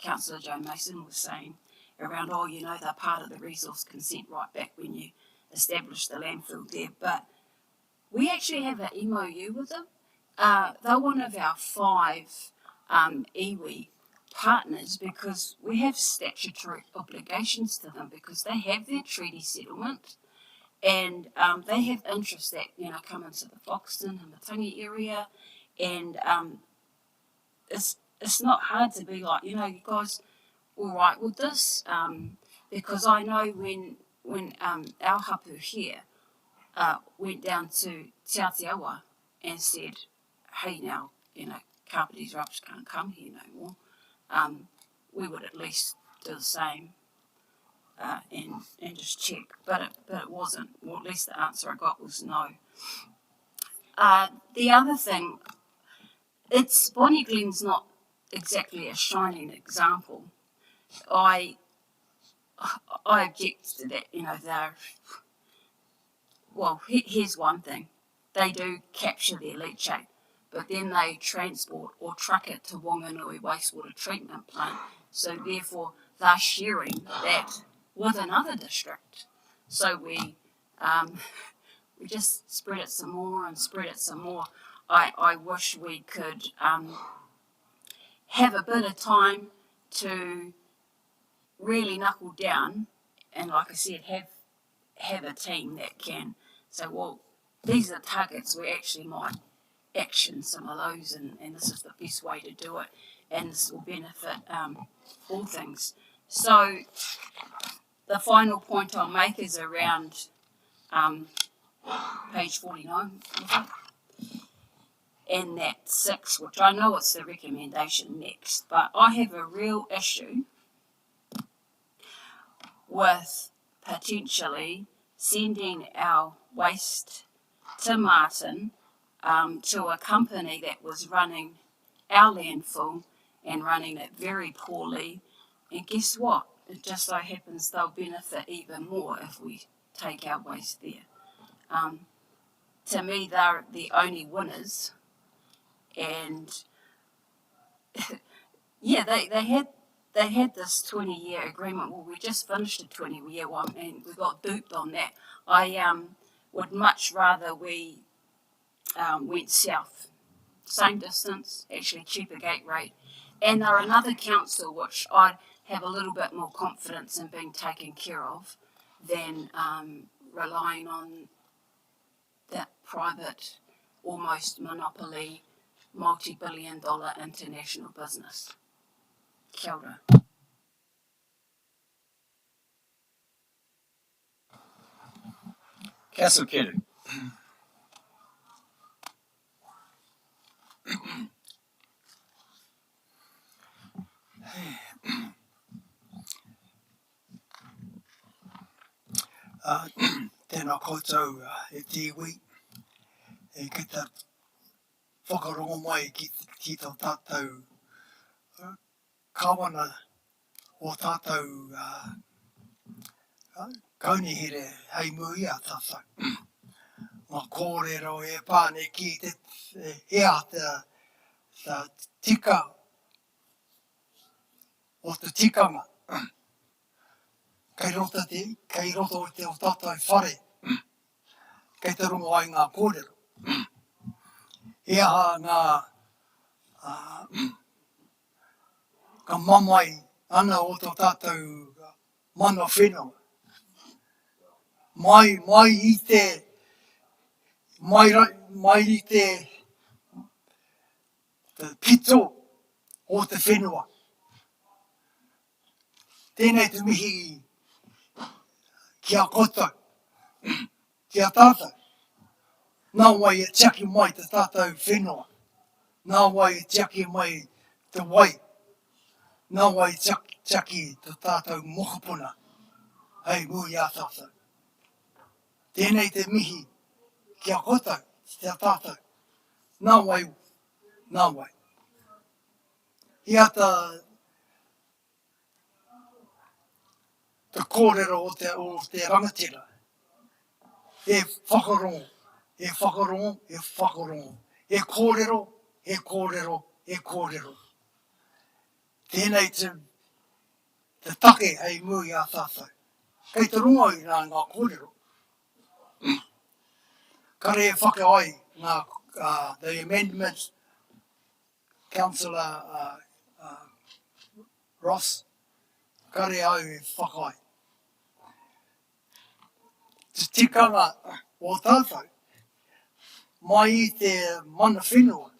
Councillor Joe Mason was saying around, they're part of the resource consent right back when you established the landfill there. But we actually have an MOU with them. They're one of our 5 iwi partners because we have statutory obligations to them because they have their treaty settlement and they have interests that, come into the Foxton and the Tangi area. And it's not hard to be like, you guys all right with this? Because I know when our hapu here went down to Te Aotearoa and said, hey now, carpet disrupts can't come here no more, we would at least do the same and just check. But it wasn't. Well, at least the answer I got was no. The other thing, Bonnie Glen's not exactly a shining example. I object to that. Here's one thing. They do capture their leachate, but then they transport or truck it to Whanganui Wastewater Treatment Plant. So therefore, they're sharing that with another district. So we just spread it some more and spread it some more. I wish we could have a bit of time to really knuckle down and, like I said, have a team that can say, well, these are the targets, we actually might action some of those and this is the best way to do it and this will benefit all things. So the final point I'll make is around page 49 and that 6, which I know it's the recommendation next, but I have a real issue with potentially sending our waste to Martin to a company that was running our landfill and running it very poorly. And guess what? It just so happens they'll benefit even more if we take our waste there. To me, they're the only winners. And yeah, they had this 20-year agreement. Well, we just finished a 20-year one and we got duped on that. I would much rather we went south. Same distance, actually cheaper gate rate. And they're another council which I'd have a little bit more confidence in being taken care of than relying on that private, almost monopoly, multi-billion-dollar international business. Kia ora. Councillor Kedu. Tēnā koutou e te iwi, e ki te whakarongo mai ki tō tātou kawana o tātou kaunihere hei mui a tātou. Mā kōrero e pāne ki te hea te tika o te tikanga. Kei roto o te o tātou whare. Kei te rongo ai ngā kōrero. E aha ngā ka mamai ana o tō tātou mana whenua. Mai i te pito o te whenua. Tēnei te mihi ki a koutou, ki a tātou. Nā wai e tiaki mai te tātou whenua. Nā wai e tiaki mai te wai. Nā wai e tiaki te tātou mokopuna. Hei mui a tātou. Tēnei te mihi kia koutou, te tātou. Nā wai, nā wai. Ia te kōrero o te rangatira. E whakarongo, e whakarongo, e whakarongo. E kōrero, e kōrero, e kōrero. Tēnei te take hei mui a tātou. Kei te runga i rā ngā kōrero. Kare e whakaai ngā the amendment, Councillor Ross, kare au e whakaai. Te tikanga o tātou, mai i te mana whenua,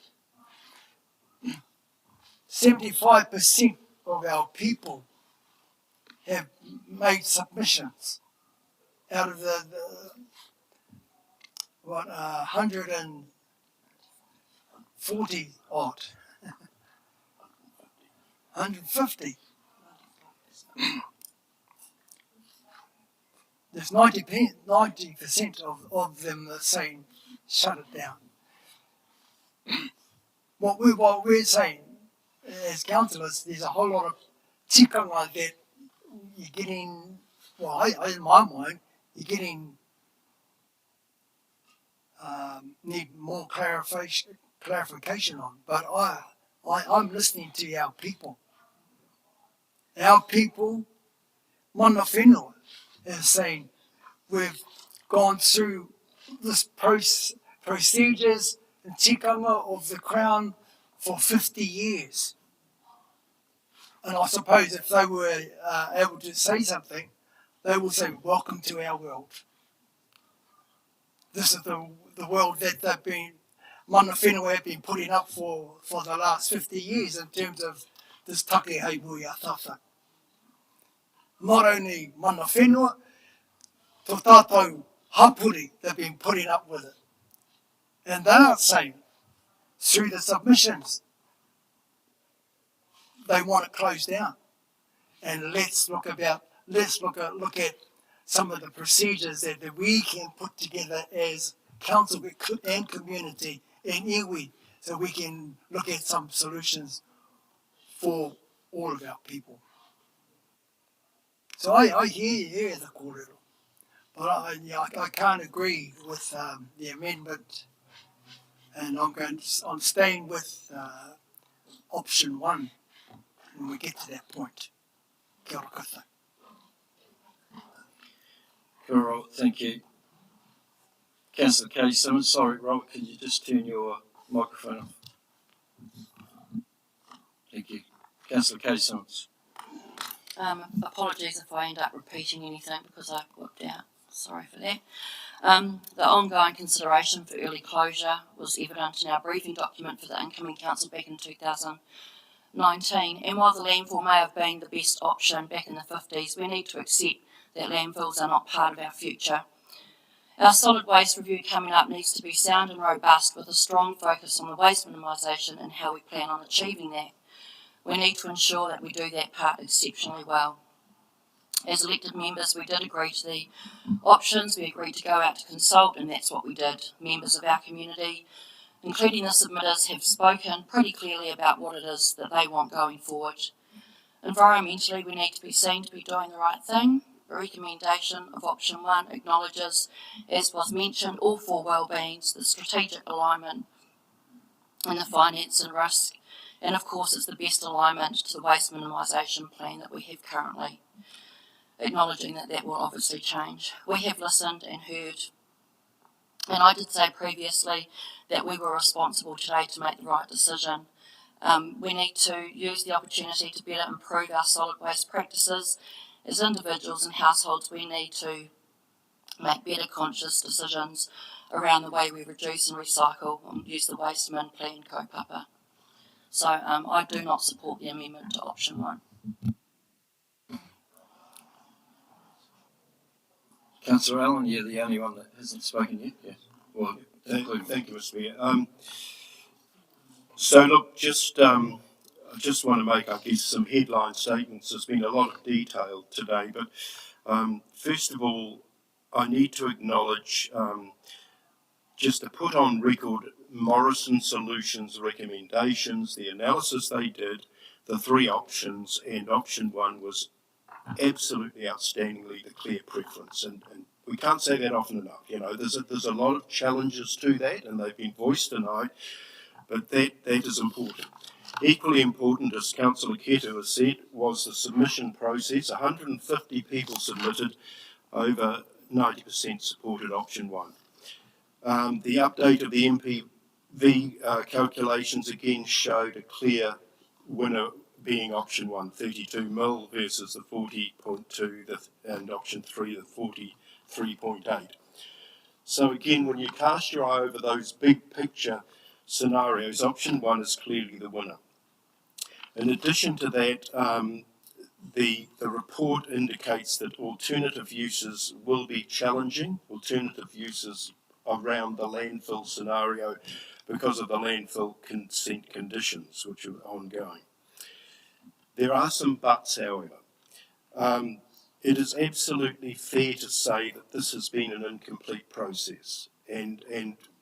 75% of our people have made submissions out of the 140 odd, 150. There's 90% of them that saying shut it down. What we're saying as councillors, there's a whole lot of tikanga that you're getting, well, in my mind, you're getting, need more clarification on. But I'm listening to our people. Our people, mana whenua, is saying we've gone through this procedures and tikanga of the Crown for 50 years. And I suppose if they were able to say something, they will say, welcome to our world. This is the world that they've been, mana whenua have been putting up for the last 50 years in terms of this take hei mui a tātou. Not only mana whenua, to tātou hapuri they've been putting up with it. And they are saying, through the submissions, they want it closed down. And let's look at some of the procedures that we can put together as council and community and iwi, so we can look at some solutions for all of our people. So I hear the kōrero, but I can't agree with the amendment, and I'm staying with option 1 when we get to that point. Kia ora koutou. Kia ora, thank you. Councillor Kelly Simmons, sorry Robert, can you just turn your microphone off? Thank you. Councillor Kelly Simmons. Apologies if I end up repeating anything because I've worked out. Sorry for that. The ongoing consideration for early closure was evident in our briefing document for the incoming council back in 2019. And while the landfill may have been the best option back in the 50s, we need to accept that landfills are not part of our future. Our solid waste review coming up needs to be sound and robust with a strong focus on the waste minimisation and how we plan on achieving that. We need to ensure that we do that part exceptionally well. As elected members, we did agree to the options. We agreed to go out to consult, and that's what we did. Members of our community, including the submitters, have spoken pretty clearly about what it is that they want going forward. Environmentally, we need to be seen to be doing the right thing. The recommendation of option 1 acknowledges, as was mentioned, all 4 wellbeings, the strategic alignment and the finance and risk, and of course it's the best alignment to the waste minimisation plan that we have currently, acknowledging that that will obviously change. We have listened and heard, and I did say previously that we were responsible today to make the right decision. We need to use the opportunity to better improve our solid waste practices. As individuals and households, we need to make better conscious decisions around the way we reduce and recycle and use the waste min plan kaupapa. So I do not support the amendment to option 1. Councillor Allen, you're the only one that hasn't spoken yet. Yeah. Well, Thank you, Mr. Mayor. So look, I just want to make, I guess, some headline statements. There's been a lot of detail today, but first of all, I need to acknowledge, just to put on record, Morrison Solutions' recommendations, the analysis they did, the three options, and option one was absolutely outstandingly the clear preference. And we can't say that often enough. You know, there's a lot of challenges to that, and they've been voiced tonight, but that is important. Equally important, as Councillor Keto has said, was the submission process. 150 people submitted, over 90% supported option one. The update of the MPV calculations again showed a clear winner being option one, 32 mil versus the 40.2, and option three, the 43.8. So again, when you cast your eye over those big picture scenarios, option one is clearly the winner. In addition to that, the report indicates that alternative uses will be challenging, alternative uses around the landfill scenario because of the landfill consent conditions which are ongoing. There are some buts, however. It is absolutely fair to say that this has been an incomplete process, and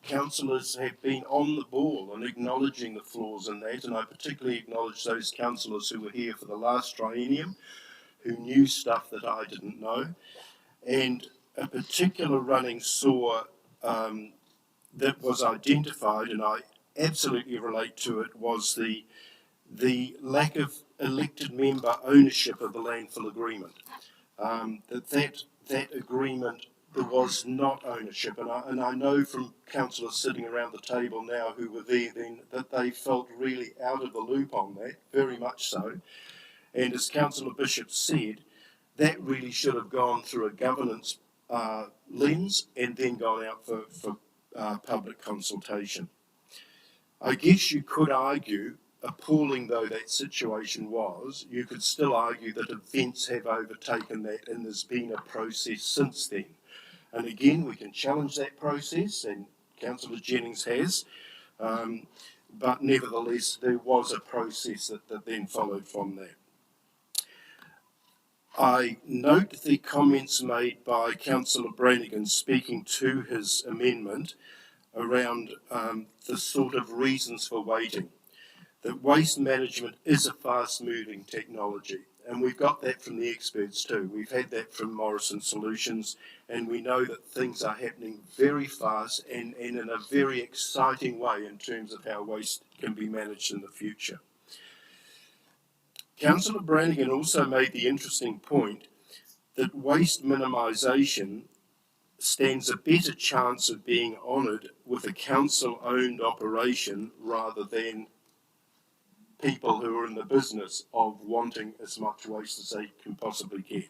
councillors have been on the ball and acknowledging the flaws in that, and I particularly acknowledge those councillors who were here for the last triennium who knew stuff that I didn't know, and a particular running sore that was identified, and I absolutely relate to it, was the lack of elected member ownership of the landfill agreement. That agreement, there was not ownership, and I know from councillors sitting around the table now who were there then that they felt really out of the loop on that, very much so. And as Councillor Bishop said, that really should have gone through a governance lens and then gone out for public consultation. I guess you could argue, appalling though that situation was, you could still argue that events have overtaken that and there's been a process since then. And again, we can challenge that process, and Councillor Jennings has, but nevertheless, there was a process that then followed from that. I note the comments made by Councillor Brannigan speaking to his amendment around the sort of reasons for waiting. That waste management is a fast-moving technology, and we've got that from the experts too. We've had that from Morrison Solutions, and we know that things are happening very fast and in a very exciting way in terms of how waste can be managed in the future. Councillor Brannigan also made the interesting point that waste minimisation stands a better chance of being honoured with a council-owned operation rather than people who are in the business of wanting as much waste as they can possibly get.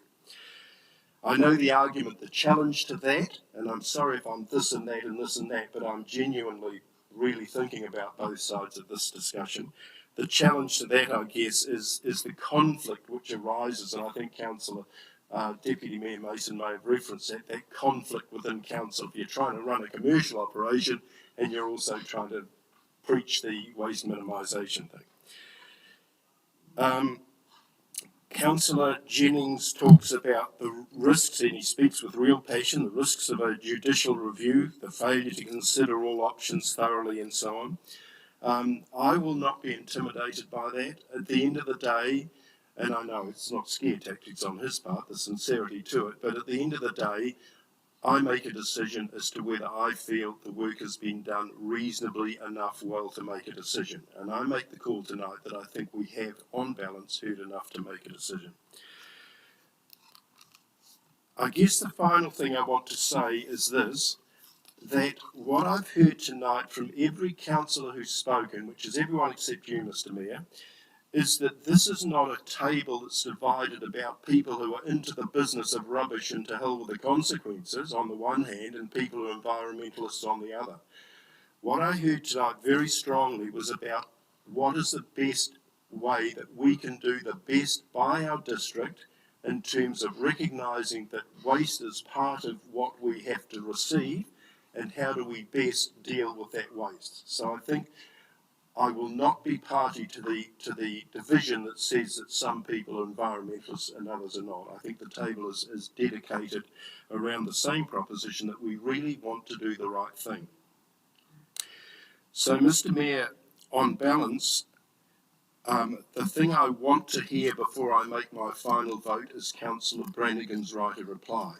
I know the argument, the challenge to that, and I'm sorry if I'm this and that and this and that, but I'm genuinely really thinking about both sides of this discussion. The challenge to that, I guess, is the conflict which arises, and I think Councillor Deputy Mayor Mason may have referenced that conflict within council. If you're trying to run a commercial operation and you're also trying to preach the waste minimisation thing. Councillor Jennings talks about the risks, and he speaks with real passion, the risks of a judicial review, the failure to consider all options thoroughly, and so on. I will not be intimidated by that. At the end of the day, and I know it's not scare tactics on his part, the sincerity to it, but at the end of the day, I make a decision as to whether I feel the work has been done reasonably enough well to make a decision. And I make the call tonight that I think we have, on balance, heard enough to make a decision. I guess the final thing I want to say is this, that what I've heard tonight from every councillor who's spoken, which is everyone except you, Mr. Mayor, is that this is not a table that's divided about people who are into the business of rubbish and to hell with the consequences on the one hand, and people who are environmentalists on the other. What I heard tonight very strongly was about what is the best way that we can do the best by our district in terms of recognising that waste is part of what we have to receive, and how do we best deal with that waste. So I think I will not be party to the division that says that some people are environmentalists and others are not. I think the table is dedicated around the same proposition that we really want to do the right thing. So, Mr. Mayor, on balance, the thing I want to hear before I make my final vote is Councillor Brannigan's right of reply.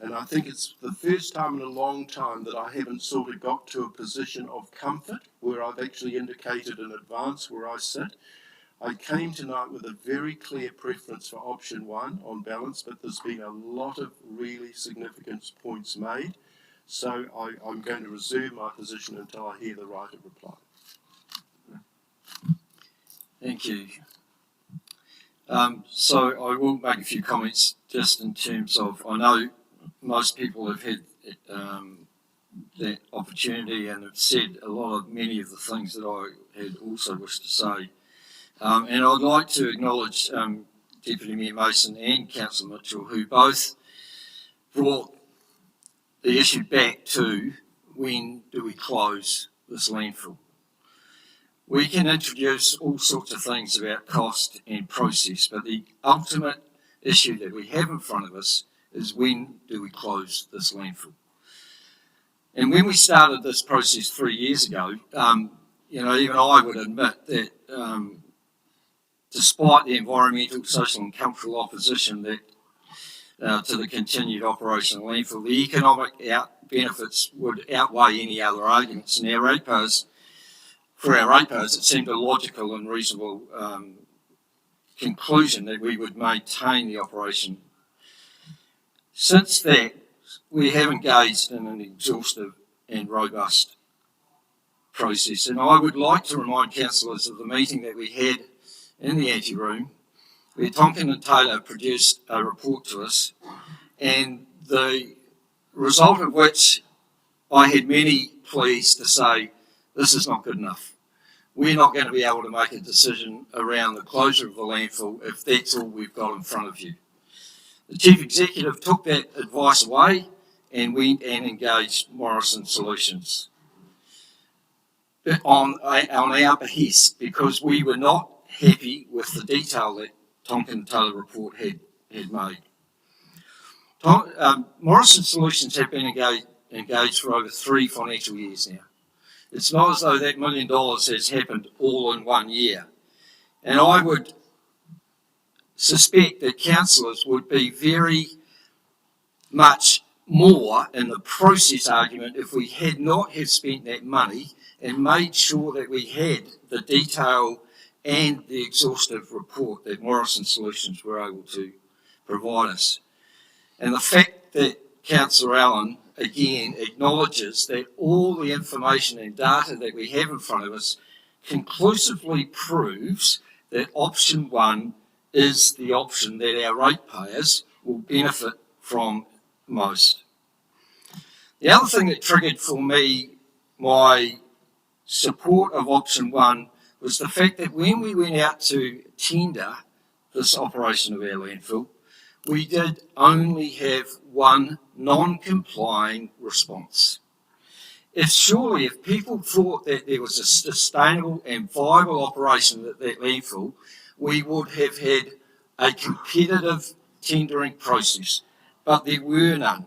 And I think it's the first time in a long time that I haven't sort of got to a position of comfort where I've actually indicated in advance where I sit. I came tonight with a very clear preference for option 1 on balance, but there's been a lot of really significant points made. So I'm going to reserve my position until I hear the right of reply. Thank you. So I will make a few comments just in terms of, I know most people have had that opportunity and have said many of the things that I had also wished to say. And I'd like to acknowledge Deputy Mayor Mason and Councillor Mitchell, who both brought the issue back to when do we close this landfill. We can introduce all sorts of things about cost and process, but the ultimate issue that we have in front of us is when do we close this landfill. And when we started this process 3 years ago, even I would admit that despite the environmental, social and cultural opposition that to the continued operation of landfill, the economic benefits would outweigh any other arguments. And for our ratepayers, it seemed a logical and reasonable conclusion that we would maintain the operation. Since that, we have engaged in an exhaustive and robust process. And I would like to remind councillors of the meeting that we had in the anteroom, where Tonkin and Taylor produced a report to us, and the result of which I had many pleas to say, this is not good enough. We're not going to be able to make a decision around the closure of the landfill if that's all we've got in front of you. The Chief Executive took that advice away and went and engaged Morrison Solutions on our behest, because we were not happy with the detail that Tonkin and Taylor report had made. Morrison Solutions have been engaged for over 3 financial years now. It's not as though that $1 million has happened all in 1 year. And I would suspect that councillors would be very much more in the process argument if we had not have spent that money and made sure that we had the detail and the exhaustive report that Morrison Solutions were able to provide us. And the fact that Councillor Allen again acknowledges that all the information and data that we have in front of us conclusively proves that option 1 is the option that our ratepayers will benefit from most. The other thing that triggered for me my support of option 1 was the fact that when we went out to tender this operation of our landfill, we did only have one non-complying response. If people thought that there was a sustainable and viable operation at that landfill, we would have had a competitive tendering process, but there were none.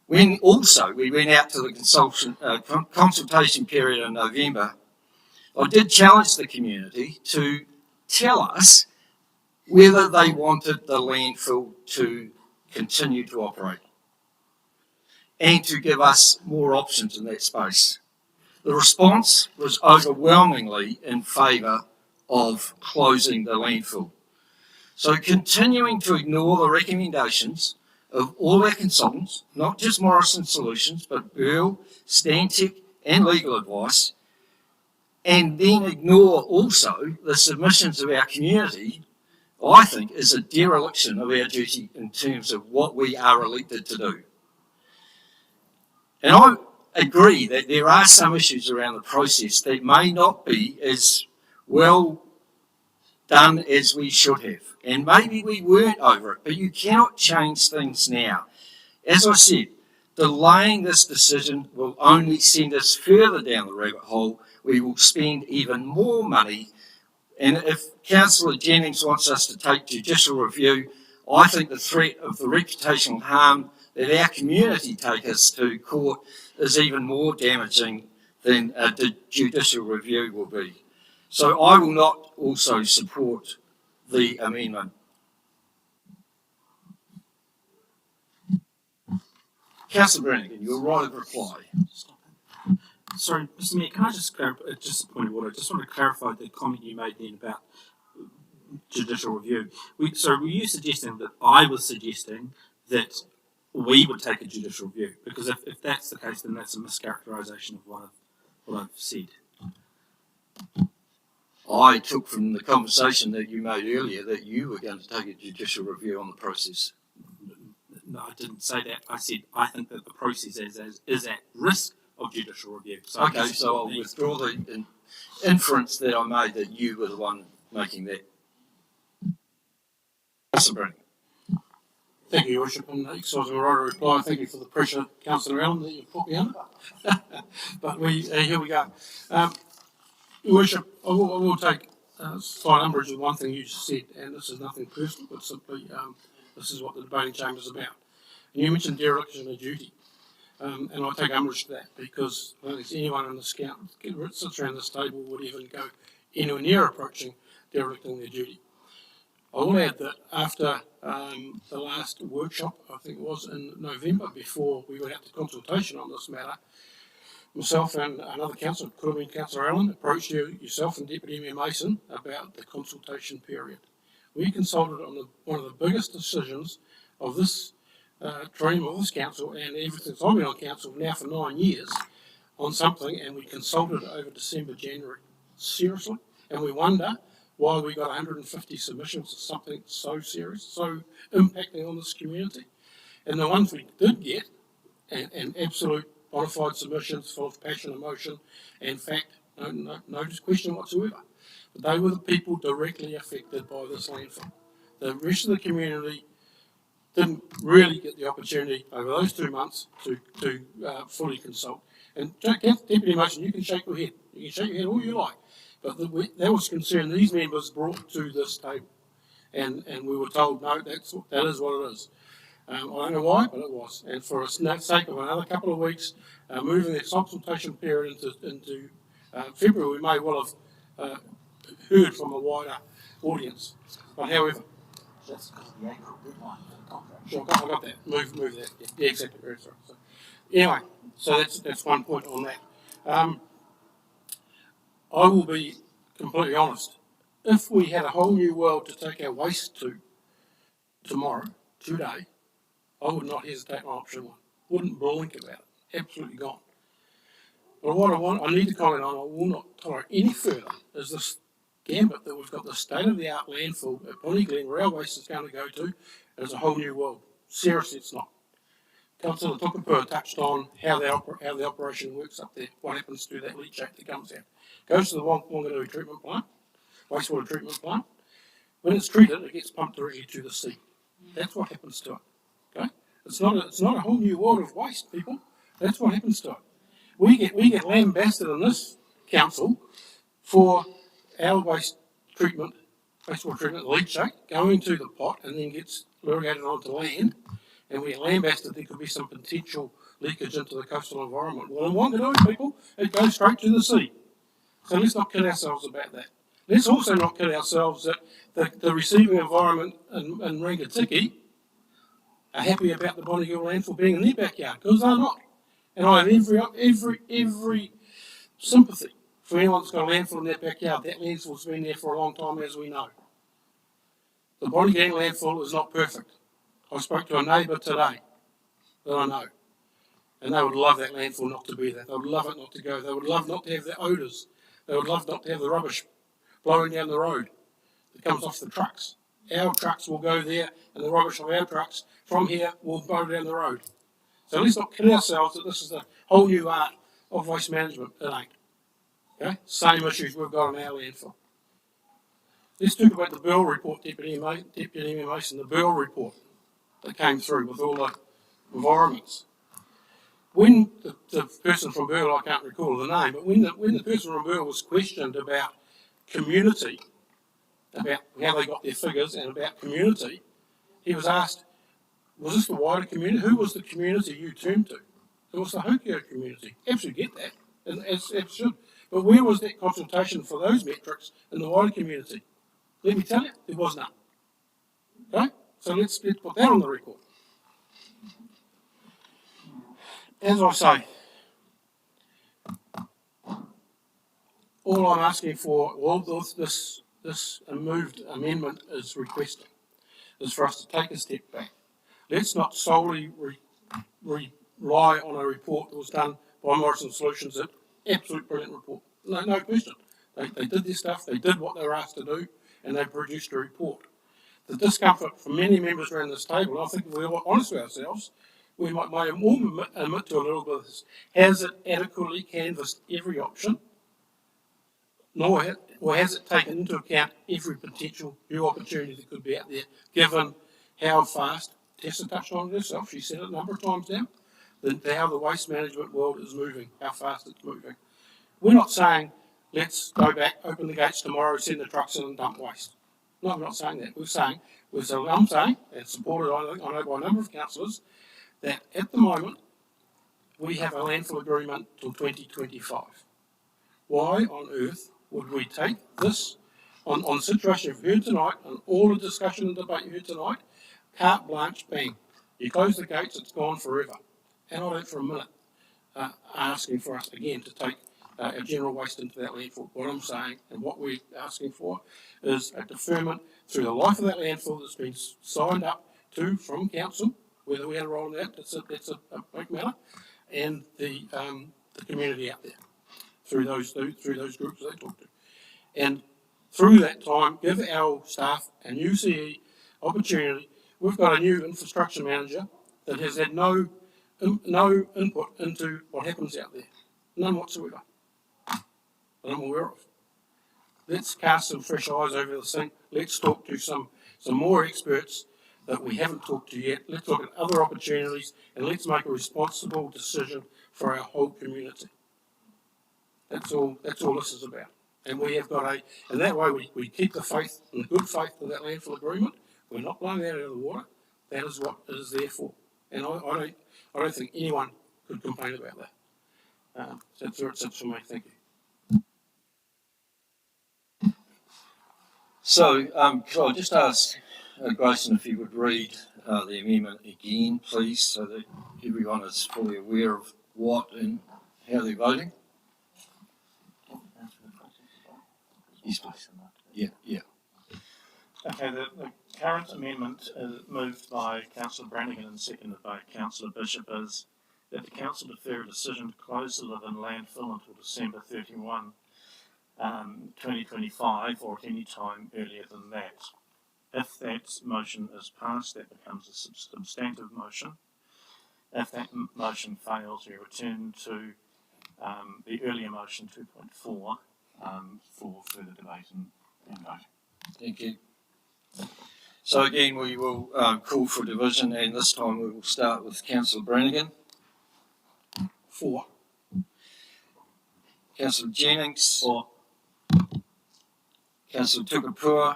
When also we went out to the consultation period in November, I did challenge the community to tell us whether they wanted the landfill to continue to operate and to give us more options in that space. The response was overwhelmingly in favour of closing the landfill. So continuing to ignore the recommendations of all our consultants, not just Morrison Solutions, but Burl, Stantec and legal advice, and then ignore also the submissions of our community, I think is a dereliction of our duty in terms of what we are elected to do. And I agree that there are some issues around the process that may not be as well done as we should have. And maybe we weren't over it, but you cannot change things now. As I said, delaying this decision will only send us further down the rabbit hole. We will spend even more money. And if Councillor Jennings wants us to take judicial review, I think the threat of the reputational harm that our community take us to court is even more damaging than a judicial review will be. So I will not also support the amendment. Councillor Brannigan, your right of reply. Sorry, Mr. Mayor, can I just clarify, just a point of order, I just want to clarify the comment you made then about judicial review. So were you suggesting that I was suggesting that we would take a judicial review? Because if that's the case, then that's a mischaracterisation of what I've said. I took from the conversation that you made earlier that you were going to take a judicial review on the process. No, I didn't say that. I said I think that the process is at risk of judicial review. So okay, so I'll withdraw the inference that I made that you were the one making that. Mr. Brannigan. Thank you, Your Worship, and exercising my right of reply. Thank you for the pressure, Councillor Allen, that you put me under. But here we go. Your Worship, I will take slight umbrage with one thing you just said, and this is nothing personal, but simply this is what the debating chamber is about. And you mentioned dereliction of duty, and I take umbrage to that because I don't think anyone in this count sits around this table would even go anywhere near approaching derelicting their duty. I will add that after the last workshop, I think it was in November, before we went out to consultation on this matter, myself and another councillor, could have been Councillor Allen, approached yourself and Deputy Mayor Mason about the consultation period. We consulted on one of the biggest decisions of this term of this council, and ever since I've been on council now for 9 years, on something, and we consulted over December, January. Seriously? And we wonder why we got 150 submissions of something so serious, so impacting on this community. And the ones we did get, and absolute bona fide submissions full of passion, emotion, and fact, no question whatsoever. But they were the people directly affected by this landfill. The rest of the community didn't really get the opportunity over those 2 months to fully consult. And Deputy Mason, you can shake your head. You can shake your head all you like. But that was concern these members brought to this table. And we were told, no, that is what it is. I don't know why, but it was. And for the sake of another couple of weeks, moving the consultation period into February, we may well have heard from a wider audience. But however, That's because of the April deadline for the contract. sure, I got that. Move that. Yeah, exactly. Very sorry. So, anyway, so that's one point on that. I will be completely honest. If we had a whole new world to take our waste to tomorrow, today, I would not hesitate on option one. Wouldn't blink about it. Absolutely gone. But what I need to comment on, I will not tolerate any further, is this gambit that we've got the state-of-the-art landfill at Bonnie Glen where our waste is going to go to as a whole new world. Seriously, it's not. Councillor Tukapua touched on how the operation works up there, what happens to that leachate that comes out. Goes to the Wanganui treatment plant, wastewater treatment plant. When it's treated, it gets pumped directly to the sea. That's what happens to it. Okay? It's not a whole new world of waste, people. That's what happens to it. We get lambasted in this council for our wastewater treatment, leachate, going to the pot and then gets irrigated onto land, and we get lambasted there could be some potential leakage into the coastal environment. Well, in Wanganui, people, it goes straight to the sea. So let's not kid ourselves about that. Let's also not kid ourselves that the receiving environment in Rangatiki are happy about the Bonnie Hill landfill being in their backyard, because they're not. And I have every sympathy for anyone that's got a landfill in their backyard. That landfill's been there for a long time, as we know. The Bonnie Hill landfill is not perfect. I spoke to a neighbour today that I know, and they would love that landfill not to be there. They would love it not to go. They would love not to have the odours. They would love not to have the rubbish blowing down the road that comes off the trucks. Our trucks will go there, and the rubbish of our trucks from here will blow down the road. So let's not kid ourselves that this is the whole new art of waste management. It ain't. Okay? Same issues we've got on our landfill. Let's talk about the Bell report, Deputy Mayor Mason, the Bell report that came through with all the environments. When the person from Burl, I can't recall the name, but when the person from Burl was questioned about community, about how they got their figures and about community, he was asked, was this the wider community? Who was the community you turned to? It was the Hokio community. Absolutely get that, and as it should. But where was that consultation for those metrics in the wider community? Let me tell you, there was none. Okay? So let's put that on the record. As I say, all I'm asking for, all this moved amendment is requesting, is for us to take a step back. Let's not solely rely on a report that was done by Morrison Solutions, an absolute brilliant report. No question. They did their stuff, they did what they were asked to do, and they produced a report. The discomfort for many members around this table, I think if we're honest with ourselves, we might all admit to a little bit of this. Has it adequately canvassed every option? Or has it taken into account every potential new opportunity that could be out there, given how fast, Tessa touched on it herself, she said it a number of times now, how the waste management world is moving, how fast it's moving. We're not saying, let's go back, open the gates tomorrow, send the trucks in and dump waste. No, we're not saying that. I'm saying, and supported I know by a number of councillors, that at the moment, we have a landfill agreement till 2025. Why on earth would we take this on the situation you've heard tonight, and all the discussion and debate you heard tonight, carte blanche, bang. You close the gates, it's gone forever. And I don't for a minute asking for us again to take our general waste into that landfill. What I'm saying and what we're asking for is a deferment through the life of that landfill that's been signed up to from council, whether we had a role in that, that's a big matter, and the community out there through those groups they talk to. And through that time, give our staff a new CE opportunity. We've got a new infrastructure manager that has had no input into what happens out there. None whatsoever. That I'm aware of. Let's cast some fresh eyes over this thing. Let's talk to some more experts that we haven't talked to yet. Let's look at other opportunities and let's make a responsible decision for our whole community. That's all this is about. And we have got and that way we keep the faith and the good faith of that landfill agreement. We're not blowing that out of the water. That is what it is there for. And I don't think anyone could complain about that. That's where it sits for me. Thank you. So, could I just ask Grayson if you would read the amendment again, please, so that everyone is fully aware of what and how they're voting? Yes, please. Yeah. Okay, the current amendment moved by Councillor Brannigan and seconded by Councillor Bishop is that the council defer a decision to close the Liven landfill until December 31, 2025 or at any time earlier than that. If that motion is passed, that becomes a substantive motion. If that motion fails, we return to the earlier motion 2.4 for further debate and vote. Thank you. So again, we will call for division, and this time we will start with Councillor Brannigan. 4. Councillor Jennings. 4. Councillor Tukapua.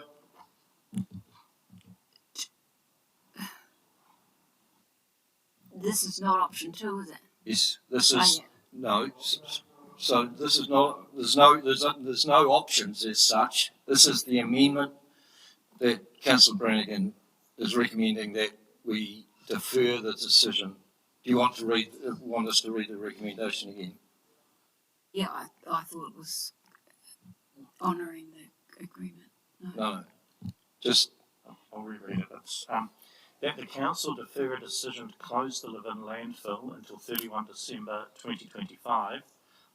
This is not option 2, is it? Yes, this is no. So this is not. There's no options as such. This is the amendment that Councillor Brannigan is recommending that we defer the decision. Do you want us to read the recommendation again? Yeah, I thought it was honouring the agreement. No. Just. I'll reread it. It's that the council defer a decision to close the Liven landfill until 31 December 2025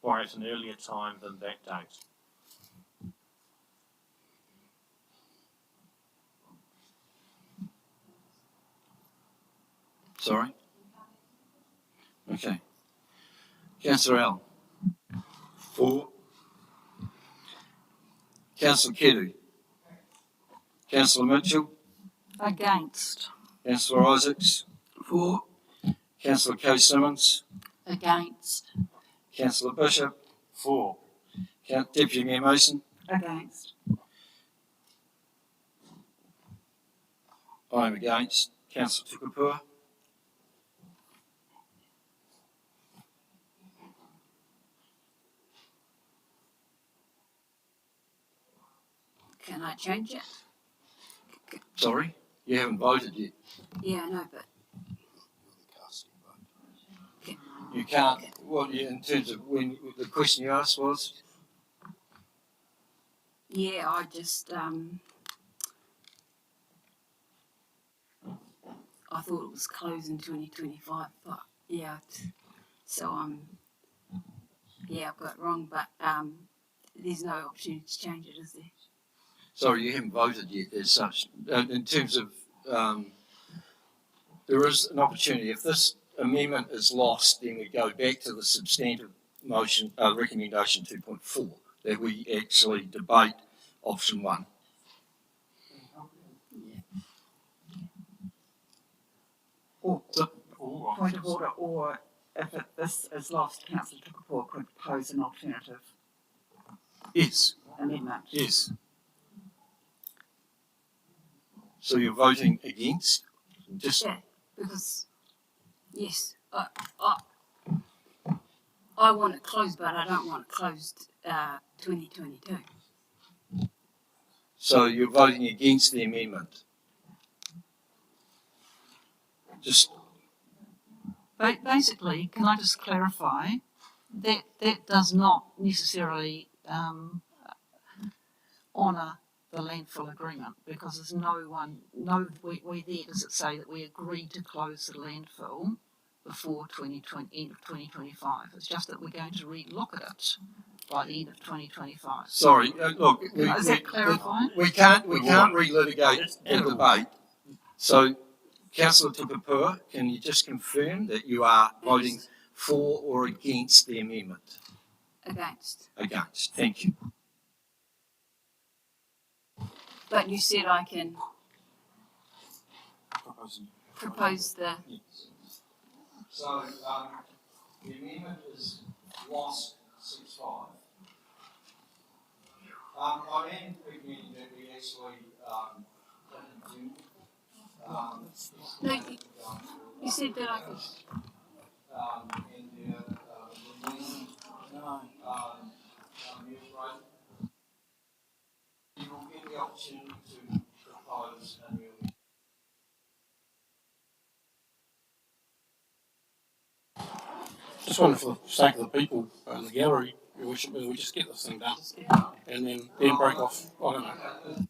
or at an earlier time than that date. Sorry? Okay. Councillor Allen. 4. Councillor Kedu. Councillor Mitchell. Against. Councillor Isaacs. 4. Councillor Kay Simmons, Against. Councillor Bishop, For. Deputy Mayor Mason. Against. I am against. Councillor Tukapua. Can I change it? Sorry, you haven't voted yet. Yeah, I know, but You can't. Well, yeah, in terms of when the question you asked was. yeah, I just I thought it was closed in 2025, but yeah, so yeah, I've got it wrong, but there's no opportunity to change it, is there? Sorry, you haven't voted yet as such. In terms of, there is an opportunity. If this amendment is lost, then we go back to the substantive motion, recommendation 2.4, that we actually debate option 1. Or point of order, or if this is lost, Councillor Tukapua could propose an alternative Yes. amendment. Yes. So you're voting against? Just Yeah, because yes, I want it closed, but I don't want it closed 2022. so you're voting against the amendment. Just Basically, can I just clarify that that does not necessarily honour the landfill agreement, because there's where there does it say that we agreed to close the landfill before end of 2025. It's just that we're going to re-look at it by the end of 2025. sorry, look. Is that clarifying? We can't relitigate the debate. So, Councillor Tukapua, can you just confirm that you are voting for or against the amendment? Against. Against. Thank you. But you said I can propose the. So, the amendment is lost 6-5. I am recommending that we actually No, you said that I could. You will get the opportunity to propose a new. Just wonder for the sake of the people in the gallery, we just get this thing done and then break off. I don't know.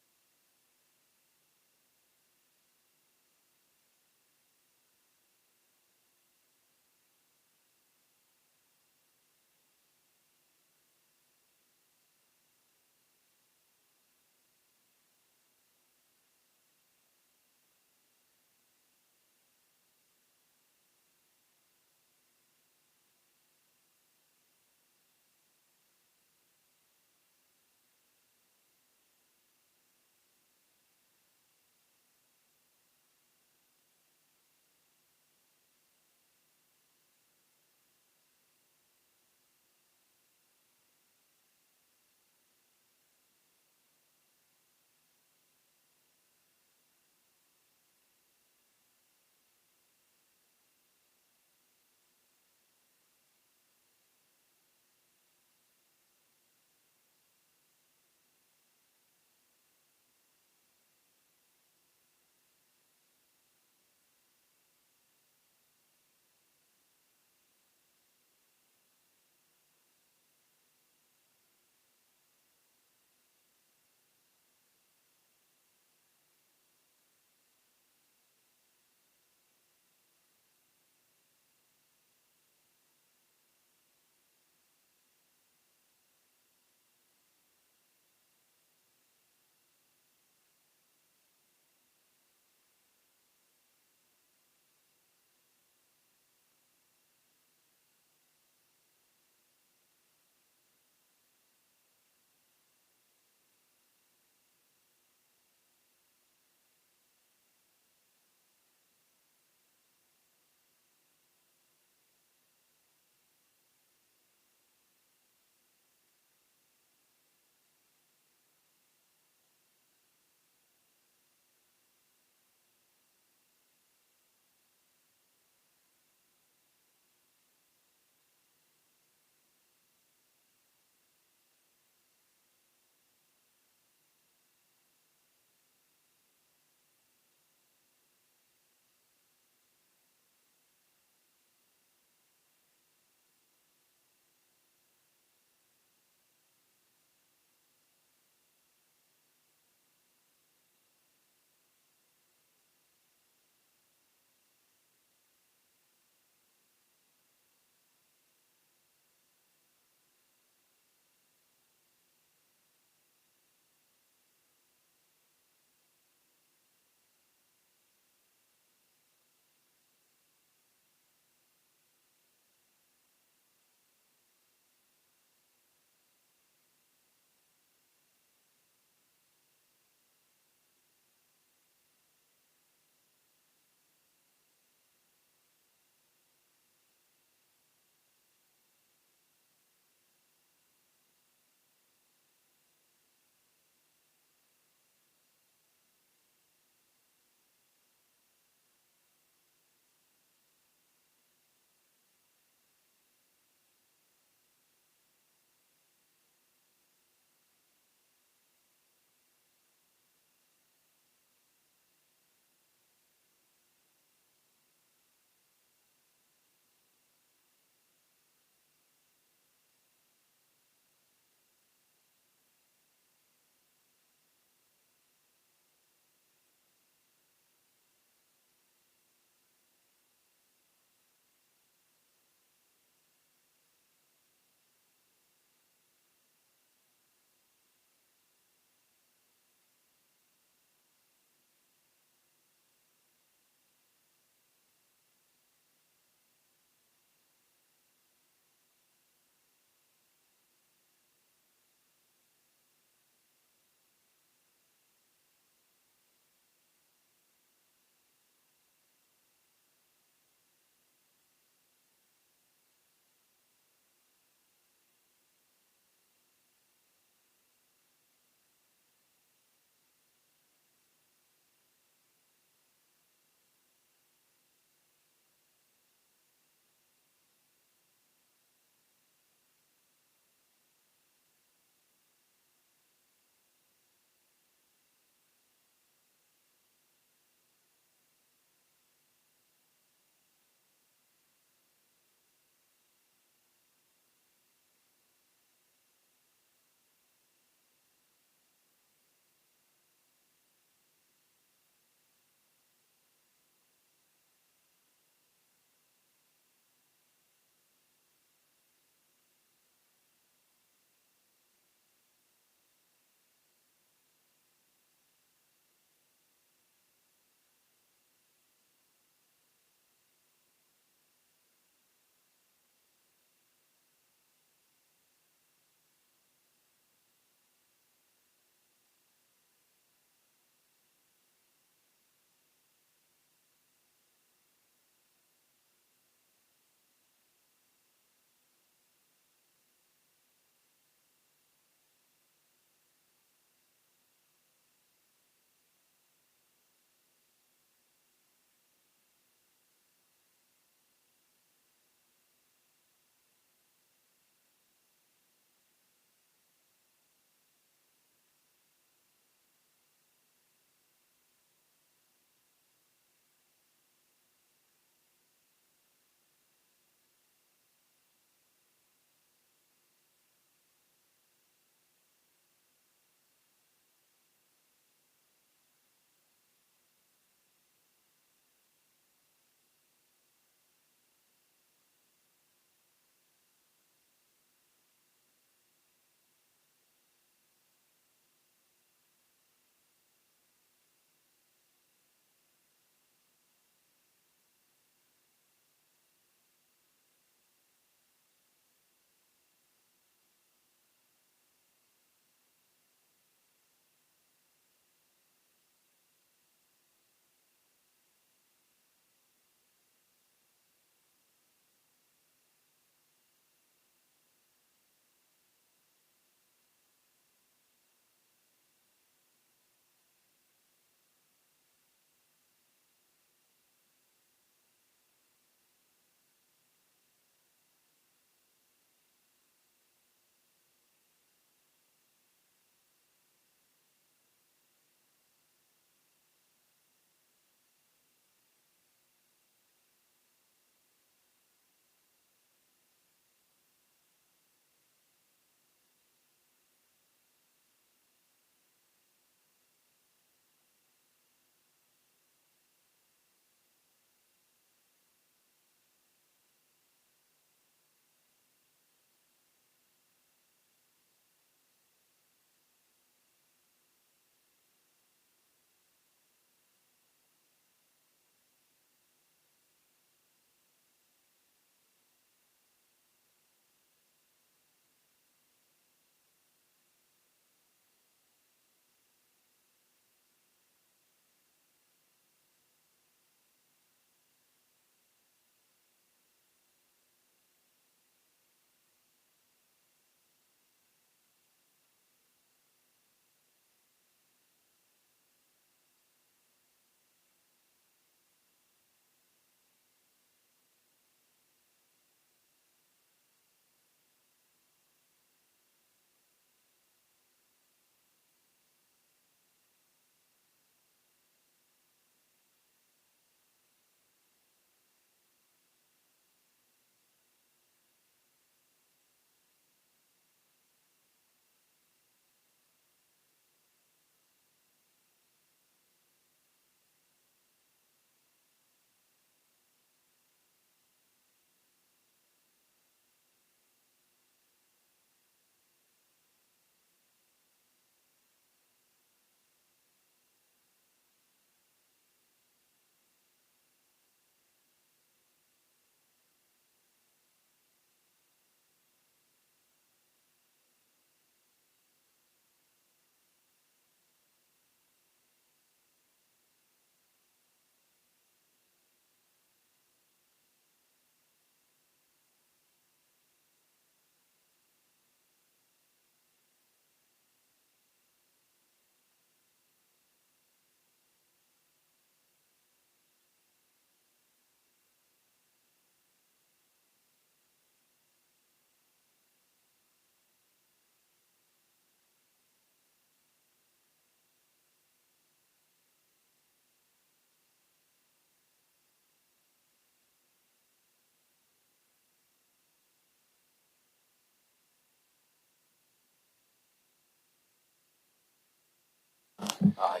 Aye.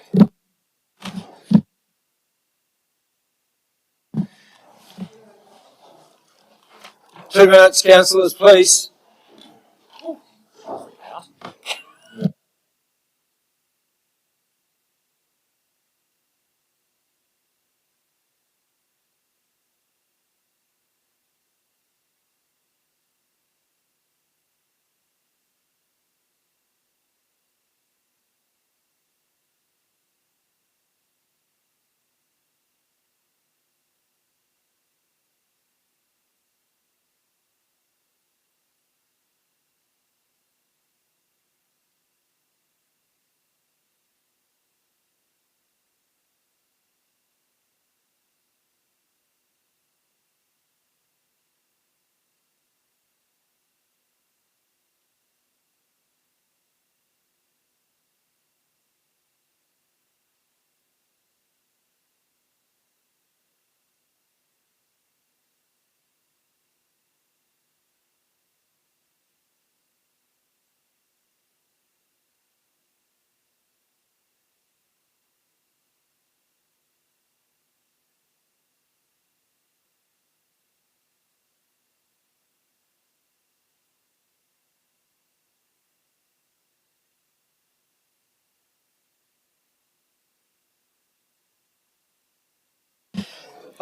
2 minutes, councillors, please.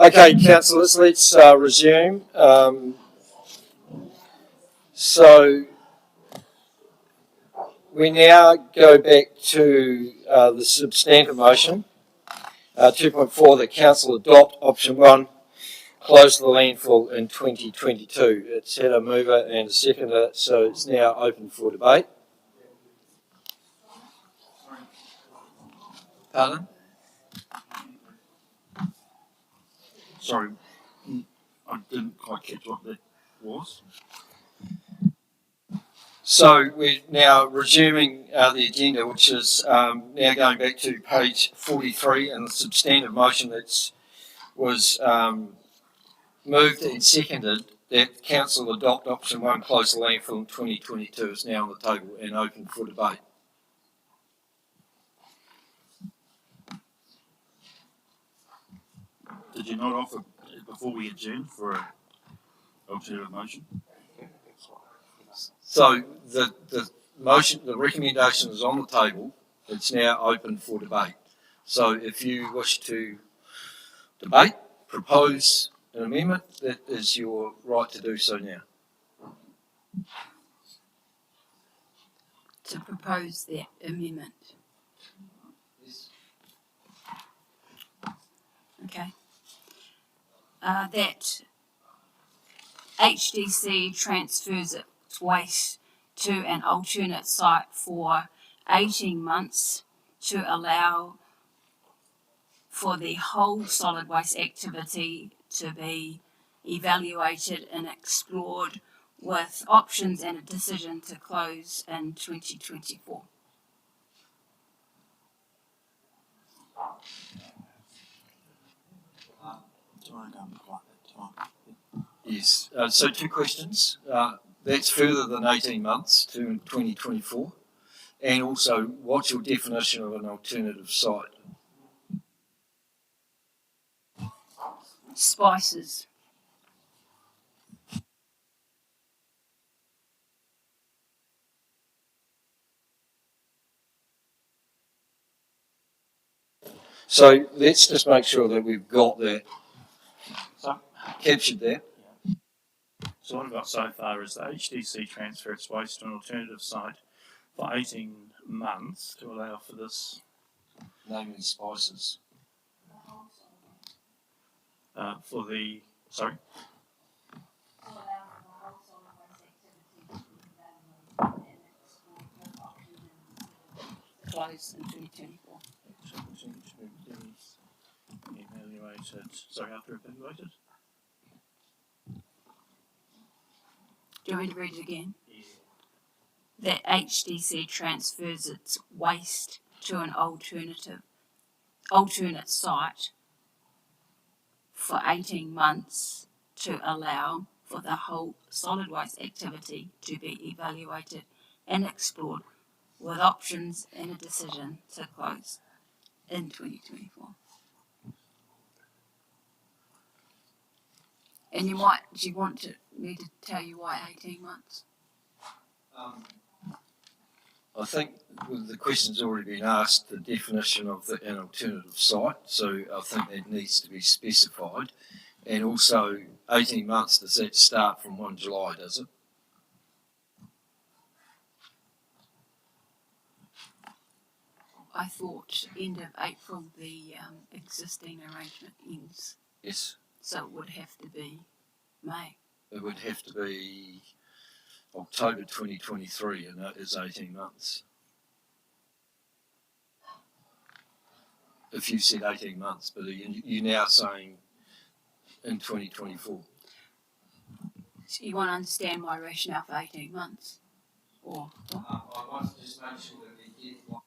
Okay, councillors, let's resume. So we now go back to the substantive motion. 2.4, that council adopt option 1, close the landfill in 2022. It's had a mover and a seconder, so it's now open for debate. Pardon? Sorry, I didn't quite catch what that was. So we're now resuming the agenda, which is now going back to page 43, and the substantive motion that was moved and seconded that council adopt option 1, close the landfill in 2022, is now on the table and open for debate. Did you not offer before we adjourn for an alternative motion? So the motion, the recommendation is on the table. It's now open for debate. So if you wish to debate, propose an amendment, that is your right to do so now. To propose the amendment. Okay. That HDC transfers its waste to an alternate site for 18 months to allow for the whole solid waste activity to be evaluated and explored, with options and a decision to close in 2024. Yes. So 2 questions. That's further than 18 months to 2024. And also, what's your definition of an alternative site? Spices. So let's just make sure that we've got that, captured that. So what I've got so far is the HDC transfer its waste to an alternative site for 18 months to allow for this. Namely spices. For the, sorry? Close in 2024. Evaluated, sorry, after evaluated? Do you want me to read it again? Yeah. That HDC transfers its waste to an alternate site for 18 months to allow for the whole solid waste activity to be evaluated and explored, with options and a decision to close. in 2024. And do you want me to tell you why 18 months? I think the question's already been asked, the definition of an alternative site, so I think that needs to be specified. And also, 18 months, does that start from 1 July, does it? I thought end of April the existing arrangement ends. Yes. So it would have to be May. It would have to be October 2023, and that is 18 months. If you said 18 months, but you're now saying in 2024. So you want to understand my rationale for 18 months? Or I want to just make sure that we get what.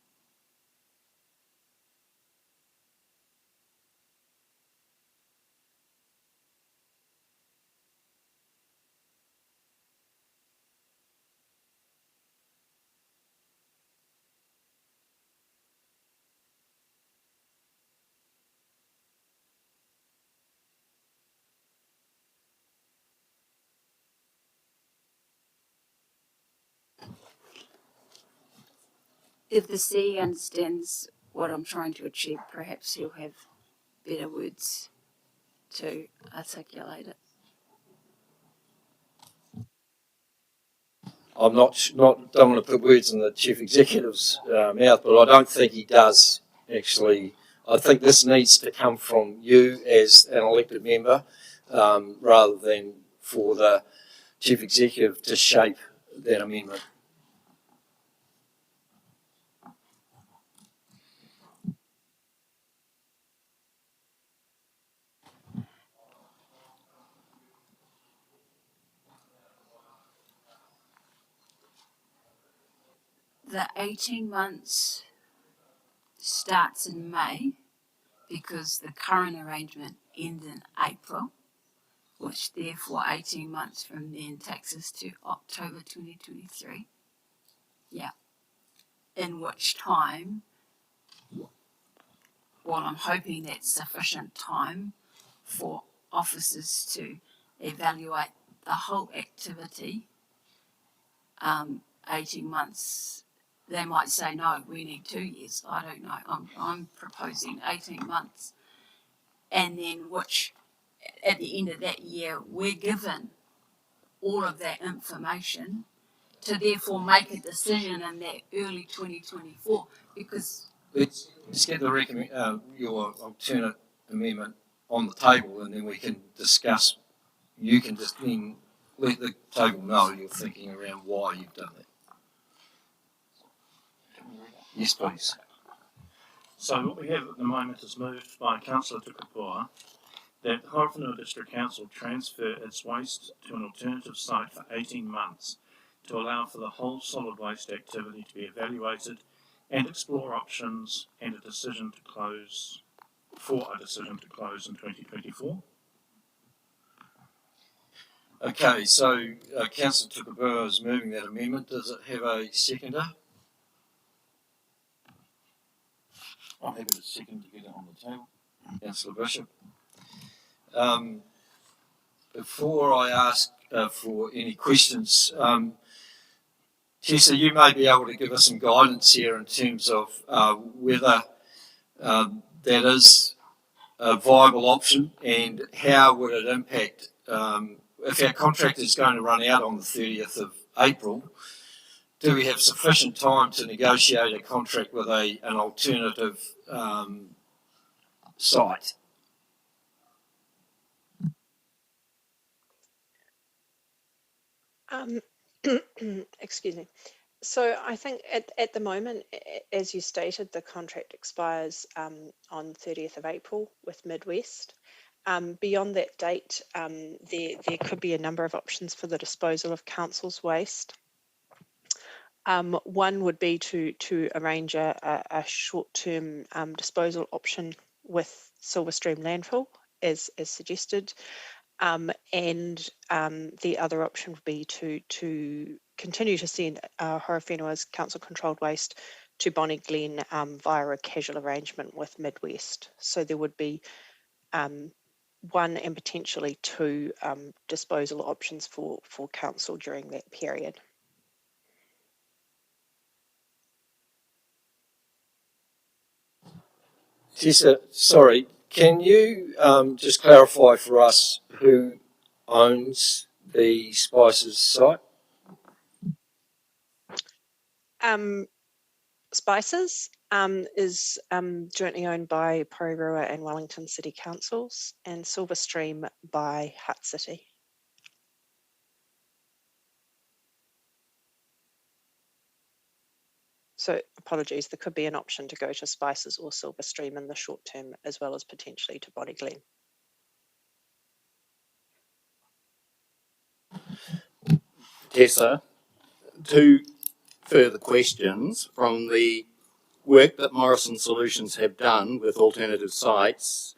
if the CEO understands what I'm trying to achieve, perhaps he'll have better words to articulate it. I'm don't want to put words in the chief executive's mouth, but I don't think he does actually. I think this needs to come from you as an elected member, rather than for the chief executive to shape that amendment. The 18 months starts in May because the current arrangement ends in April, which therefore 18 months from then takes us to October 2023. Yeah. In which time, well, I'm hoping that's sufficient time for officers to evaluate the whole activity. 18 months, they might say, no, we need 2 years. I don't know. I'm proposing 18 months. And then which, at the end of that year, we're given all of that information to therefore make a decision in that early 2024 because... Let's get your alternate amendment on the table and then we can discuss. You can just then let the table know you're thinking around why you've done that. Yes, please. So what we have at the moment is moved by Councillor Tukapua that Horowhenua District Council transfer its waste to an alternative site for 18 months to allow for the whole solid waste activity to be evaluated and explore options and a decision to close in 2024. Okay, so Councillor Tukapua is moving that amendment. Does it have a seconder? I'm happy to second to get it on the table. Councillor Bishop. Before I ask for any questions, Tessa, you may be able to give us some guidance here in terms of whether that is a viable option and how would it impact if our contract is going to run out on the 30th of April. Do we have sufficient time to negotiate a contract with an alternative site? Excuse me. So I think at the moment, as you stated, the contract expires on 30th of April with Midwest. Beyond that date, there could be a number of options for the disposal of council's waste. One would be to arrange a short-term disposal option with Silverstream Landfill, as suggested. And the other option would be to continue to send Horowhenua's council-controlled waste to Bonnie Glen via a casual arrangement with Midwest. So there would be one and potentially two disposal options for council during that period. Tessa, sorry, can you just clarify for us who owns the Spices site? Spices is jointly owned by Porirua and Wellington City Councils, and Silverstream by Hutt City. So apologies, there could be an option to go to Spices or Silverstream in the short term, as well as potentially to Bonnie Glen. Tessa, two further questions from the work that Morrison Solutions have done with alternative sites,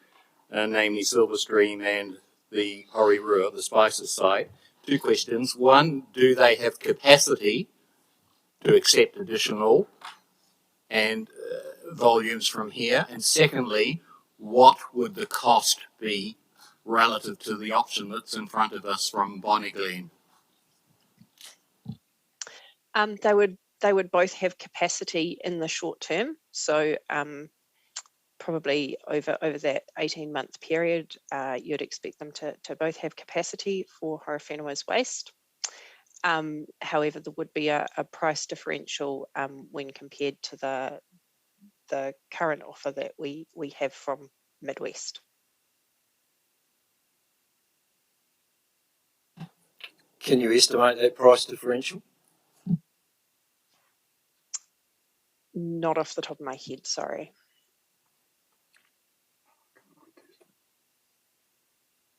namely Silverstream and the Horowhenua, the Spices site. Two questions. One, do they have capacity to accept additional and volumes from here? And secondly, what would the cost be relative to the option that's in front of us from Bonnie Glen? They would both have capacity in the short term. So probably over that 18-month period, you'd expect them to both have capacity for Horowhenua's waste. However, there would be a price differential when compared to the current offer that we have from Midwest. Can you estimate that price differential? Not off the top of my head, sorry.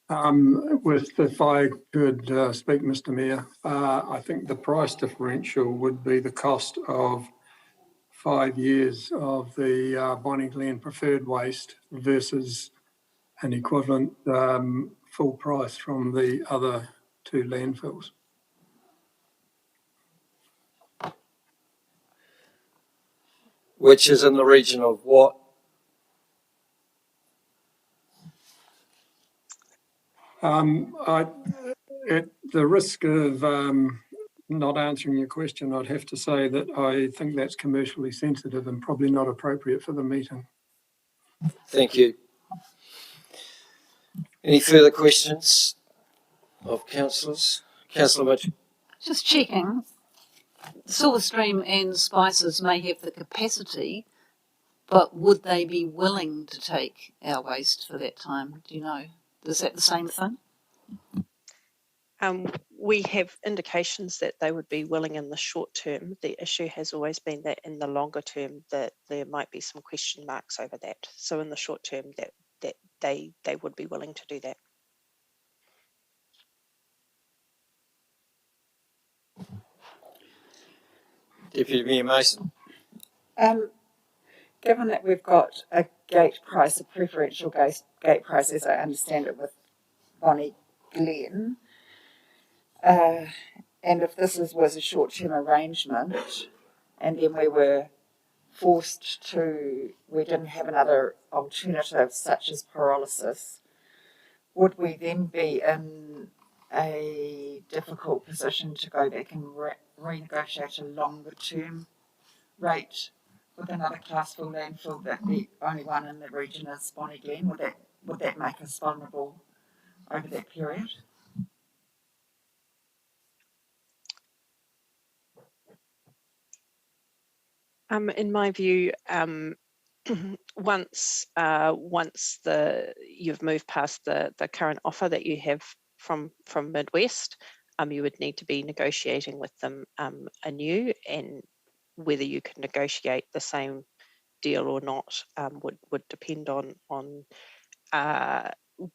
If I could speak, Mr. Mayor, I think the price differential would be the cost of 5 years of the Bonnie Glen preferred waste versus an equivalent full price from the other two landfills. Which is in the region of what? At the risk of not answering your question, I'd have to say that I think that's commercially sensitive and probably not appropriate for the meeting. Thank you. Any further questions of councillors? Councillor Mitchell. Just checking, Silverstream and Spices may have the capacity, but would they be willing to take our waste for that time? Do you know? Is that the same thing? We have indications that they would be willing in the short term. The issue has always been that in the longer term that there might be some question marks over that. So in the short term that they would be willing to do that. Deputy Mayor Mason. Given that we've got a gate price, a preferential gate price, as I understand it, with Bonnie Glen, and if this was a short-term arrangement, and then we were we didn't have another alternative such as pyrolysis, would we then be in a difficult position to go back and renegotiate a longer-term rate with another class 4 landfill that the only one in the region is Bonnie Glen? Would that make us vulnerable over that period? In my view, once you've moved past the current offer that you have from Midwest, you would need to be negotiating with them anew, and whether you can negotiate the same deal or not would depend on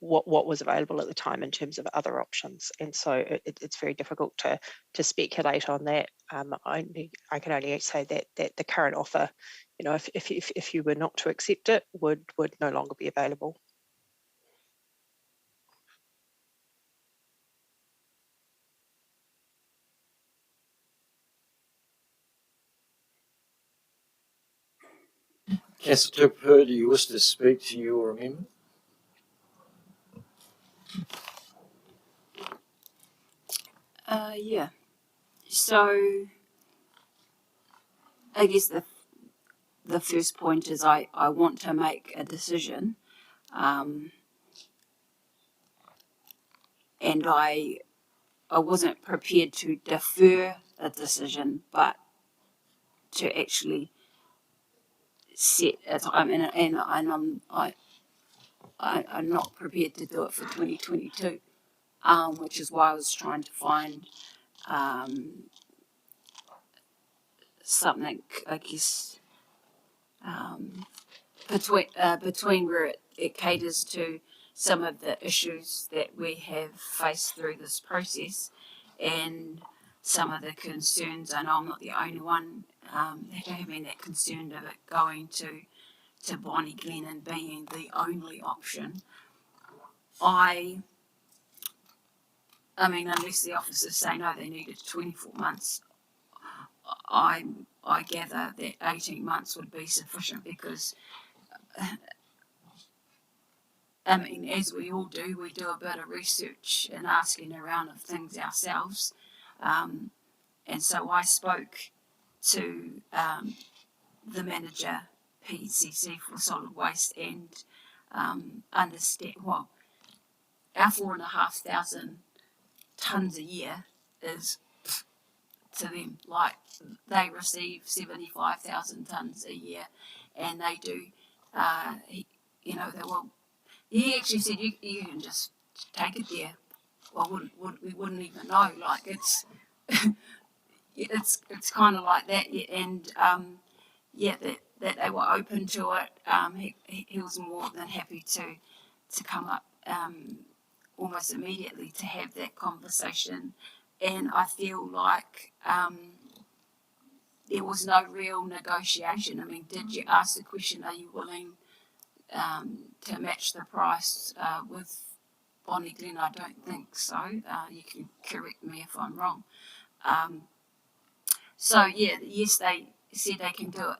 what was available at the time in terms of other options. And so it's very difficult to speculate on that. I can only say that the current offer, if you were not to accept it, would no longer be available. Councillor Tupper, do you wish to speak to your amendment? Yeah. So I guess the first point is I want to make a decision, and I wasn't prepared to defer a decision, but to actually set a time, and I'm not prepared to do it for 2022, which is why I was trying to find something, I guess, between where it caters to some of the issues that we have faced through this process and some of the concerns. I know I'm not the only one that have been that concerned of it going to Bonnie Glen and being the only option. I mean, unless the officers say no, they needed 24 months, I gather that 18 months would be sufficient because, I mean, as we all do, we do a bit of research and asking around of things ourselves. And so I spoke to the manager, PCC for solid waste, and understand, well, our 4,500 tonnes a year is to them like they receive 75,000 tonnes a year, and they do, you know, they will. He actually said you can just take it there. Well, we wouldn't even know. Like it's it's kind of like that, and yeah, that they were open to it. He was more than happy to come up almost immediately to have that conversation, and I feel like there was no real negotiation. I mean, did you ask the question, are you willing to match the price with Bonnie Glen? I don't think so. You can correct me if I'm wrong. So yeah, yes, they said they can do it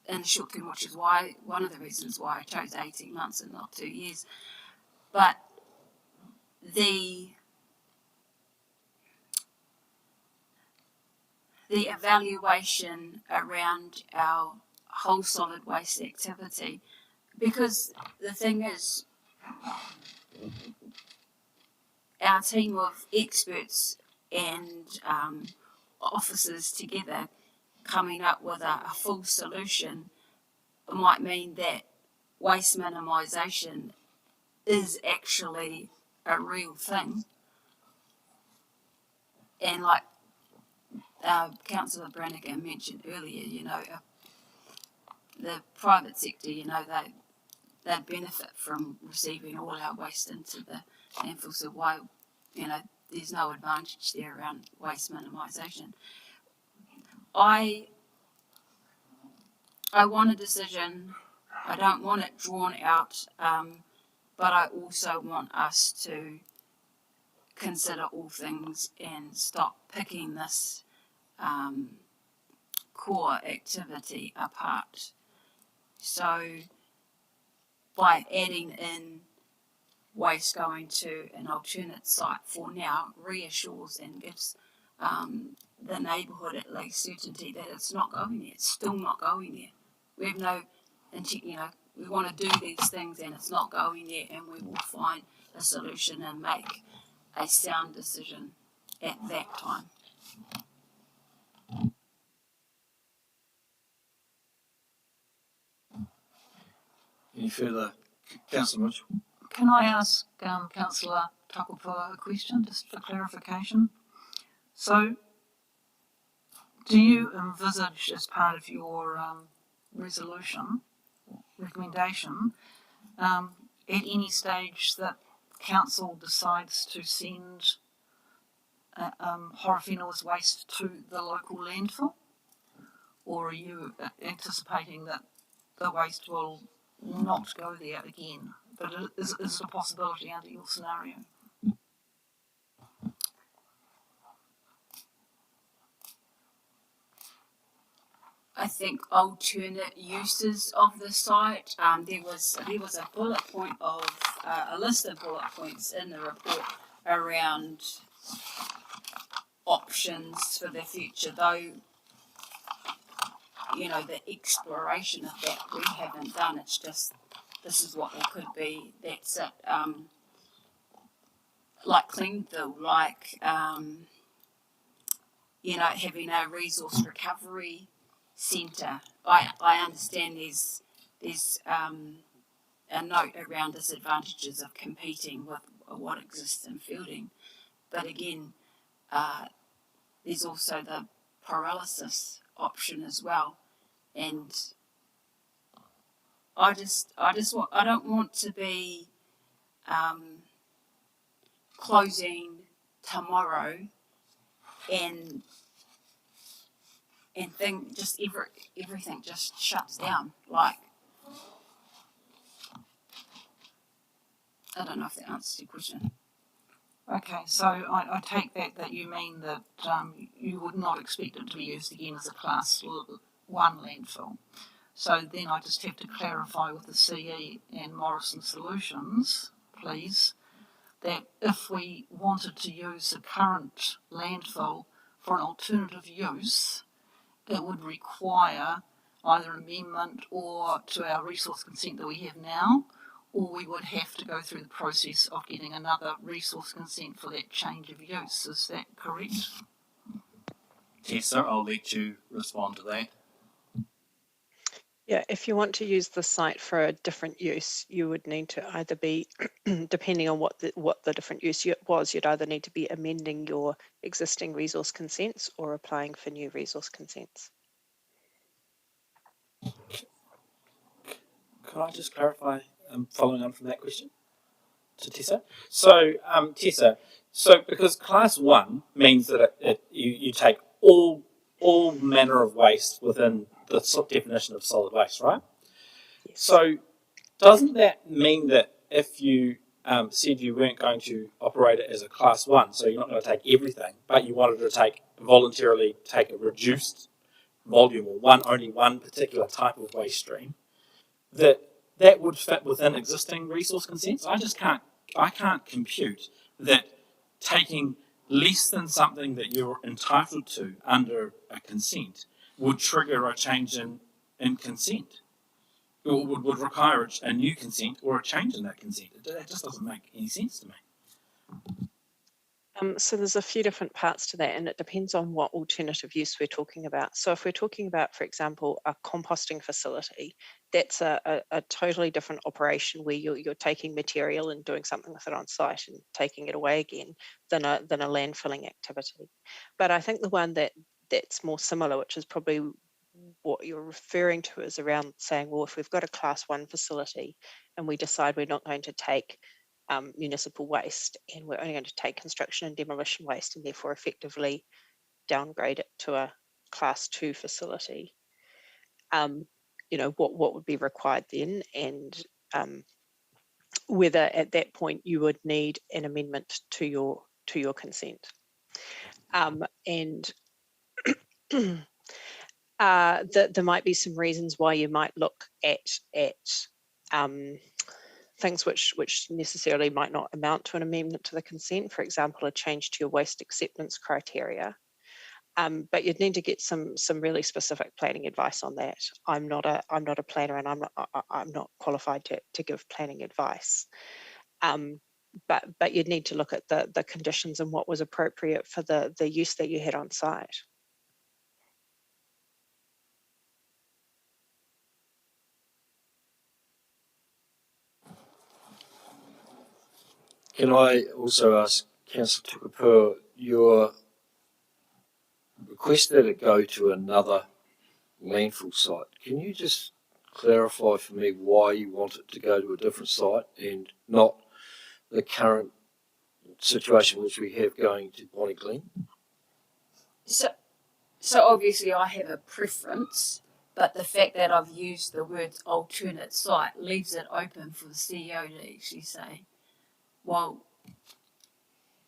in the short term, which is why one of the reasons why I chose 18 months and not 2 years. But the evaluation around our whole solid waste activity, because the thing is, our team of experts and officers together coming up with a full solution might mean that waste minimisation is actually a real thing. And like Councillor Brannigan mentioned earlier, you know, the private sector, you know, they'd benefit from receiving all our waste into the landfill. So why, you know, there's no advantage there around waste minimisation. I want a decision. I don't want it drawn out, but I also want us to consider all things and stop picking this core activity apart. So by adding in waste going to an alternate site for now reassures and gives the neighbourhood at least certainty that it's not going there. It's still not going there. We have no intent, you know, we want to do these things and it's not going there, and we will find a solution and make a sound decision at that time. Any further, Councillor Mitchell? Can I ask Councillor Takapua a question, just for clarification? So, do you envisage, as part of your recommendation, at any stage that council decides to send Horowhenua's waste to the local landfill? Or are you anticipating that the waste will not go there again? But is it a possibility under your scenario? I think alternate uses of the site. There was a bullet point of a list of bullet points in the report around options for the future, though. You know, the exploration of that we haven't done. It's just this is what it could be. That's it. Like Cleanville, like you know, having a resource recovery centre. I understand there's a note around disadvantages of competing with what exists in Fielding, but again, there's also the pyrolysis option as well, and I don't want to be closing tomorrow and think just everything just shuts down. Like, I don't know if that answers your question. Okay, so I take that you mean that you would not expect it to be used again as a class 1 landfill. So then I just have to clarify with the CE and Morrison Solutions, please, that if we wanted to use the current landfill for an alternative use, it would require either amendment or to our resource consent that we have now, or we would have to go through the process of getting another resource consent for that change of use. Is that correct? Tessa, I'll let you respond to that. Yeah, if you want to use the site for a different use, you would need to either be, depending on what the different use was, you'd either need to be amending your existing resource consents or applying for new resource consents. Could I just clarify, following on from that question to Tessa? So, Tessa, because class 1 means that you take all manner of waste within the definition of solid waste, right? Yes. So, doesn't that mean that if you said you weren't going to operate it as a class 1, so you're not going to take everything, but you wanted to voluntarily take a reduced volume or only one particular type of waste stream, that would fit within existing resource consents? I can't compute that taking less than something that you're entitled to under a consent would trigger a change in consent, or would require a new consent or a change in that consent. It just doesn't make any sense to me. So there's a few different parts to that, and it depends on what alternative use we're talking about. So if we're talking about, for example, a composting facility, that's a totally different operation where you're taking material and doing something with it on site and taking it away again than a landfilling activity. But I think the one that's more similar, which is probably what you're referring to, is around saying, well, if we've got a class 1 facility and we decide we're not going to take municipal waste and we're only going to take construction and demolition waste and therefore effectively downgrade it to a class 2 facility, you know, what would be required then, and whether at that point you would need an amendment to your consent. And there might be some reasons why you might look at things which necessarily might not amount to an amendment to the consent, for example, a change to your waste acceptance criteria. But you'd need to get some really specific planning advice on that. I'm not a planner, and I'm not qualified to give planning advice. But you'd need to look at the conditions and what was appropriate for the use that you had on site. Can I also ask Councillor Tukapua, your request that it go to another landfill site, can you just clarify for me why you want it to go to a different site and not the current situation which we have going to Bonnie Glen? So obviously I have a preference, but the fact that I've used the word alternate site leaves it open for the CEO to actually say, well,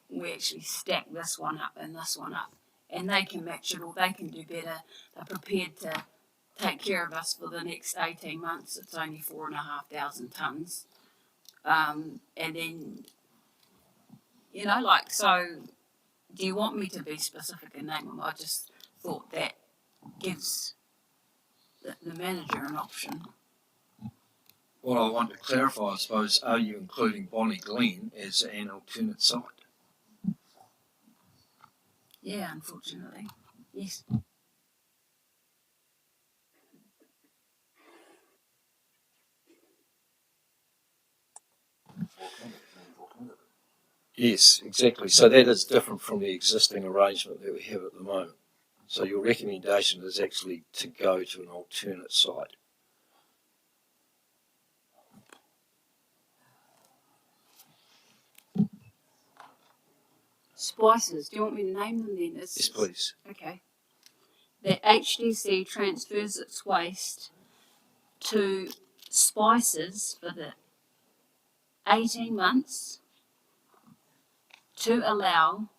we actually stack this one up and this one up, and they can match it or they can do better. They're prepared to take care of us for the next 18 months. It's only 4,500 tonnes. And then, you know, like, so do you want me to be specific and name them? I just thought that gives the manager an option. What I want to clarify, I suppose, are you including Bonnie Glen as an alternate site? Yeah, unfortunately. Yes. Yes, exactly. So that is different from the existing arrangement that we have at the moment. So your recommendation is actually to go to an alternate site. Spices, do you want me to name them then? Yes, please. Okay. That HDC transfers its waste to Spices for the 18 months to allow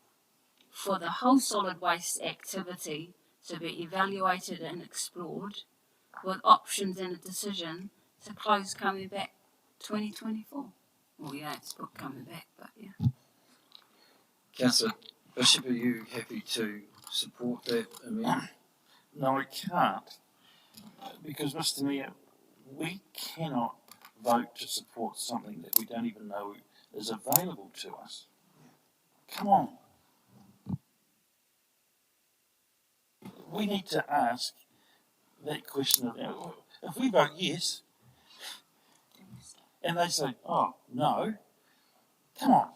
for the whole solid waste activity to be evaluated and explored with options and a decision to close coming back 2024. Well, yeah, it's not coming back, but yeah. Councillor Bishop, are you happy to support that amendment? No, I can't, because Mr. Mayor, we cannot vote to support something that we don't even know is available to us. Come on. We need to ask that question of, if we vote yes, and they say, oh, no, come on.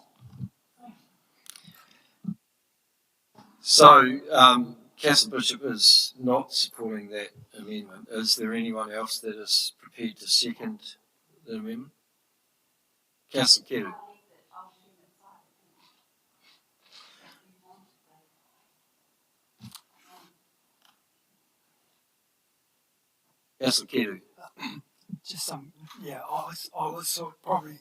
So, Councillor Bishop is not supporting that amendment. Is there anyone else that is prepared to second the amendment? Councillor Keru. Councillor Keru. Just I was sort of probably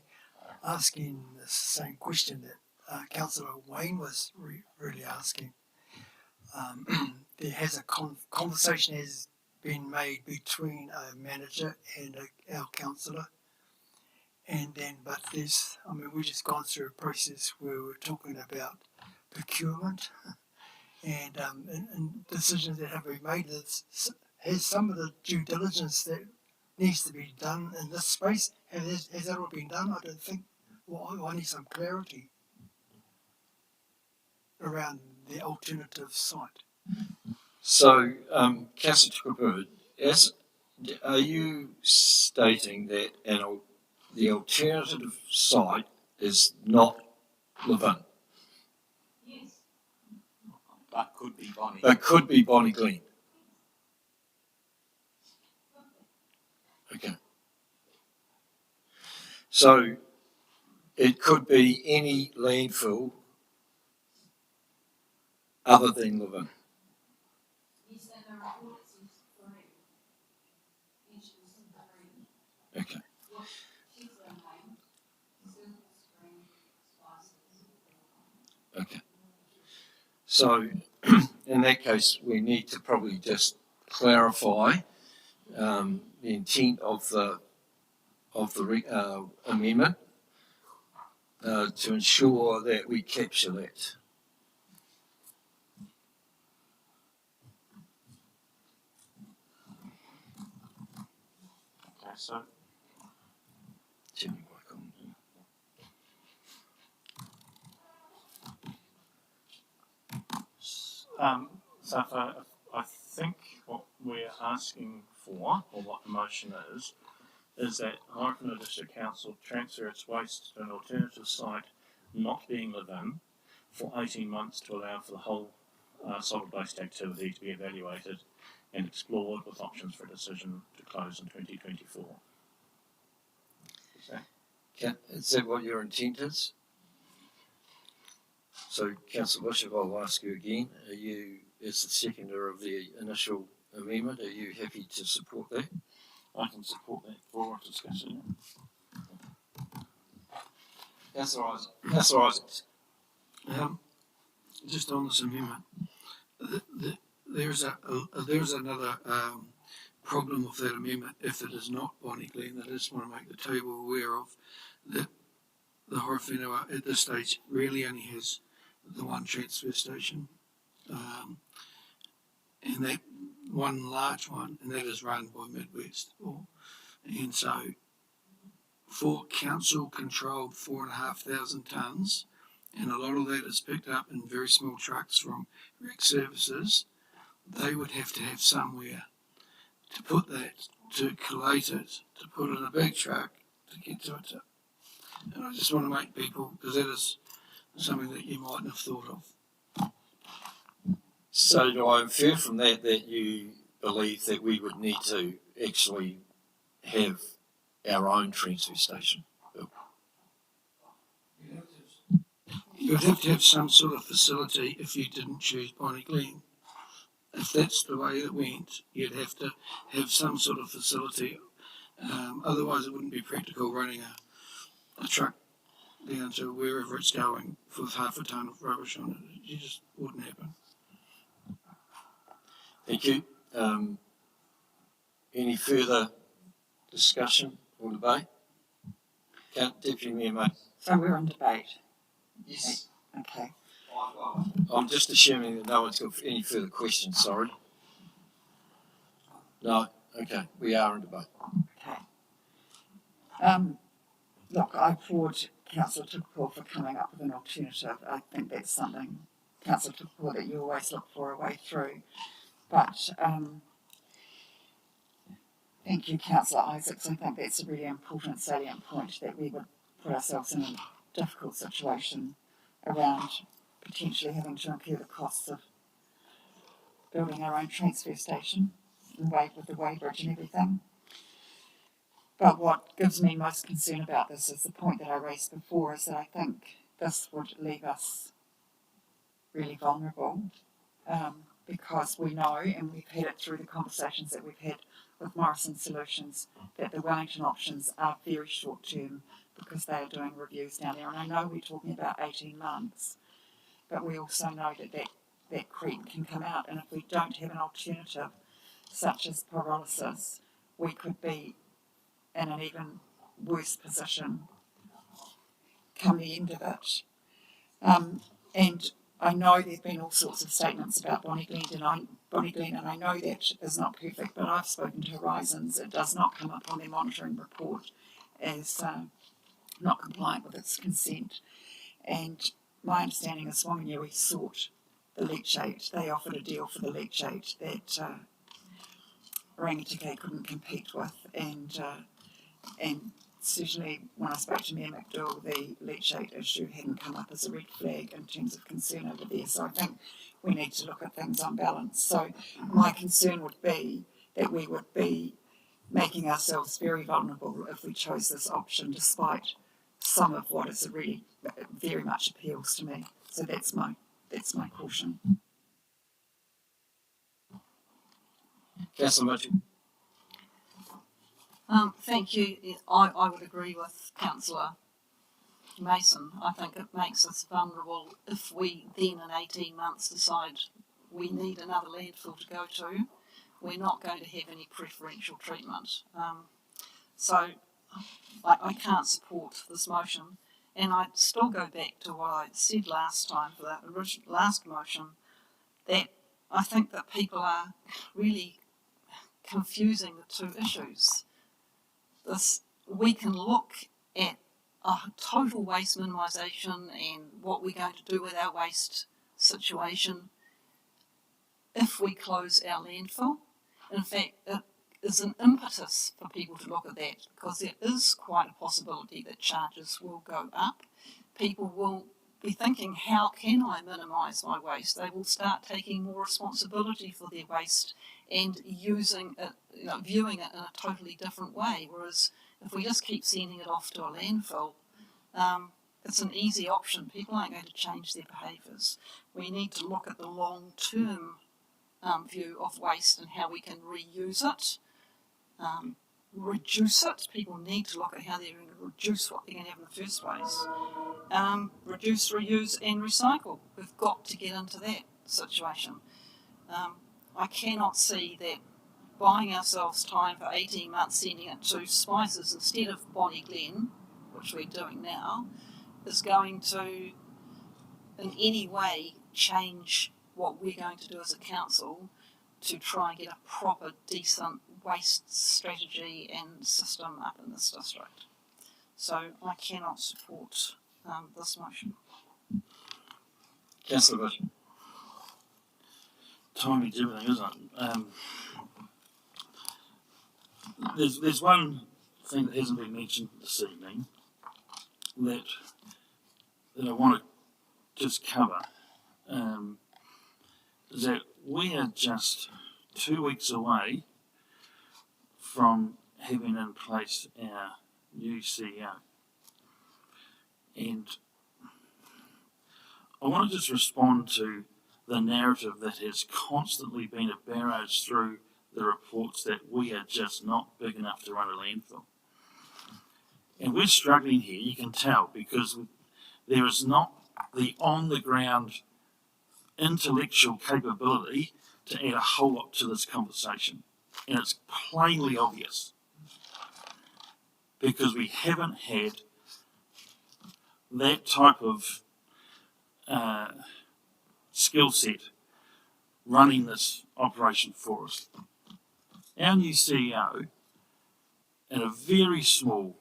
asking the same question that Councillor Wayne was really asking. There has a conversation has been made between a manager and our councillor, and then we've just gone through a process where we're talking about procurement and decisions that have been made. Has some of the due diligence that needs to be done in this space, has that all been done? I don't think. Well, I need some clarity around the alternative site. So, Councillor Tukabird, are you stating that the alternative site is not Levin? Yes. But could be Bonnie. But could be Bonnie Glen. Okay. So it could be any landfill other than Levin. Okay. Okay. So in that case, we need to probably just clarify the intent of the amendment to ensure that we capture that. Okay, so I think what we're asking for, or what the motion is that Horowhenua District Council transfer its waste to an alternative site not being Levin for 18 months to allow for the whole solid waste activity to be evaluated and explored with options for a decision to close in 2024. Is that what your intent is? So, Councillor Bishop, I'll ask you again. Are you, as the seconder of the initial amendment, are you happy to support that? I can support that for discussion. Councillor Isaacs. Just on this amendment, there's another problem with that amendment if it is not Bonnie Glen. I just want to make the table aware of that the Horowhenua at this stage really only has the one transfer station, and that one large one, and that is run by Midwest. And so for council controlled 4,500 tonnes, and a lot of that is picked up in very small trucks from rec services, they would have to have somewhere to put that, to collate it, to put in a big truck to get to a tip. And I just want to make people, because that is something that you mightn't have thought of. So do I infer from that that you believe that we would need to actually have our own transfer station built? You would have to have some sort of facility if you didn't choose Bonnie Glen. If that's the way it went, you'd have to have some sort of facility. Otherwise, it wouldn't be practical running a truck down to wherever it's going with half a tonne of rubbish on it. It just wouldn't happen. Thank you. Any further discussion or debate? Deputy Mayor, mate. So we're on debate. Yes. Okay. I'm just assuming that no one's got any further questions, sorry. No? Okay, we are in debate. Okay. Look, I applaud Councillor Tukapua for coming up with an alternative. I think that's something, Councillor Tukapua, that you always look for a way through. But thank you, Councillor Isaacs. I think that's a really important salient point, that we would put ourselves in a difficult situation around potentially having to incur the costs of building our own transfer station and with the weighbridge and everything. But what gives me most concern about this is the point that I raised before, is that I think this would leave us really vulnerable, because we know, and we've had it through the conversations that we've had with Morrison Solutions, that the Wellington options are very short term because they are doing reviews down there. And I know we're talking about 18 months, but we also know that creep can come out. And if we don't have an alternative, such as pyrolysis, we could be in an even worse position come the end of it. And I know there have been all sorts of statements about Bonnie Glen, and I know that is not perfect, but I've spoken to Horizons. It does not come up on their monitoring report as not compliant with its consent. And my understanding is Whanganui sought the leachate. They offered a deal for the leachate that Rangitikei couldn't compete with, and certainly when I spoke to Mayor McDowell, the leachate issue hadn't come up as a red flag in terms of concern over there. So I think we need to look at things on balance. So my concern would be that we would be making ourselves very vulnerable if we chose this option, despite some of what is really very much appeals to me. So that's my caution. Councillor Mitchell. Thank you. I would agree with Councillor Mason. I think it makes us vulnerable if we then in 18 months decide we need another landfill to go to. We're not going to have any preferential treatment. So I can't support this motion. And I'd still go back to what I said last time for that last motion, that I think that people are really confusing the two issues. We can look at a total waste minimisation and what we're going to do with our waste situation if we close our landfill. In fact, it is an impetus for people to look at that, because there is quite a possibility that charges will go up. People will be thinking, how can I minimise my waste? They will start taking more responsibility for their waste and using it, viewing it in a totally different way. Whereas if we just keep sending it off to a landfill, it's an easy option. People aren't going to change their behaviours. We need to look at the long-term view of waste and how we can reuse it, reduce it. People need to look at how they're going to reduce what they're going to have in the first place. Reduce, reuse and recycle. We've got to get into that situation. I cannot see that buying ourselves time for 18 months sending it to Spices instead of Bonnie Glen, which we're doing now, is going to in any way change what we're going to do as a council to try and get a proper, decent waste strategy and system up in this district. So I cannot support this motion. Councillor Bishop. Timing's everything, isn't it? There's one thing that hasn't been mentioned this evening that I want to just cover. Is that we are just 2 weeks away from having in place our new CEO. And I want to just respond to the narrative that has constantly been a barrage through the reports that we are just not big enough to run a landfill. And we're struggling here, you can tell, because there is not the on-the-ground intellectual capability to add a whole lot to this conversation. And it's plainly obvious because we haven't had that type of skill set running this operation for us. Our new CEO in a very small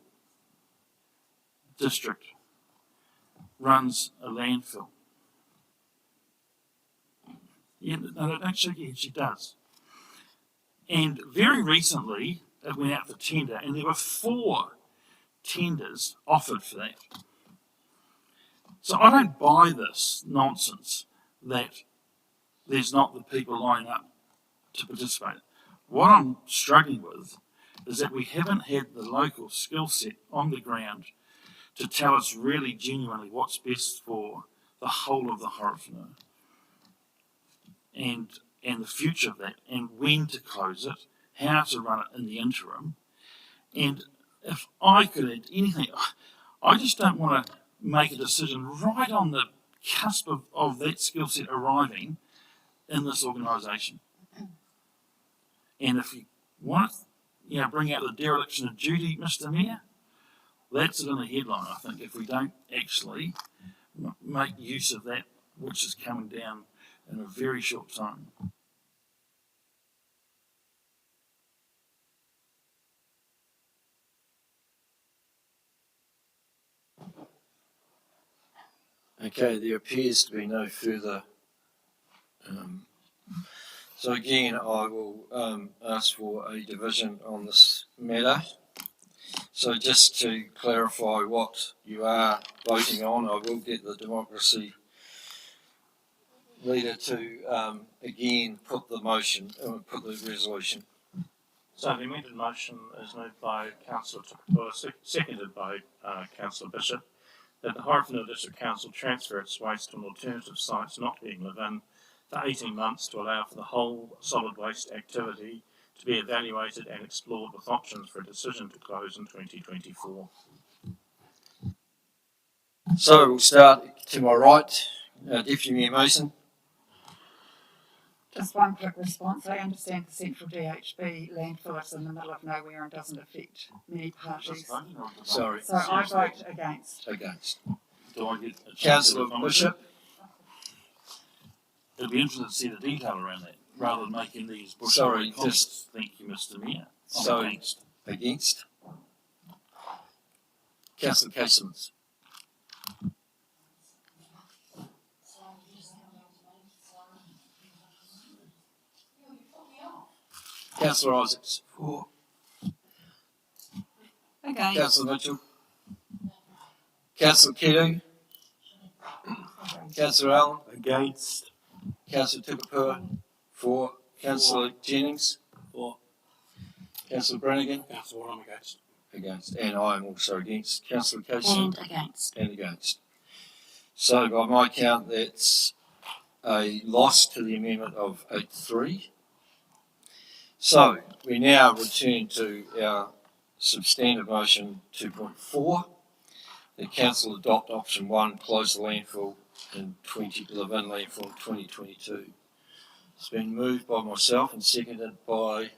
district runs a landfill. Yeah, no, don't shake your head, she does. And very recently, it went out for tender, and there were 4 tenders offered for that. So I don't buy this nonsense that there's not the people lining up to participate. What I'm struggling with is that we haven't had the local skill set on the ground to tell us really genuinely what's best for the whole of the Horowhenua and the future of that, and when to close it, how to run it in the interim. And if I could add anything, I just don't want to make a decision right on the cusp of that skill set arriving in this organisation. And if you want to, bring out the dereliction of duty, Mr. Mayor, that's it in the headline, I think, if we don't actually make use of that which is coming down in a very short time. Okay, there appears to be no further. So again, I will ask for a division on this matter. So just to clarify what you are voting on, I will get the Democracy leader to again put the motion, put the resolution. So the amended motion is moved by Councillor Tukapua, seconded by Councillor Bishop, that the Horowhenua District Council transfer its waste to an alternative site not being live-in for 18 months to allow for the whole solid waste activity to be evaluated and explored with options for a decision to close in 2024. So we'll start to my right, Deputy Mayor Mason. Just one quick response. I understand the central DHB landfill is in the middle of nowhere and doesn't affect many parties. Sorry. So I vote against. Against. Do I get a Councillor Bishop? It'd be interesting to see the detail around that, rather than making these bush Sorry, comments. just. Thank you, Mr. Mayor. So Against. Against. Councillor Casemans. Councillor Isaacs. For. Okay. Councillor Mitchell. Councillor Kedu. Councillor Allen. Against. Councillor Tukapua. For. Councillor Jennings. For. Councillor Brannigan. That's what I'm against. Against. And I am also against. Councillor Casey. And against. And against. So by my count, that's a loss to the amendment of 8-3. So we now return to our substantive motion 2.4. The council adopt option 1, close the landfill in live-in landfill in 2022. It's been moved by myself and seconded by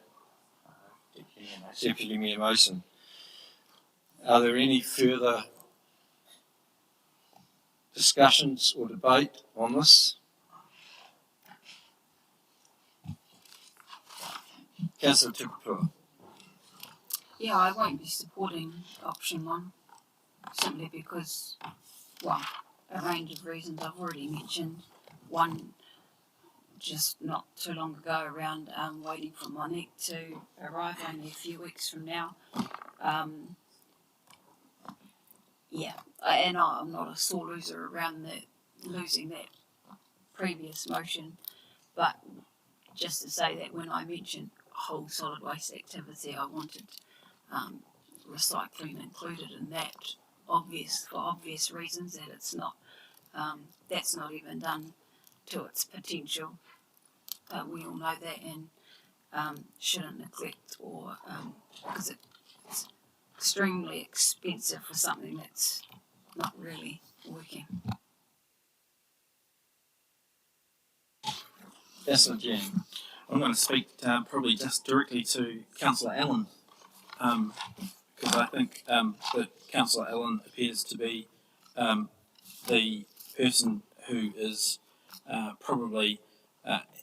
Mason. Deputy Mayor Mason. Are there any further discussions or debate on this? Councillor Tupapua. Yeah, I won't be supporting option one, simply because, well, a range of reasons I've already mentioned. One, just not too long ago around waiting for my neck to arrive only a few weeks from now. I'm not a sore loser around losing that previous motion, but just to say that when I mentioned whole solid waste activity, I wanted recycling included in that, for obvious reasons that it's not, that's not even done to its potential. We all know that, and shouldn't neglect or because it's extremely expensive for something that's not really working. Yes, Jen. I'm going to speak probably just directly to Councillor Allen, because I think that Councillor Allen appears to be the person who is probably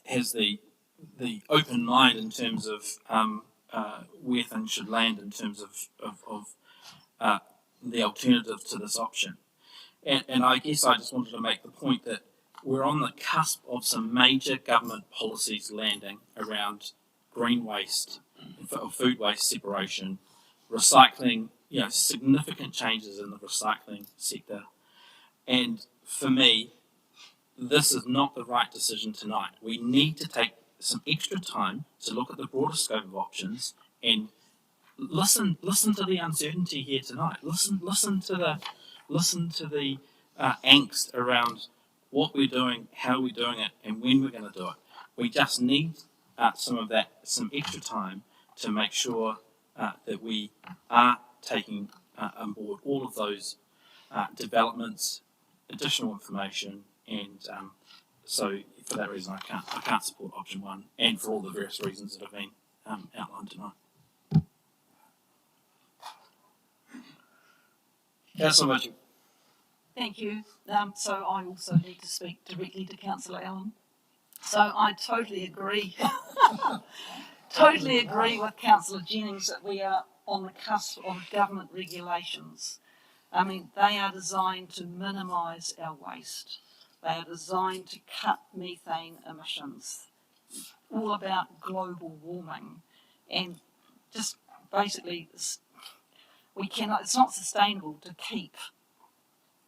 has the open mind in terms of where things should land in terms of the alternative to this option. And I guess I just wanted to make the point that we're on the cusp of some major government policies landing around green waste, food waste separation, recycling, significant changes in the recycling sector. And for me, this is not the right decision tonight. We need to take some extra time to look at the broader scope of options and listen to the uncertainty here tonight. Listen to the angst around what we're doing, how we're doing it, and when we're going to do it. We just need some extra time to make sure that we are taking on board all of those developments, additional information, and so for that reason I can't support option one, and for all the various reasons that have been outlined tonight. Councillor Mitchell. Thank you. So I also need to speak directly to Councillor Allen. So I totally agree. Totally agree with Councillor Jennings that we are on the cusp of government regulations. I mean, they are designed to minimise our waste. They are designed to cut methane emissions. All about global warming, and just basically, it's not sustainable to keep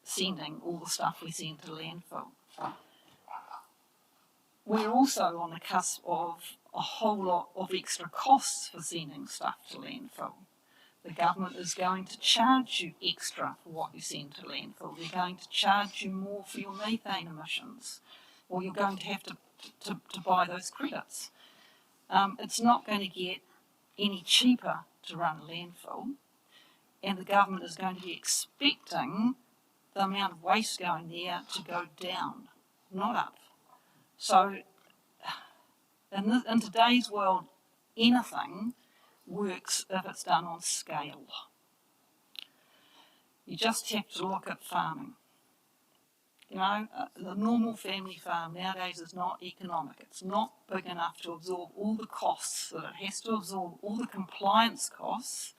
sending all the stuff we send to landfill. We're also on the cusp of a whole lot of extra costs for sending stuff to landfill. The government is going to charge you extra for what you send to landfill. They're going to charge you more for your methane emissions, or you're going to have to buy those credits. It's not going to get any cheaper to run a landfill, and the government is going to be expecting the amount of waste going there to go down, not up. So in today's world, anything works if it's done on scale. You just have to look at farming. The normal family farm nowadays is not economic. It's not big enough to absorb all the costs that it has to absorb, all the compliance costs.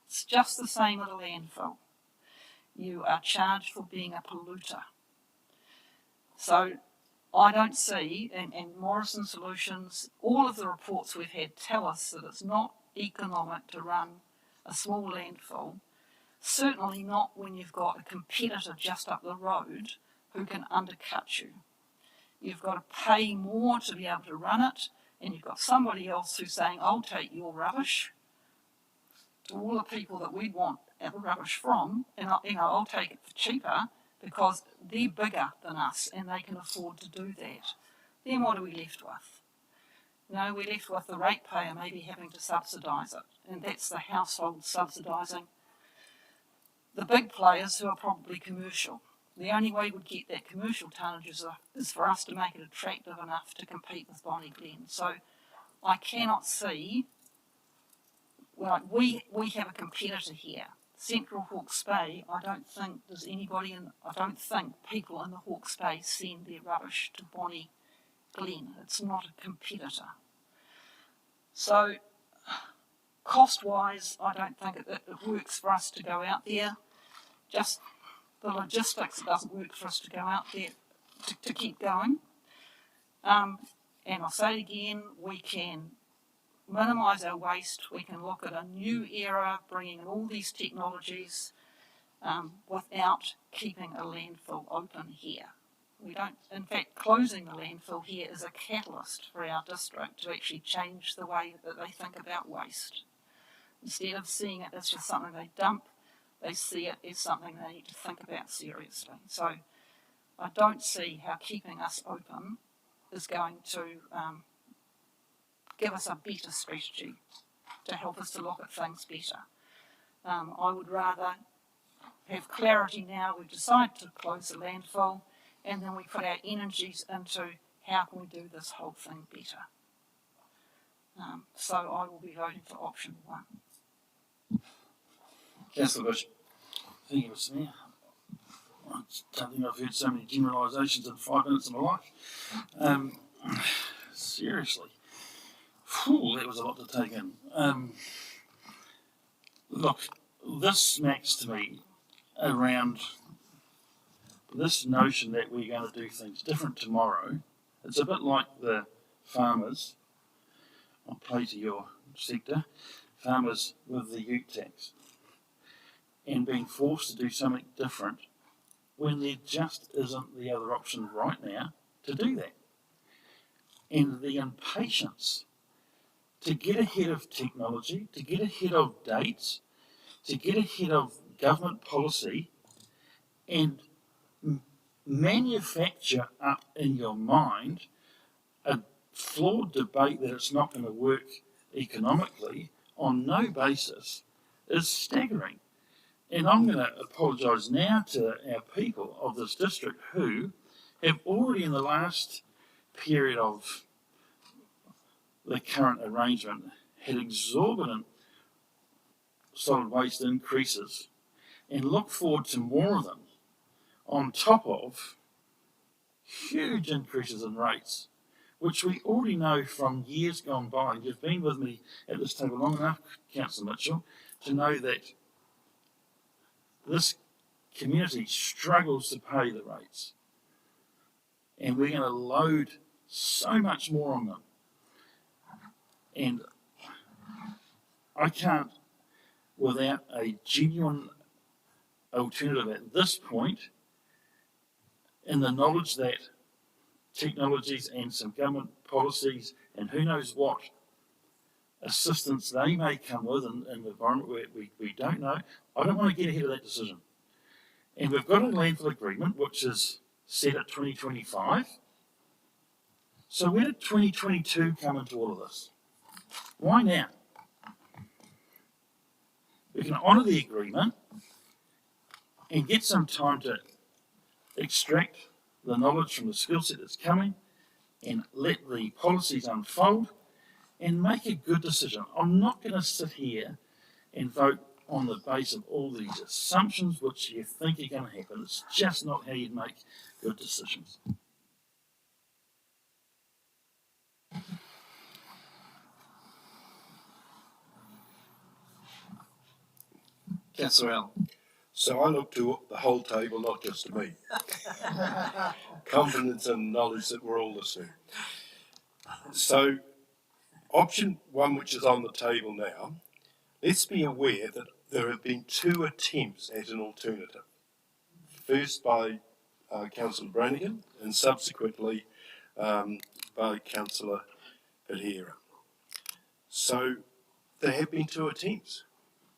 It's just the same at a landfill. You are charged for being a polluter. So I don't see, and Morrison Solutions, all of the reports we've had tell us that it's not economic to run a small landfill, certainly not when you've got a competitor just up the road who can undercut you. You've got to pay more to be able to run it, and you've got somebody else who's saying, I'll take your rubbish to all the people that we want the rubbish from, and I'll take it for cheaper because they're bigger than us and they can afford to do that. Then what are we left with? We're left with the ratepayer maybe having to subsidise it, and that's the household subsidising the big players who are probably commercial. The only way we'd get that commercial tonnage is for us to make it attractive enough to compete with Bonnie Glen. So I cannot see like we have a competitor here. Central Hawke's Bay, I don't think people in the Hawke's Bay send their rubbish to Bonnie Glen. It's not a competitor. So, cost-wise, I don't think it works for us to go out there. Just the logistics, it doesn't work for us to go out there to keep going. And I'll say it again, we can minimise our waste, we can look at a new era, bringing in all these technologies without keeping a landfill open here. We don't, in fact, closing the landfill here is a catalyst for our district to actually change the way that they think about waste. Instead of seeing it as just something they dump, they see it as something they need to think about seriously. So I don't see how keeping us open is going to give us a better strategy to help us to look at things better. I would rather have clarity now. We decide to close the landfill, and then we put our energies into how can we do this whole thing better. So I will be voting for option 1. Councillor Bishop. Thank you, Mr. Mayor. I don't think I've heard so many generalisations in 5 minutes of my life. Seriously. Whew, that was a lot to take in. Look, this smacks to me around this notion that we're going to do things different tomorrow. It's a bit like the farmers, I'll play to your sector, farmers with the ute tax, and being forced to do something different when there just isn't the other option right now to do that. And the impatience to get ahead of technology, to get ahead of dates, to get ahead of government policy and manufacture up in your mind a flawed debate that it's not going to work economically on no basis is staggering. And I'm going to apologise now to our people of this district who have already in the last period of the current arrangement had exorbitant solid waste increases and look forward to more of them on top of huge increases in rates, which we already know from years gone by. You've been with me at this table long enough, Councillor Mitchell, to know that this community struggles to pay the rates. And we're going to load so much more on them. And I can't, without a genuine alternative at this point, in the knowledge that technologies and some government policies and who knows what assistance they may come with in an environment where we don't know, I don't want to get ahead of that decision. And we've got a landfill agreement which is set at 2025. So where did 2022 come into all of this? Why now? We can honour the agreement and get some time to extract the knowledge from the skill set that's coming and let the policies unfold and make a good decision. I'm not going to sit here and vote on the basis of all these assumptions which you think are going to happen. It's just not how you make good decisions. Councillor Allen. So I look to the whole table, not just to me. Confidence and knowledge that we're all listening. So option 1, which is on the table now, let's be aware that there have been 2 attempts at an alternative. First by Councillor Brannigan and subsequently by Councillor Pereira. So there have been 2 attempts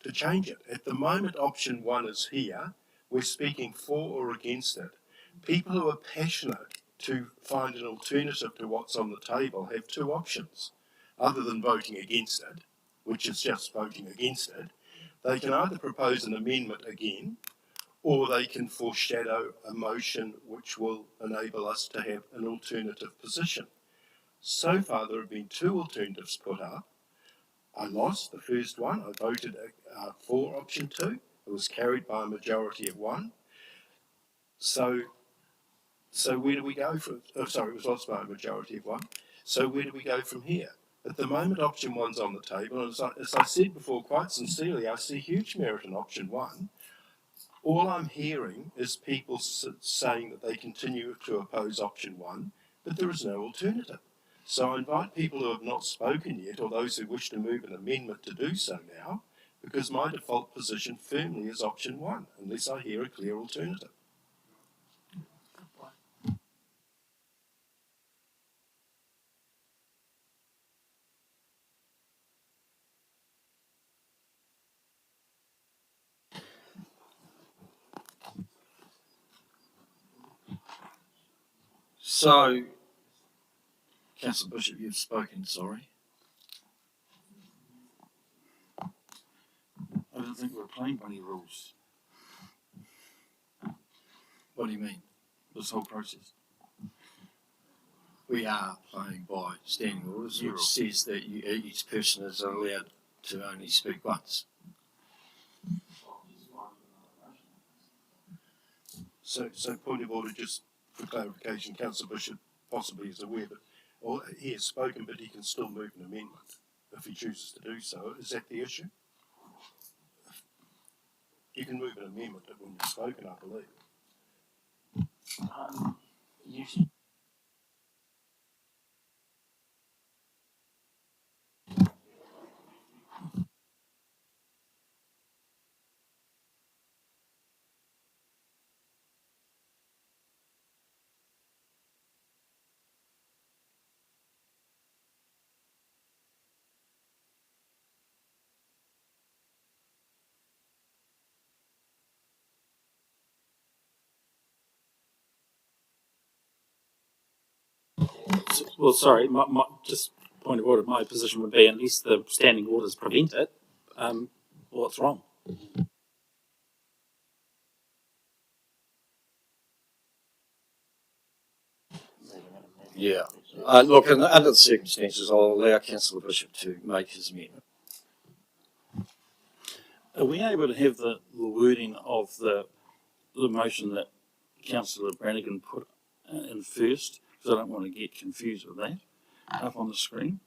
to change it. At the moment, option 1 is here. We're speaking for or against it. People who are passionate to find an alternative to what's on the table have 2 options, other than voting against it, which is just voting against it. They can either propose an amendment again, or they can foreshadow a motion which will enable us to have an alternative position. So far, there have been 2 alternatives put up. I lost the first one. I voted for option 2. It was carried by a majority of 1. So where do we go from? Oh, sorry, it was lost by a majority of 1. So where do we go from here? At the moment, option 1's on the table, and as I said before, quite sincerely, I see huge merit in option 1. All I'm hearing is people saying that they continue to oppose option 1, but there is no alternative. So I invite people who have not spoken yet, or those who wish to move an amendment, to do so now, because my default position firmly is option 1, unless I hear a clear alternative. So, Councillor Bishop, you've spoken, sorry. I don't think we're playing by any rules, What do you mean? this whole process. We are playing by standing orders, which says that each person is allowed to only speak once. So point of order, just for clarification, Councillor Bishop possibly is aware, or he has spoken, but he can still move an amendment if he chooses to do so. Is that the issue? You can move an amendment when you've spoken, I believe. Well, sorry, just point of order, my position would be unless the standing orders prevent it, what's wrong? Yeah. Look, under the circumstances, I'll allow Councillor Bishop to make his amendment. Are we able to have the wording of the motion that Councillor Brannigan put in first? Because I don't want to get confused with that up on the screen.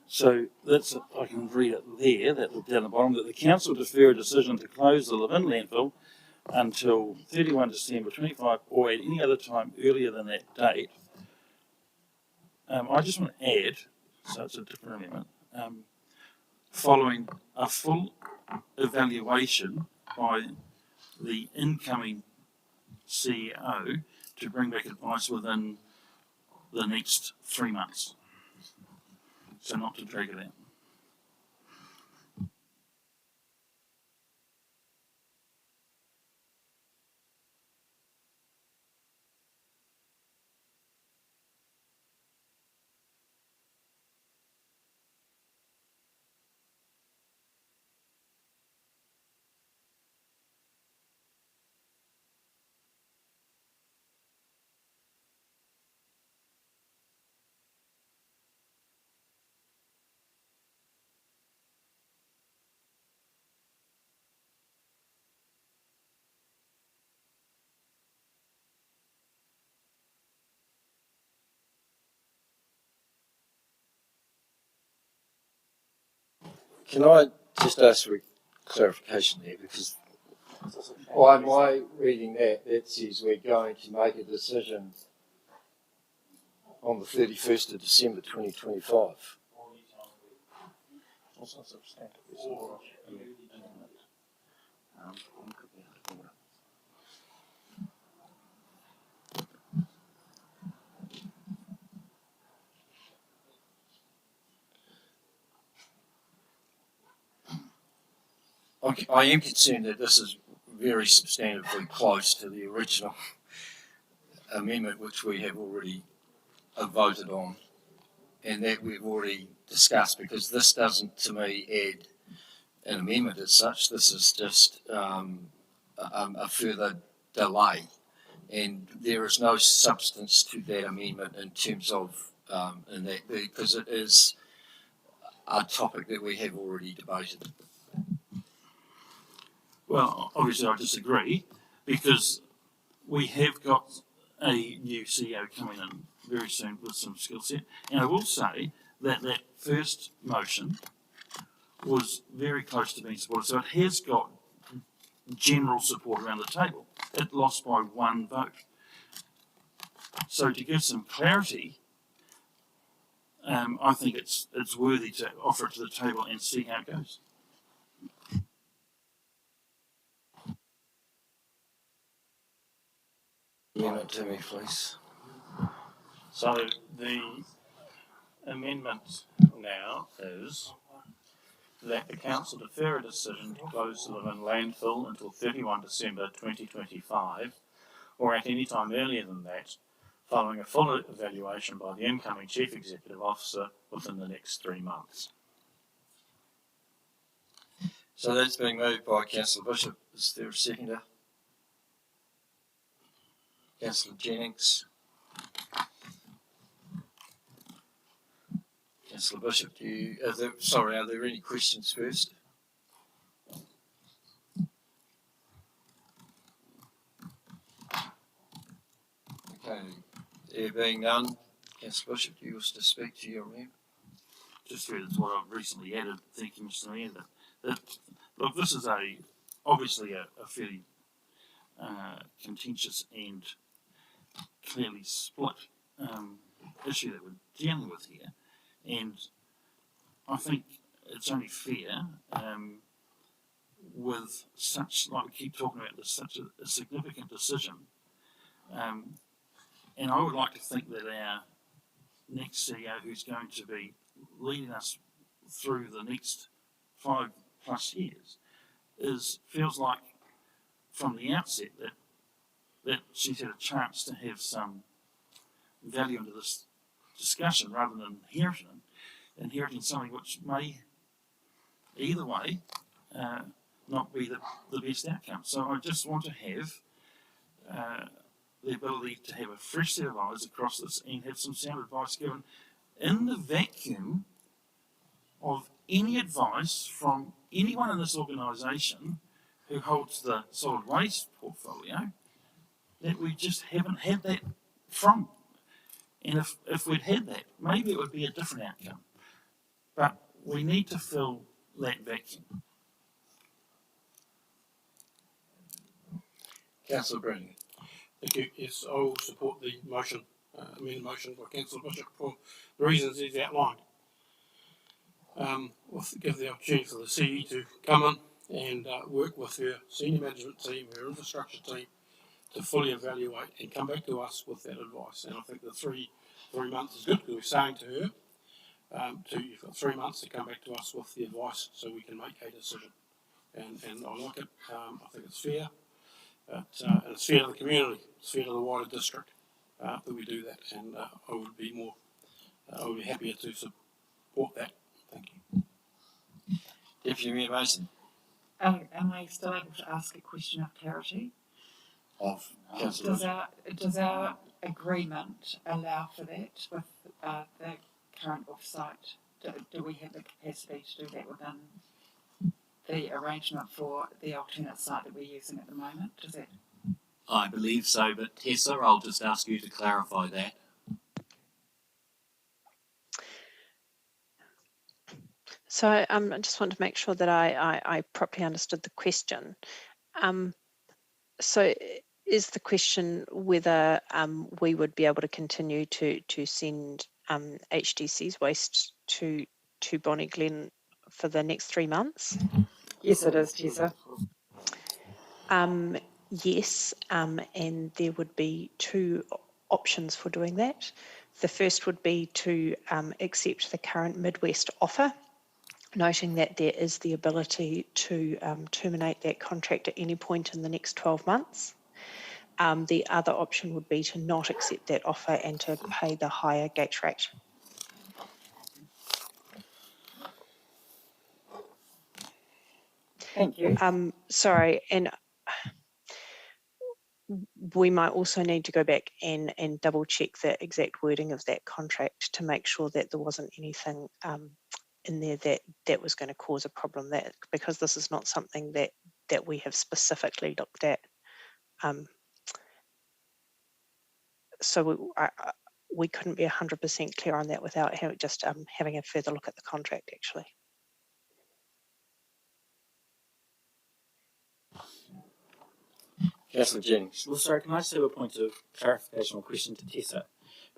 So that's, I can read it there, that down the bottom, that the council defer a decision to close the Levin landfill until 31 December 25 or at any other time earlier than that date. I just want to add, so it's a different amendment, following a full evaluation by the incoming CEO to bring back advice within the next 3 months. So not to drag it out. Can I just ask for clarification there? Because by my reading that says we're going to make a decision on the 31st of December 2025. I am concerned that this is very substantively close to the original amendment which we have already voted on and that we've already discussed, because this doesn't to me add an amendment as such. This is just a further delay, and there is no substance to that amendment in terms of in that, because it is a topic that we have already debated. Well, obviously I disagree, because we have got a new CEO coming in very soon with some skill set. And I will say that that first motion was very close to being supported. So it has got general support around the table. It lost by 1 vote. So to give some clarity, I think it's worthy to offer it to the table and see how it goes. Amendment to me, please. So the amendment now is that the council defer a decision to close the Lynn landfill until 31 December 2025, or at any time earlier than that, following a full evaluation by the incoming Chief Executive Officer within the next 3 months. So that's being moved by Councillor Bishop. Is there a seconder? Councillor Jennings. Councillor Bishop, are there any questions first? Okay, there being none, Councillor Bishop, do you wish to speak to your amendment? Just through what I've recently added, thank you, Mr. Mayor, that look, this is obviously a fairly contentious and clearly split issue that we're dealing with here, and I think it's only fair with such, like we keep talking about this, such a significant decision, and I would like to think that our next CEO, who's going to be leading us through the next 5+ years, feels like from the outset that she's had a chance to have some value into this discussion rather than inheriting something which may either way not be the best outcome. So I just want to have the ability to have a fresh set of eyes across this and have some sound advice given in the vacuum of any advice from anyone in this organisation who holds the solid waste portfolio that we just haven't had that from. And if we'd had that, maybe it would be a different outcome. But we need to fill that vacuum. Councillor Browning. Thank you. Yes, I will support the motion, amended motion by Councillor Bishop for the reasons he's outlined. We'll give the opportunity for the CE to come in and work with her senior management team, her infrastructure team, to fully evaluate and come back to us with that advice. And I think the three months is good, because we're saying to her, you've got 3 months to come back to us with the advice so we can make a decision. And I like it. I think it's fair. And it's fair to the community. It's fair to the wider district that we do that. And I would be happier to support that. Thank you. Deputy Mayor Mason. Am I still able to ask a question of clarity? Of Councillor. Does our agreement allow for that with the current offsite? Do we have the capacity to do that within the arrangement for the alternate site that we're using at the moment? Does that? I believe so, but Tessa, I'll just ask you to clarify that. So I just want to make sure that I properly understood the question. So is the question whether we would be able to continue to send HDC's waste to Bonnie Glen for the next 3 months? Yes, it is, Tessa. Yes, and there would be 2 options for doing that. The first would be to accept the current Midwest offer, noting that there is the ability to terminate that contract at any point in the next 12 months. The other option would be to not accept that offer and to pay the higher gate rate. Thank you. Sorry, and we might also need to go back and double check the exact wording of that contract to make sure that there wasn't anything in there that was going to cause a problem, that because this is not something that we have specifically looked at. So we couldn't be 100% clear on that without having a further look at the contract, actually. Councillor Jennings. Well, sorry, can I just have a point of clarification or question to Tessa?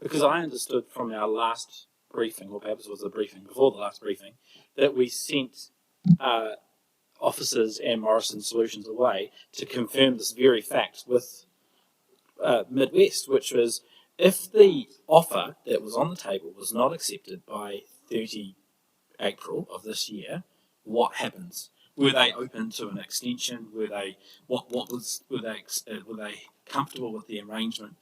Because I understood from our last briefing, or perhaps it was the briefing before the last briefing, that we sent officers and Morrison Solutions away to confirm this very fact with Midwest, which was if the offer that was on the table was not accepted by 30 April of this year, what happens? Were they open to an extension? Were they were they comfortable with the arrangement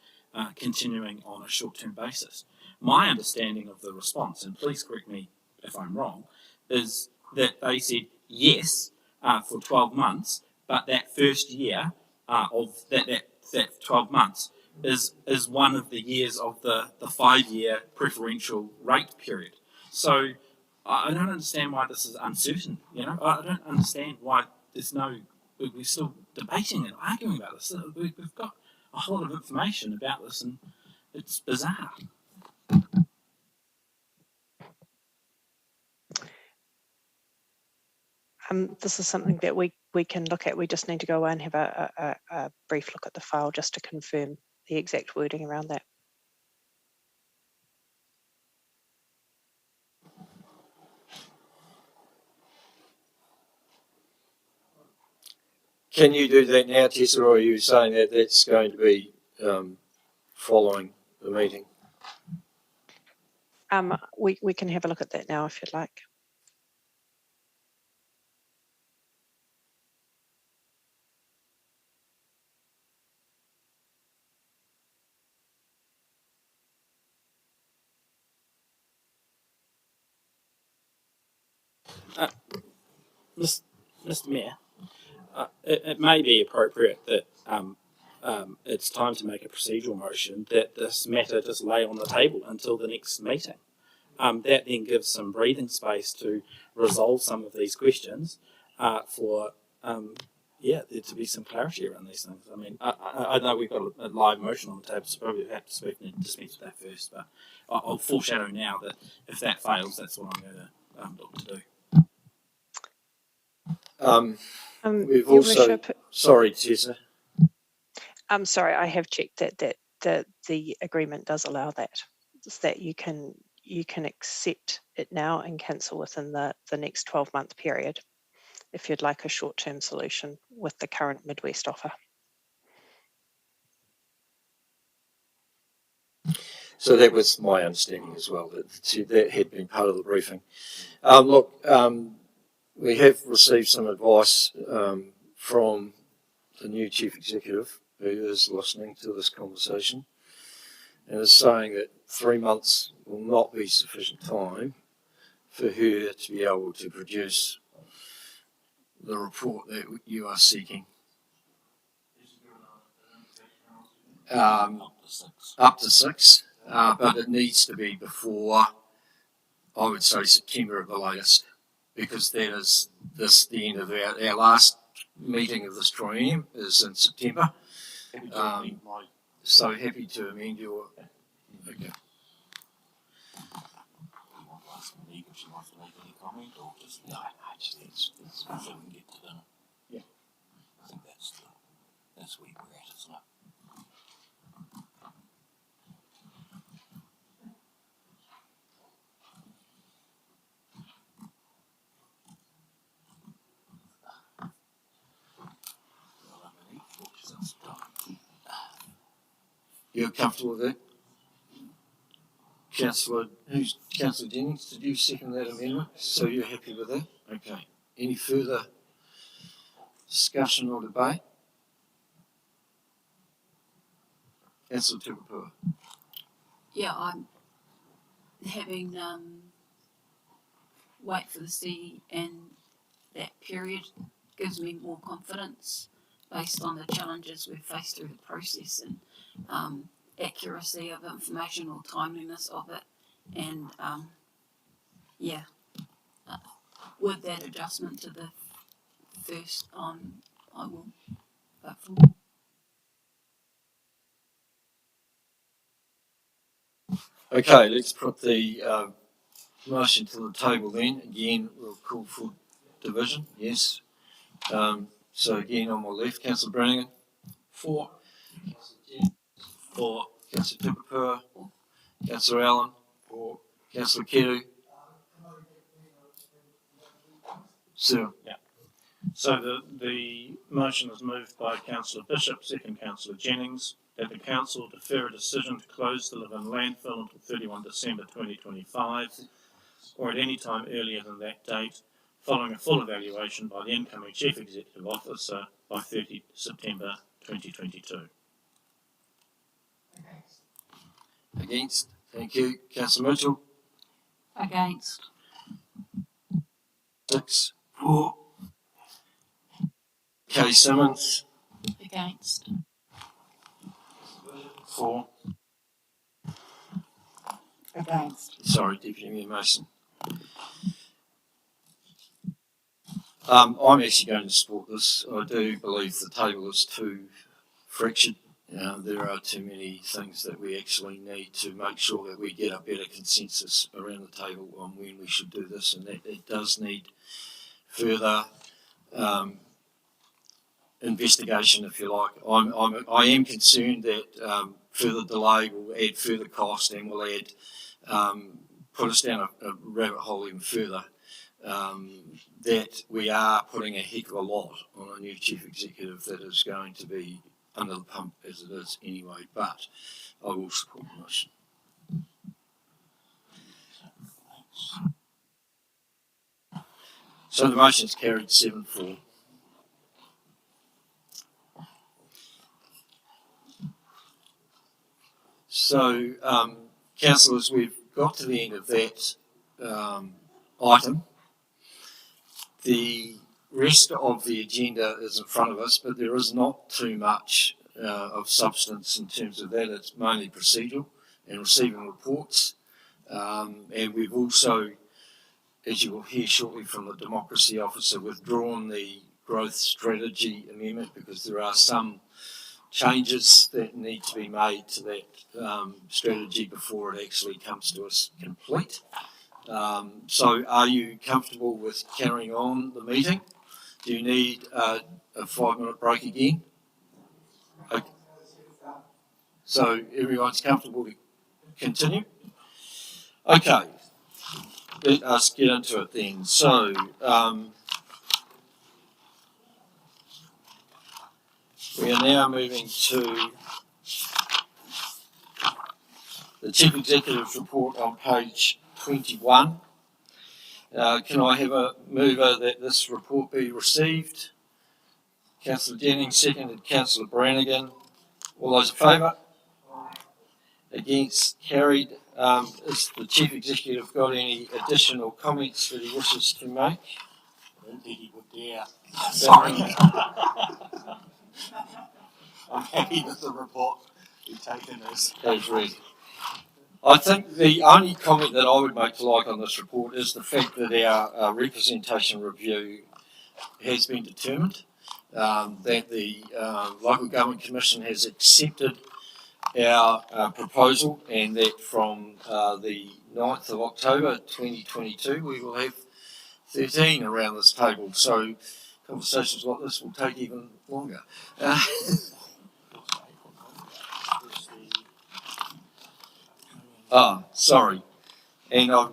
continuing on a short-term basis? My understanding of the response, and please correct me if I'm wrong, is that they said yes for 12 months, but that first year of that 12 months is one of the years of the 5-year preferential rate period. So I don't understand why this is uncertain. I don't understand why we're still debating and arguing about this. We've got a whole lot of information about this, and it's bizarre. This is something that we can look at. We just need to go away and have a brief look at the file just to confirm the exact wording around that. Can you do that now, Tessa, or are you saying that that's going to be following the meeting? We can have a look at that now if you'd like. Mr. Mayor, it may be appropriate that it's time to make a procedural motion that this matter just lay on the table until the next meeting. That then gives some breathing space to resolve some of these questions for there to be some clarity around these things. I mean, I know we've got a live motion on the table, so probably have to dispense with that first, but I'll foreshadow now that if that fails, that's what I'm going to look to do. We've also, sorry, Tessa. I'm sorry, I have checked that the agreement does allow that. It's that you can accept it now and cancel within the next 12-month period if you'd like a short-term solution with the current Midwest offer. So that was my understanding as well, that had been part of the briefing. We have received some advice from the new Chief Executive who is listening to this conversation and is saying that 3 months will not be sufficient time for her to be able to produce the report that you are seeking. Up to 6, but it needs to be before, I would say, September at the latest, because that is the end of our last meeting of this triennium is in September. So happy to amend your. Okay. Any comment or just? No, just so we can get to dinner. Yeah. I think that's where we're at, isn't it? You're comfortable with that? Councillor Jennings, did you second that amendment? So you're happy with that? Okay. Any further discussion or debate? Councillor Tupapua. Yeah, I'm having wait for the C and that period gives me more confidence based on the challenges we've faced through the process and accuracy of information or timeliness of it. And with that adjustment to the first, I will vote for. Okay, let's put the motion to the table then. Again, we'll call for division. Yes. So again, on my left, Councillor Brannigan. For. For. Councillor Tupapua. Councillor Allen. For. Councillor Keru. Sir. Yeah. So the motion is moved by Councillor Bishop, second Councillor Jennings, that the council defer a decision to close the Live-in landfill until 31 December 2025 or at any time earlier than that date, following a full evaluation by the incoming Chief Executive Officer by 30 September 2022. Against? Thank you. Councillor Mitchell. Against. 6. For. Kay Simmons. Against. 4. Against. Sorry, Deputy Mayor Mason. I'm actually going to support this. I do believe the table is too fractured. There are too many things that we actually need to make sure that we get a better consensus around the table on when we should do this, and that it does need further investigation, if you like. I am concerned that further delay will add further cost and will add put us down a rabbit hole even further. That we are putting a heck of a lot on a new chief executive that is going to be under the pump as it is anyway, but I will support the motion. So the motion is carried 7-4. So, councillors, we've got to the end of that item. The rest of the agenda is in front of us, but there is not too much of substance in terms of that. It's mainly procedural and receiving reports. And we've also, as you will hear shortly from the Democracy Officer, withdrawn the growth strategy amendment because there are some changes that need to be made to that strategy before it actually comes to us complete. So are you comfortable with carrying on the meeting? Do you need a 5-minute break again? Okay. So everyone's comfortable to continue? Okay, let us get into it then. So we are now moving to the Chief Executive's report on page 21. Can I have a mover that this report be received? Councillor Jennings, seconded Councillor Brannigan. All those in favour? Against? Carried. Has the Chief Executive got any additional comments that he wishes to make? I don't think he would dare. Sorry. I'm happy with the report you've taken as read. I think the only comment that I would make to like on this report is the fact that our representation review has been determined, that the Local Government Commission has accepted our proposal, and that from the 9th of October 2022 we will have 13 around this table, so conversations like this will take even longer. Sorry. And I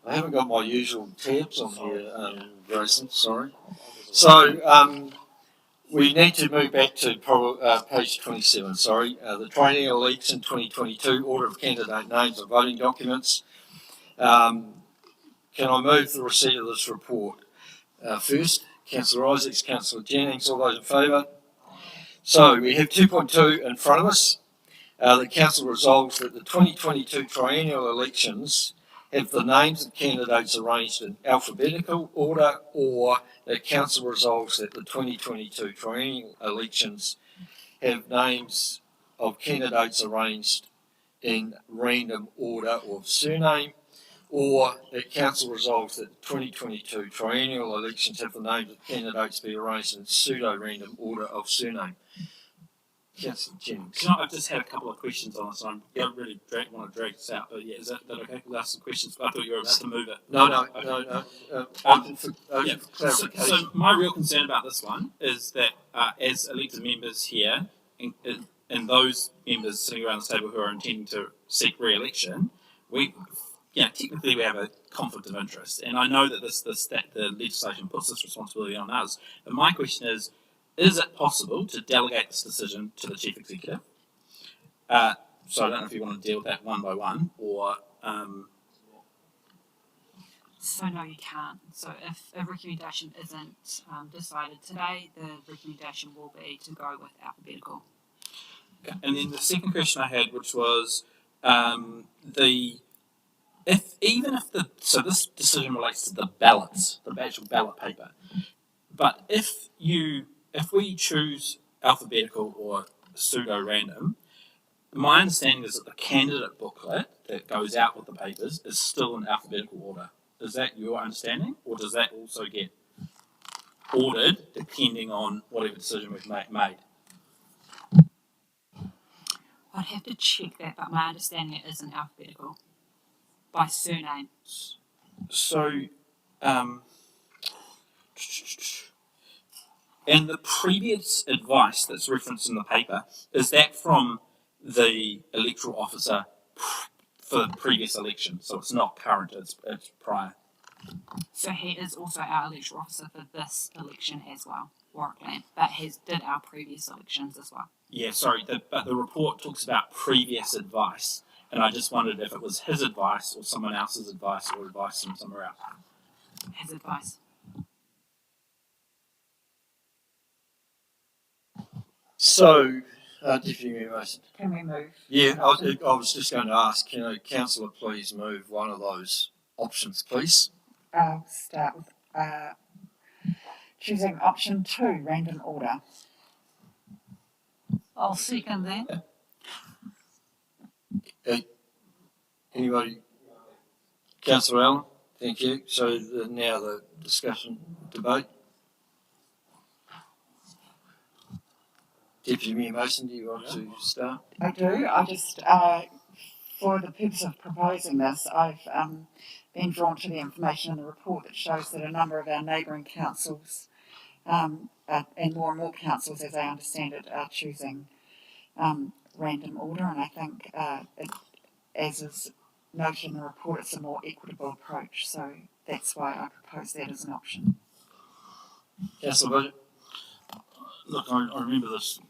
haven't got my usual tabs on here, Grayson, sorry. So we need to move back to page 27, sorry. The triennial election 2022, order of candidate names and voting documents. Can I move the receipt of this report? First, Councillor Isaacs, Councillor Jennings, all those in favour? So we have 2.2 in front of us. The Council resolves that the 2022 triennial elections have the names of candidates arranged in alphabetical order, or the Council resolves that the 2022 triennial elections have names of candidates arranged in random order of surname, or that Council resolves that the 2022 triennial elections have the names of candidates be arranged in pseudo-random order of surname. Councillor Jennings. I've just had a couple of questions on this. I don't really want to drag this out, but yeah, is that okay? We'll ask some questions. I thought you were about to move it. No. Open for clarification. So my real concern about this one is that as elected members here, and those members sitting around the table who are intending to seek re-election, technically we have a conflict of interest, and I know that that the legislation puts this responsibility on us. But my question is it possible to delegate this decision to the Chief Executive? So I don't know if you want to deal with that one by one, or... So no, you can't. So if a recommendation isn't decided today, the recommendation will be to go with alphabetical. Okay. And then the second question I had, which was so this decision relates to the ballots, the actual ballot paper. But if we choose alphabetical or pseudo-random, my understanding is that the candidate booklet that goes out with the papers is still in alphabetical order. Is that your understanding, or does that also get ordered depending on whatever decision we've made? I'd have to check that, but my understanding is in alphabetical by surname. So, and the previous advice that's referenced in the paper, is that from the electoral officer for the previous election? So it's not current, it's prior. So he is also our electoral officer for this election as well, Warwick, but did our previous elections as well. Yeah, sorry, but the report talks about previous advice, and I just wondered if it was his advice or someone else's advice or advice from somewhere else. His advice. So, Deputy Mayor Mason. Can we move? Yeah, I was just going to ask, Councillor, please move one of those options, please. I'll start with choosing option 2, random order. I'll second that. Anybody? Councillor Allen, thank you. So now the discussion, debate. Deputy Mayor Mason, do you want to start? I do. I just, for the purpose of proposing this, I've been drawn to the information in the report that shows that a number of our neighbouring councils and more councils, as I understand it, are choosing random order, and I think, as is noted in the report, it's a more equitable approach. So that's why I propose that as an option. Councillor Budget. Look, I remember this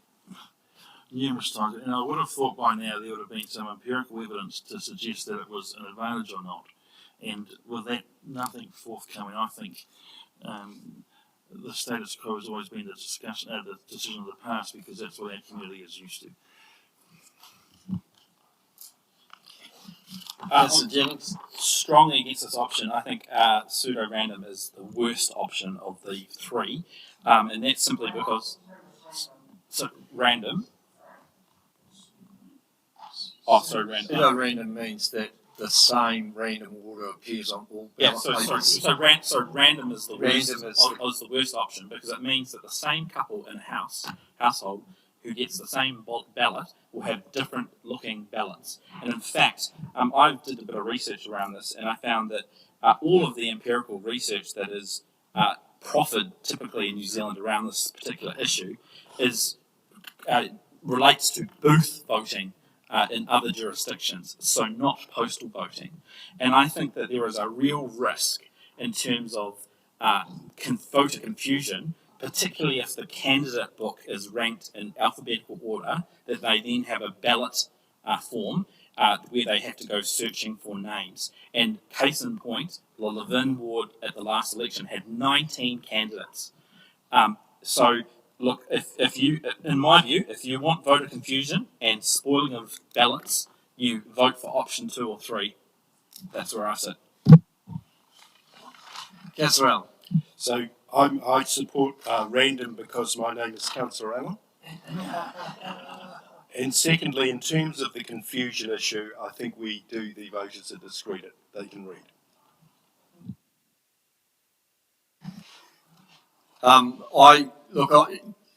numerous times, and I would have thought by now there would have been some empirical evidence to suggest that it was an advantage or not. And with that, nothing forthcoming, I think the status quo has always been the decision of the past, because that's what our community is used to. Strongly against this option. I think pseudo-random is the worst option of the three, and that's simply because random. Oh, sorry, random. Pseudo-random means that the same random order appears on all ballot papers. So random is the worst option, because it means that the same couple in a household who gets the same ballot will have different looking ballots. And in fact, I did a bit of research around this, and I found that all of the empirical research that is proffered typically in New Zealand around this particular issue is relates to booth voting in other jurisdictions, so not postal voting. And I think that there is a real risk in terms of voter confusion, particularly if the candidate book is ranked in alphabetical order, that they then have a ballot form where they have to go searching for names. And case in point, the Levin ward at the last election had 19 candidates. So look, if you, in my view, if you want voter confusion and spoiling of ballots, you vote for option 2 or 3. That's where I sit. Councillor Allen. So I support random because my name is Councillor Allen. And secondly, in terms of the confusion issue, I think we do the voters a discredit. They can read.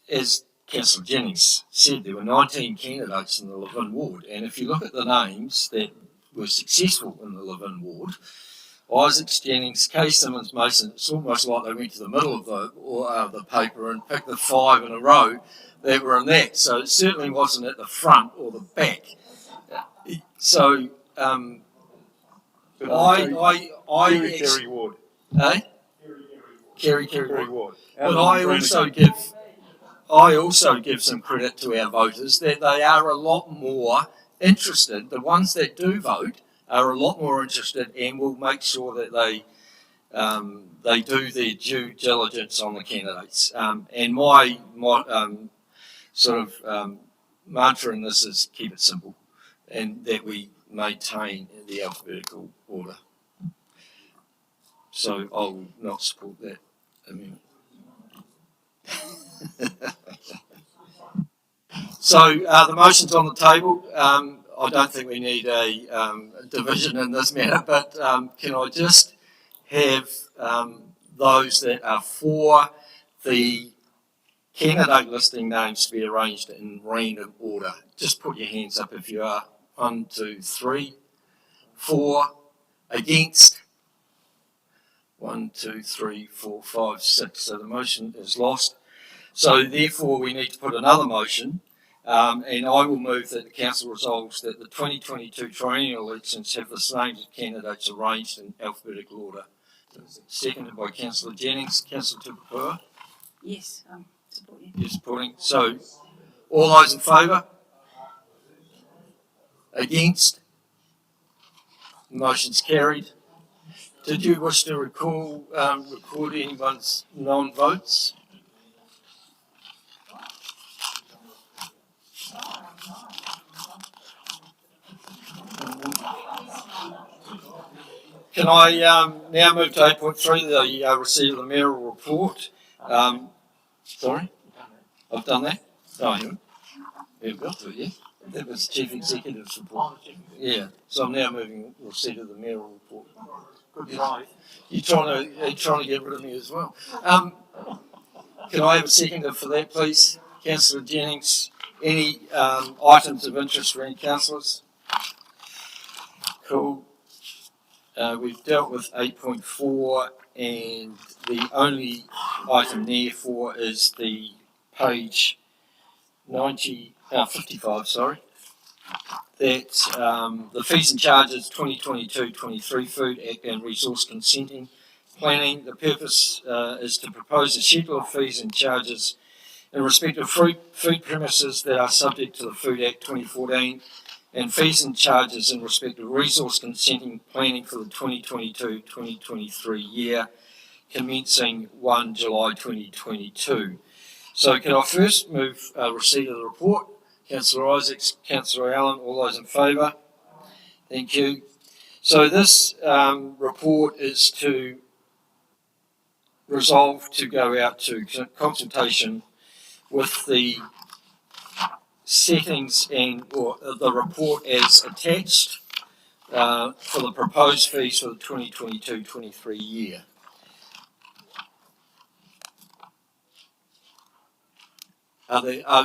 As Councillor Jennings said, there were 19 candidates in the Levin ward, and if you look at the names that were successful in the Levin ward, Isaacs, Jennings, Kay Simmons, Mason, it's almost like they went to the middle of the paper and picked the 5 in a row that were in that. So it certainly wasn't at the front or the back. So Kerry Ward. Eh? Kerry Ward. But I also give some credit to our voters that they are a lot more interested. The ones that do vote are a lot more interested and will make sure that they do their due diligence on the candidates. And my mantra in this is keep it simple, and that we maintain the alphabetical order. So I will not support that amendment. So the motion's on the table. I don't think we need a division in this matter, but can I just have those that are for the candidate listing names to be arranged in random order? Just put your hands up if you are. 1, 2, 3, 4. Against? 1, 2, 3, 4, 5, 6. So the motion is lost. So therefore we need to put another motion, and I will move that the council resolves that the 2022 triennial elections have the names of candidates arranged in alphabetical order. Seconded by Councillor Jennings. Councillor Tupapua? Yes, support you. You're supporting. So all those in favour? Against? Motion's carried. Did you wish to record anyone's non-votes? Can I now move to 8.3, the receipt of the mayoral report? Sorry? I've done that? No, I haven't. We've got to, yeah? That was Chief Executive's report. Yeah, so I'm now moving receipt of the mayoral report. Good try. You're trying to get rid of me as well. Can I have a seconder for that, please? Councillor Jennings, any items of interest for any councillors? Cool. We've dealt with 8.4, and the only item therefore is the page 55, that the fees and charges 2022-23 Food Act and Resource Consenting Planning. The purpose is to propose a schedule of fees and charges in respect of food premises that are subject to the Food Act 2014, and fees and charges in respect of resource consenting planning for the 2022-2023 year, commencing 1 July 2022. So can I first move receipt of the report? Councillor Isaacs, Councillor Allen, all those in favour? Thank you. So this report is to resolve to go out to consultation with the settings or the report as attached for the proposed fees for the 2022-23 year.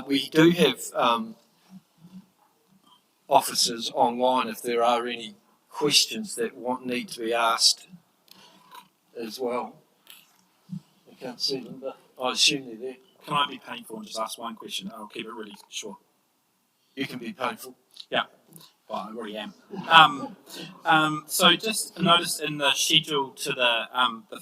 We do have officers online if there are any questions that need to be asked as well. I can't see them, but I assume they're there. Can I be painful and just ask one question? I'll keep it really short. You can be painful. Yeah. Well, I already am. So just notice in the schedule to the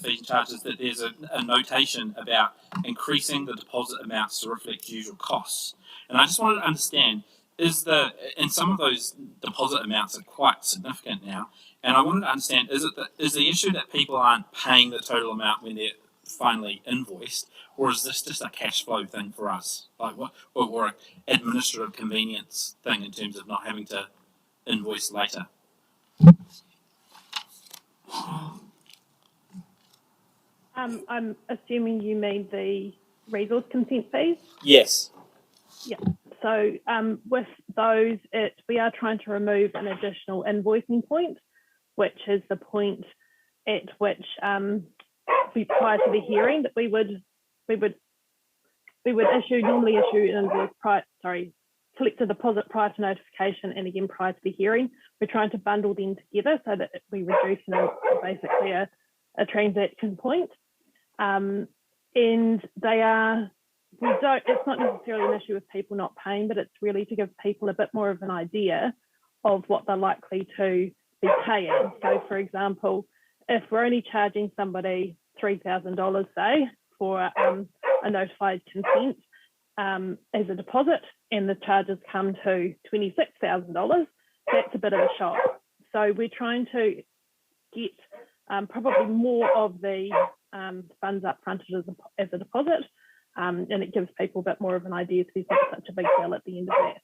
fees and charges that there's a notation about increasing the deposit amounts to reflect usual costs. And I just wanted to understand, and some of those deposit amounts are quite significant now, and I wanted to understand, is the issue that people aren't paying the total amount when they're finally invoiced, or is this just a cash flow thing for us? Like what, or an administrative convenience thing in terms of not having to invoice later? I'm assuming you mean the resource consent fees? Yes. Yeah. So with those, we are trying to remove an additional invoicing point, which is the point at which prior to the hearing that we would normally issue an invoice collect a deposit prior to notification and again prior to the hearing. We're trying to bundle them together so that we reduce basically a transaction point. And they are, it's not necessarily an issue with people not paying, but it's really to give people a bit more of an idea of what they're likely to be paying. So for example, if we're only charging somebody $3,000, say, for a notified consent as a deposit, and the charges come to $26,000, that's a bit of a shock. So we're trying to get probably more of the funds up front as a deposit, and it gives people a bit more of an idea, because there's not such a big bill at the end of that.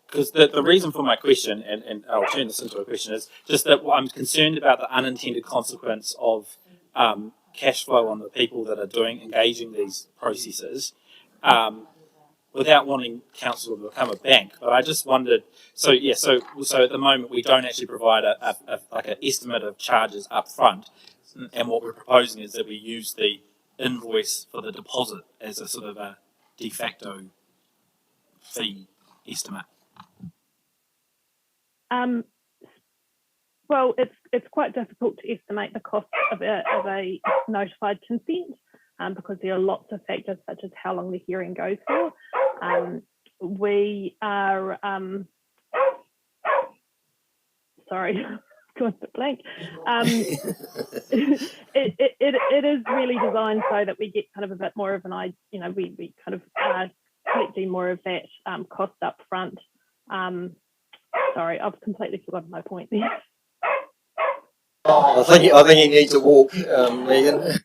Because the reason for my question, and I'll turn this into a question, is just that I'm concerned about the unintended consequence of cash flow on the people that are engaging these processes, without wanting council to become a bank. But I just wondered, so at the moment we don't actually provide like an estimate of charges up front, and what we're proposing is that we use the invoice for the deposit as a sort of a de facto fee estimate. Well, it's quite difficult to estimate the cost of a notified consent, because there are lots of factors such as how long the hearing goes for. We are sorry, going a bit blank. It is really designed so that we get kind of a bit more of an idea. You know, we kind of are collecting more of that cost up front. Sorry, I've completely forgotten my point there. I think you need to walk, Megan.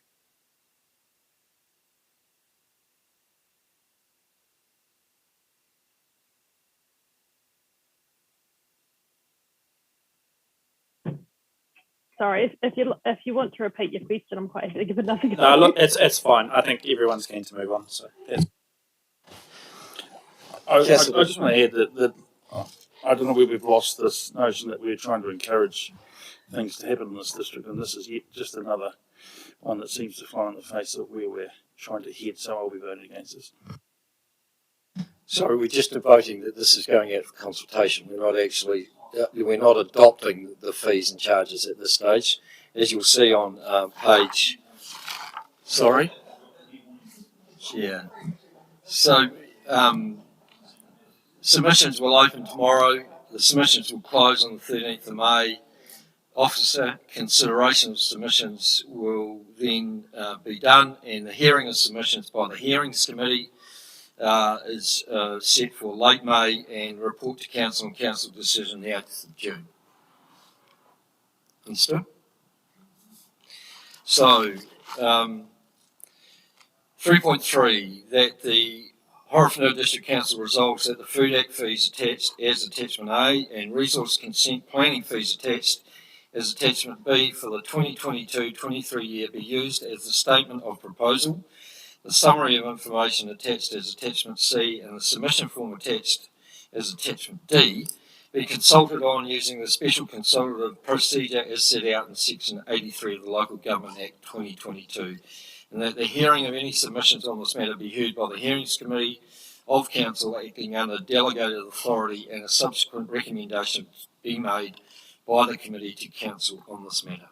Sorry, if you want to repeat your question, I'm quite happy to give another go. No, look, it's fine. I think everyone's keen to move on. So I just want to add that I don't know where we've lost this notion that we're trying to encourage things to happen in this district, and this is yet just another one that seems to fly in the face of where we're trying to head. So I'll be voting against this. Sorry, we're just voting that this is going out for consultation. We're not adopting the fees and charges at this stage. As you'll see on page, sorry? Yeah. So submissions will open tomorrow. The submissions will close on the 13th of May. Officer consideration of submissions will then be done, and the hearing of submissions by the Hearings Committee is set for late May, and report to Council and Council decision the 8th of June. Understood? So, 3.3, that the Horowhenua District Council resolves that the Food Act fees attached as Attachment A and Resource Consent Planning fees attached as Attachment B for the 2022-23 year be used as the statement of proposal, the summary of information attached as Attachment C, and the submission form attached as Attachment D be consulted on using the special consultative procedure as set out in Section 83 of the Local Government Act 2022, and that the hearing of any submissions on this matter be heard by the Hearings Committee of Council acting under delegated authority, and a subsequent recommendation be made by the committee to Council on this matter.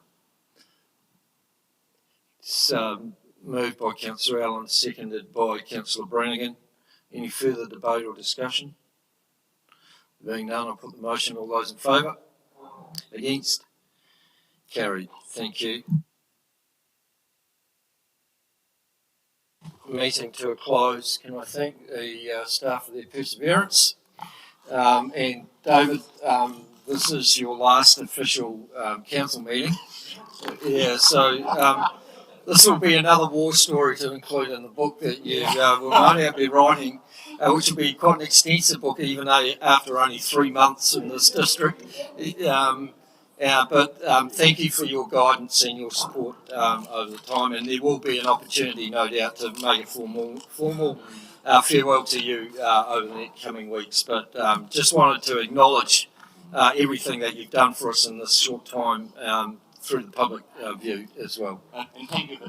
It's moved by Councillor Allen, seconded by Councillor Brannigan. Any further debate or discussion? Being none, I'll put the motion. All those in favour? Against? Carried. Thank you. Meeting to a close. Can I thank the staff for their perseverance? And David, this is your last official council meeting. Yeah, so this will be another war story to include in the book that you will no doubt be writing, which will be quite an extensive book, even after only 3 months in this district. But thank you for your guidance and your support over the time, and there will be an opportunity, no doubt, to make a formal farewell to you over the coming weeks. But just wanted to acknowledge everything that you've done for us in this short time through the public view as well. And thank you for